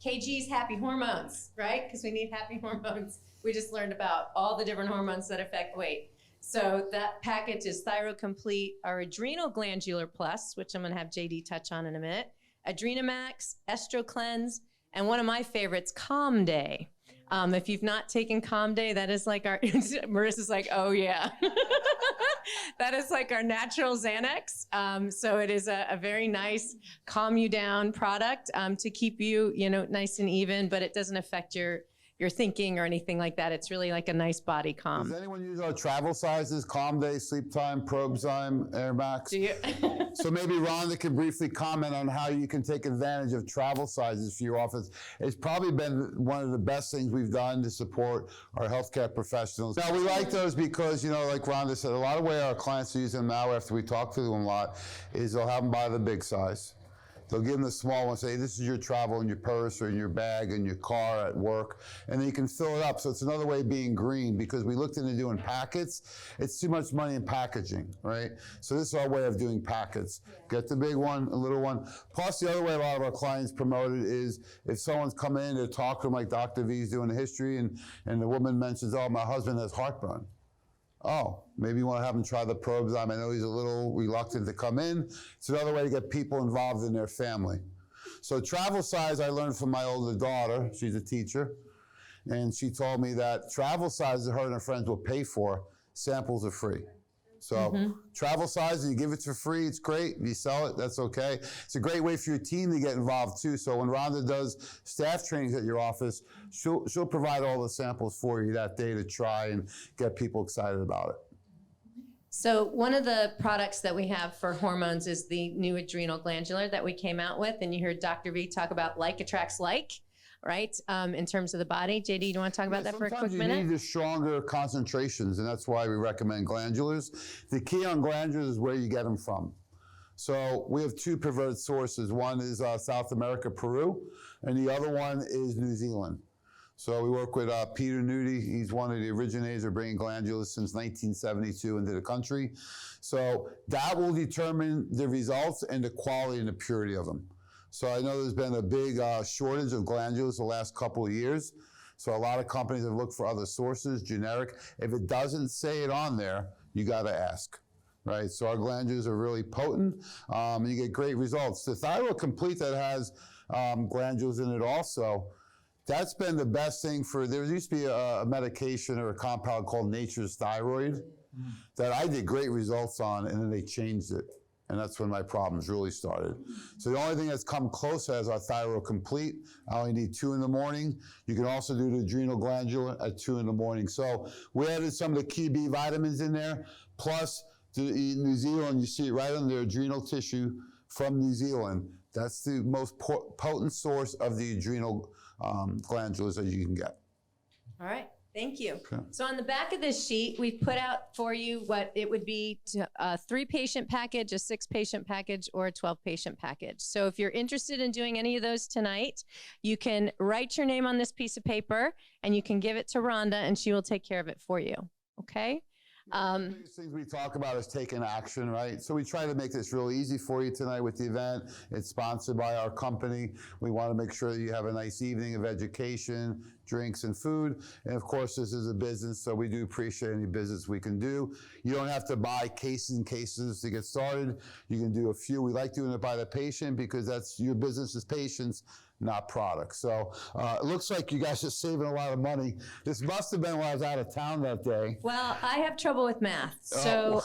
KG's Happy Hormones, right? Because we need happy hormones. We just learned about all the different hormones that affect weight. So that package is Thyro Complete, our Adrenal Glandular Plus, which I'm going to have JD touch on in a minute, Adrenamax, Estro Cleanse, and one of my favorites, Calm Day. If you've not taken Calm Day, that is like our, Marissa's like, oh yeah. That is like our natural Xanax. So it is a very nice calm you down product to keep you, nice and even, but it doesn't affect your thinking or anything like that. It's really like a nice body calm. Does anyone use our travel sizes? Calm Day, Sleep Time, Probezyme, Air Max? Do you? So maybe Rhonda can briefly comment on how you can take advantage of travel sizes for your office. It's probably been one of the best things we've done to support our healthcare professionals. Now, we like those because, like Rhonda said, a lot of way our clients are using them now after we talk to them a lot is they'll have them buy the big size. They'll give them the small one, say, this is your travel in your purse or in your bag in your car at work, and then you can fill it up. So it's another way of being green because we looked into doing packets. It's too much money in packaging, right? So this is our way of doing packets. Get the big one, a little one. Plus the other way a lot of our clients promote it is if someone's come in, they're talking like Dr. V's doing the history, and the woman mentions, oh, my husband has heartburn. Oh, maybe you want to have him try the Probezyme. I know he's a little reluctant to come in. It's another way to get people involved in their family. So travel size, I learned from my older daughter. She's a teacher. And she told me that travel sizes her and her friends will pay for. Samples are free. So travel size, and you give it for free, it's great. If you sell it, that's okay. It's a great way for your team to get involved too. So when Rhonda does staff trainings at your office, she'll provide all the samples for you that day to try and get people excited about it. So one of the products that we have for hormones is the new adrenal glandular that we came out with. And you heard Dr. V talk about like attracts like, right? In terms of the body. JD, do you want to talk about that for a quick minute? You need the stronger concentrations, and that's why we recommend glandulars. The key on glandulars is where you get them from. So we have 2 preferred sources. One is South America, Peru, and the other one is New Zealand. So we work with Peter Nudie. He's one of the originators of bringing glandulars since 1972 into the country. So that will determine the results and the quality and the purity of them. So I know there's been a big shortage of glandulars the last couple of years. So a lot of companies have looked for other sources, generic. If it doesn't say it on there, you got to ask, right? So our glandulars are really potent, and you get great results. The Thyro Complete that has glandulars in it also, that's been the best thing for, there used to be a medication or a compound called Nature's Thyroid that I did great results on, and then they changed it. And that's when my problems really started. So the only thing that's come close is our Thyro Complete. I only need 2 in the morning. You can also do the adrenal glandular at 2 in the morning. So we added some of the key B vitamins in there, plus the New Zealand, you see it right on the adrenal tissue from New Zealand. That's the most potent source of the adrenal glandulars that you can get. All right. Thank you. Okay. So on the back of this sheet, we've put out for you what it would be to a 3-patient package, a 6-patient package, or a 12-patient package. So if you're interested in doing any of those tonight, you can write your name on this piece of paper and you can give it to Rhonda and she will take care of it for you. Okay? The biggest things we talk about is taking action, right? So we try to make this really easy for you tonight with the event. It's sponsored by our company. We want to make sure that you have a nice evening of education, drinks, and food. And of course, this is a business, so we do appreciate any business we can do. You don't have to buy cases and cases to get started. You can do a few. We like doing it by the patient because that's your business is patients, not products. So it looks like you guys are saving a lot of money. This must have been when I was out of town that day. Well, I have trouble with math, so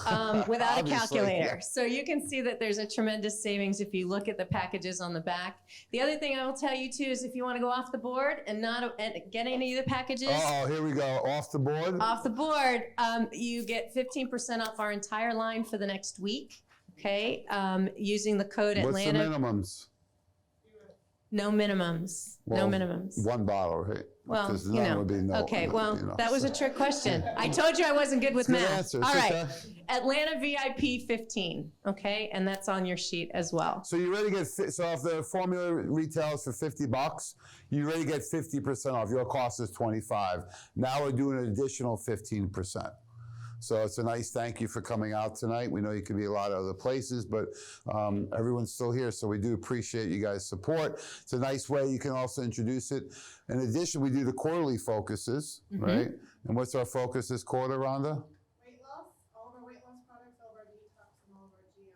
without a calculator. Yeah. So you can see that there's a tremendous savings if you look at the packages on the back. The other thing I will tell you too is if you want to go off the board and get any of the packages? Oh, here we go. Off the board. Off the board, you get 15% off our entire line for the next week. Okay, using the code What's the Atlanta. minimums? No minimums. Well, no minimums. One bottle, right? Well, 'Cause you none know. would be no, Okay, well, you know, that was so. a trick question. I told you I wasn't good with It's a good math. answer. It's All right, okay. Atlanta VIP 15. Okay, and that's on your sheet as well. So you already get, so if the formula retails for $50, you already get 50% off. Your cost is $25. Now we're doing an additional 15%. So it's a nice thank you for coming out tonight. We know you could be a lot of other places, but everyone's still here, so we do appreciate you guys' support. It's a nice way you can also introduce it. In addition, we do the quarterly focuses, right? And what's our focus this quarter, Rhonda? Weight loss, all of our weight loss products, all of our detox, and all of our GI.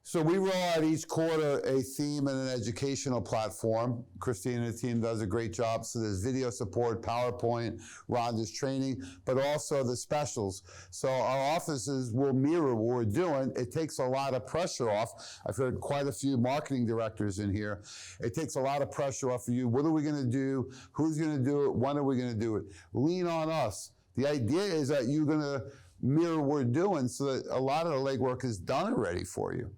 So we roll out each quarter a theme and an educational platform. Christine and the team does a great job. So there's video support, PowerPoint, Rhonda's training, but also the specials. So our offices will mirror what we're doing. It takes a lot of pressure off. I've heard quite a few marketing directors in here. It takes a lot of pressure off of you. What are we going to do? Who's going to do it? When are we going to do it? Lean on us. The idea is that you're going to mirror what we're doing so that a lot of the legwork is done already for you.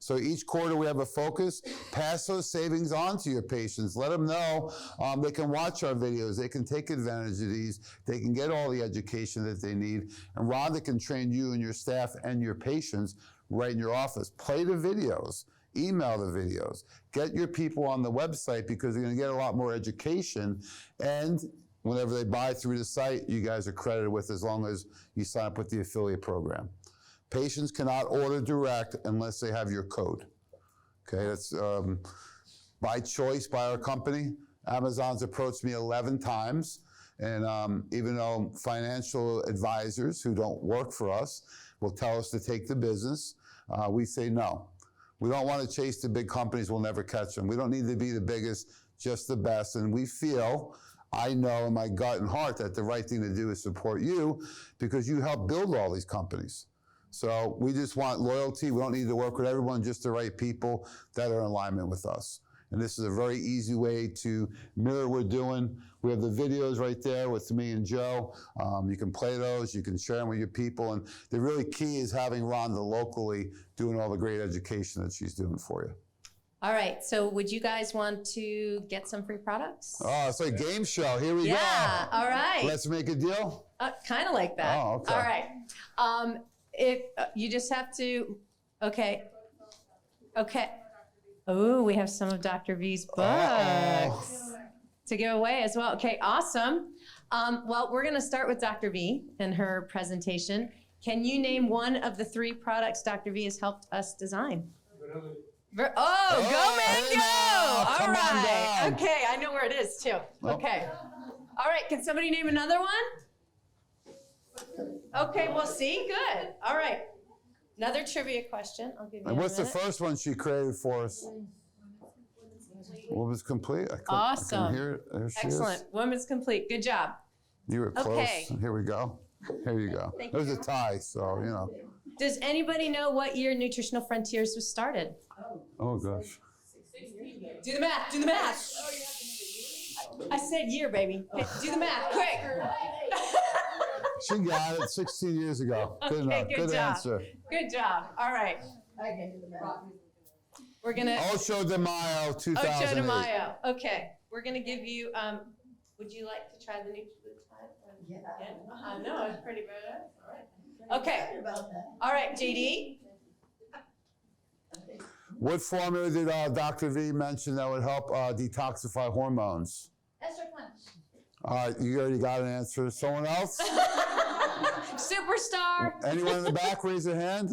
So each quarter we have a focus. Pass those savings on to your patients. Let them know they can watch our videos. They can take advantage of these. They can get all the education that they need. And Rhonda can train you and your staff and your patients right in your office. Play the videos. Email the videos. Get your people on the website because they're going to get a lot more education. And whenever they buy through the site, you guys are credited with as long as you sign up with the affiliate program. Patients cannot order direct unless they have your code. Okay, that's by choice by our company. Amazon's approached me 11 times. And even though financial advisors who don't work for us will tell us to take the business, we say no. We don't want to chase the big companies. We'll never catch them. We don't need to be the biggest, just the best. And we feel, I know in my gut and heart that the right thing to do is support you because you help build all these companies. So we just want loyalty. We don't need to work with everyone, just the right people that are in alignment with us. And this is a very easy way to mirror what we're doing. We have the videos right there with me and Joe. You can play those. You can share them with your people. And the really key is having Rhonda locally doing all the great education that she's doing for you. All right, so would you guys want to get some free products? Oh, it's like a game show. Here we go. Yeah, all right. Let's make a deal. Kind of like that. Oh, okay. All right. If you just have to, okay. Oh, we have some of Dr. V's books to give away as well. Okay, awesome. Well, we're going to start with Dr. V and her presentation. Can you name one of the 3 products Dr. V has helped us design? Go Mango! All right. Okay, I know where it is too. Okay. All right, can somebody name another one? Okay, well, see, good. All right. Another trivia question. I'll give you And what's a the minute. first one she created for us? Woman's Complete. I Awesome. can hear it. There she Excellent. Women's Complete. Good job. is. You were close. Okay. Here we go. Here you go. Thank It was you. a tie, so, you know. Does anybody know what year Nutritional Frontiers was started? Oh, gosh. Do the math. Do the math. I said year, baby. Okay, do the math, quick. She got it 16 years ago. Good Okay, enough. good Good job. answer. Good job. All right. We're gonna. Ocho de Mayo, 2008. Ocho de Mayo. Okay. We're gonna give you. Would you like to try the nutrient? Yeah. I know it's pretty bad. All right. Okay. All right, JD. What formula did Dr. V mention that would help detoxify hormones? All right, you already got an answer. Someone else? Superstar. Anyone in the back, raise your hand.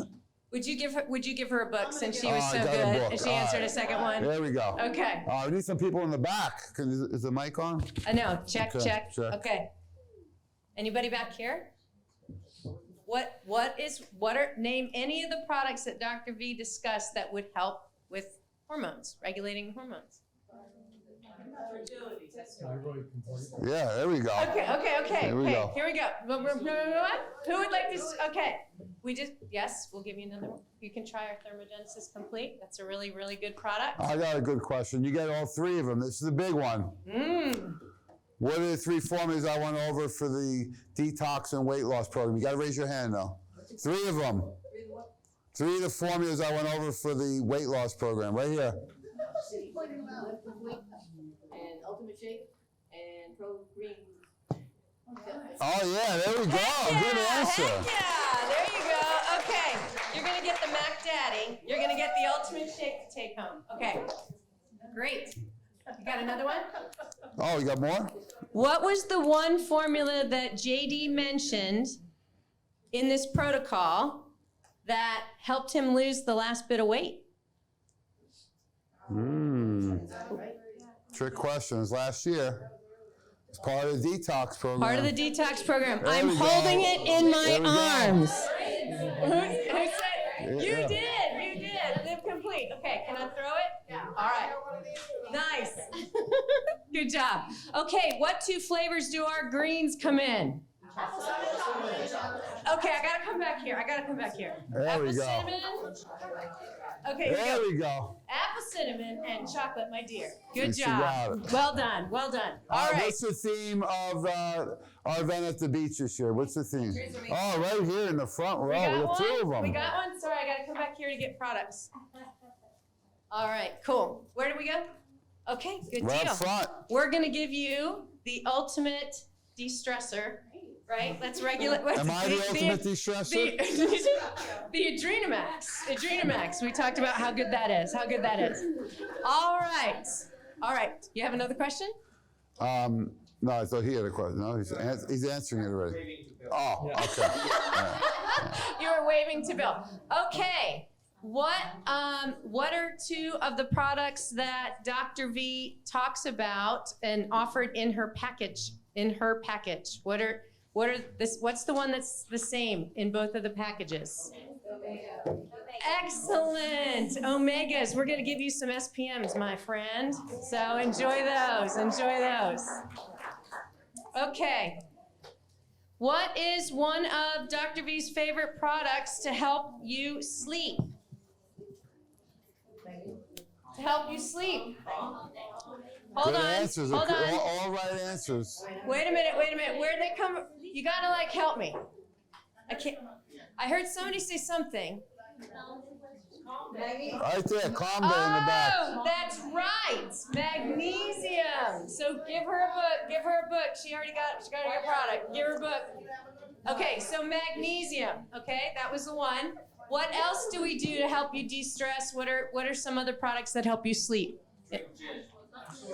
Would you give her a book since she was I so got a good book. and she All answered right. a second one? There we go. Okay. We need some people in the back. Is the mic on? I know. Check, Okay, check. check. Okay. Anybody back here? Name any of the products that Dr. V discussed that would help with hormones, regulating hormones. Yeah, there we go. Okay. Here we go. Here we go. Who would like to? Okay. Yes, we'll give you another one. You can try our Thermogenesis Complete. That's a really, really good product. I got a good question. You get all three of them. This is the big one. What are the three formulas I went over for the detox and weight loss program? You got to raise your hand now. Three of them. Three of the formulas I went over for the weight loss program, right here. And Ultimate Shake and Pro Green. Oh yeah, there we go. Good answer. Yeah, there you go. Okay, you're gonna get the Mac Daddy. You're gonna get the Ultimate Shake to take home. Okay, great. You got another one? Oh, you got more? What was the one formula that JD mentioned in this protocol that helped him lose the last bit of weight? Trick questions. Last year, it's part of the detox program. Part of the detox program. There I'm we go. holding it in my There we go. arms. Who said? You Yeah. did. Live complete. Okay, can I throw it? Yeah. All right. Nice. Good job. Okay, what two flavors do our greens come in? Okay, I gotta come back here. There we go. Cinnamon. Okay, here There we we go. go. Apple cinnamon and chocolate, my dear. Good Yes, you job. got it. Well done. All right. What's the theme of our event at the beach this year? What's the theme? Oh, right here in the front row. We got two of them. We got one. Sorry, I gotta come back here to get products. All right, cool. Where do we go? Okay, good Right deal. up front. We're gonna give you the ultimate de-stressor, right? Let's regulate. Am I the ultimate de-stressor? The Adrenamax. We talked about how good that is. All right. You have another question? No, I thought he had a question. No, he's answering it already. Oh, okay. You were waving to Bill. Okay. What are two of the products that Dr. V talks about and offered in her package? What's the one that's the same in both of the packages? Excellent. Omegas. We're going to give you some SPMs, my friend. So enjoy those. Okay. What is one of Dr. V's favorite products to help you sleep? Hold Good on. answers. Hold on. All right answers. Wait a minute. Where'd they come? You gotta help me. I can't. I heard somebody say something. Right there, Calm Bay in the back. Oh, that's right. Magnesium. So give her a book. She already got a product. Give her a book. Okay, so magnesium. Okay, that was the one. What else do we do to help you de-stress? What are some other products that help you sleep? There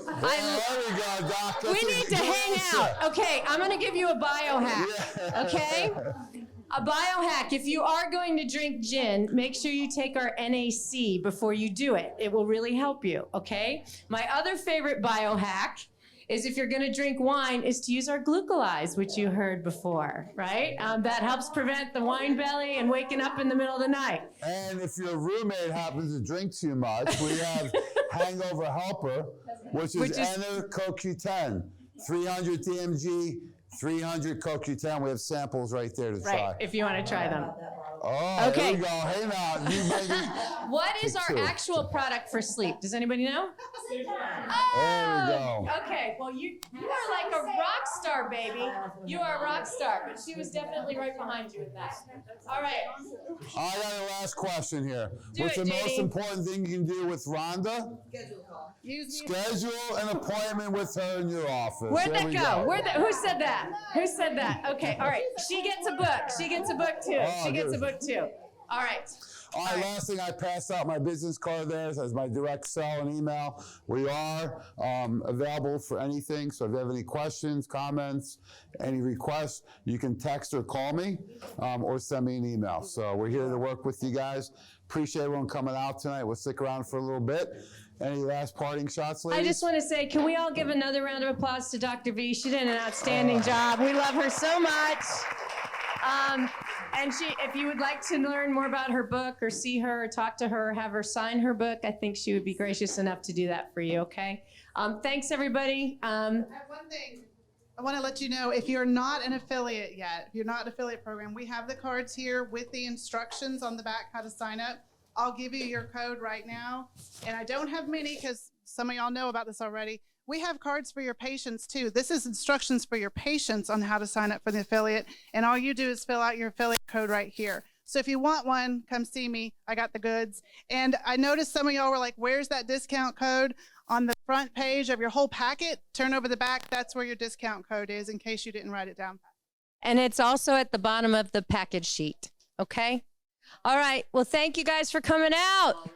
we go, Doc. We need to hang out. Okay, I'm going to give you a biohack. Okay? A biohack. If you are going to drink gin, make sure you take our NAC before you do it. It will really help you, okay? My other favorite biohack is if you're going to drink wine is to use our glucolize, which you heard before, right? That helps prevent the wine belly and waking up in the middle of the night. And if your roommate happens to drink too much, we have Hangover Helper, which is N-CoQ10, 300 DMG, 300 CoQ10. We have samples right there to try. Right, if you want to try them. Oh, Okay. there we go. Hey, now, you maybe. What is our actual product for sleep? Does anybody know? There we go. Okay, well, you are like a rock star, baby. You are a rock star, but she was definitely right behind you with that. All right. I got a last question here. What's it, the most JD? important thing you can do with Rhonda? Schedule an appointment with her in your office. Where'd There that we go? Who said that? Who said that? Okay, all right. She gets a book too. Oh, She gets a good. book too. All right. All right, last thing, I passed out my business card there as my direct cell and email. We are available for anything. So if you have any questions, comments, any requests, you can text or call me or send me an email. So we're here to work with you guys. Appreciate everyone coming out tonight. We'll stick around for a little bit. Any last parting shots, ladies? I just want to say, can we all give another round of applause to Dr. V? She did an outstanding job. We love her so much. And if you would like to learn more about her book or see her or talk to her or have her sign her book, I think she would be gracious enough to do that for you, okay? Thanks, everybody. I have one thing. I want to let you know, if you're not an affiliate yet, if you're not an affiliate program, we have the cards here with the instructions on the back how to sign up. I'll give you your code right now. And I don't have many because some of y'all know about this already. We have cards for your patients too. This is instructions for your patients on how to sign up for the affiliate. And all you do is fill out your affiliate code right here. So if you want one, come see me. I got the goods. And I noticed some of y'all were like, where's that discount code? On the front page of your whole packet, turn over the back. That's where your discount code is in case you didn't write it down. And it's also at the bottom of the package sheet, okay? All right. Well, thank you guys for coming out.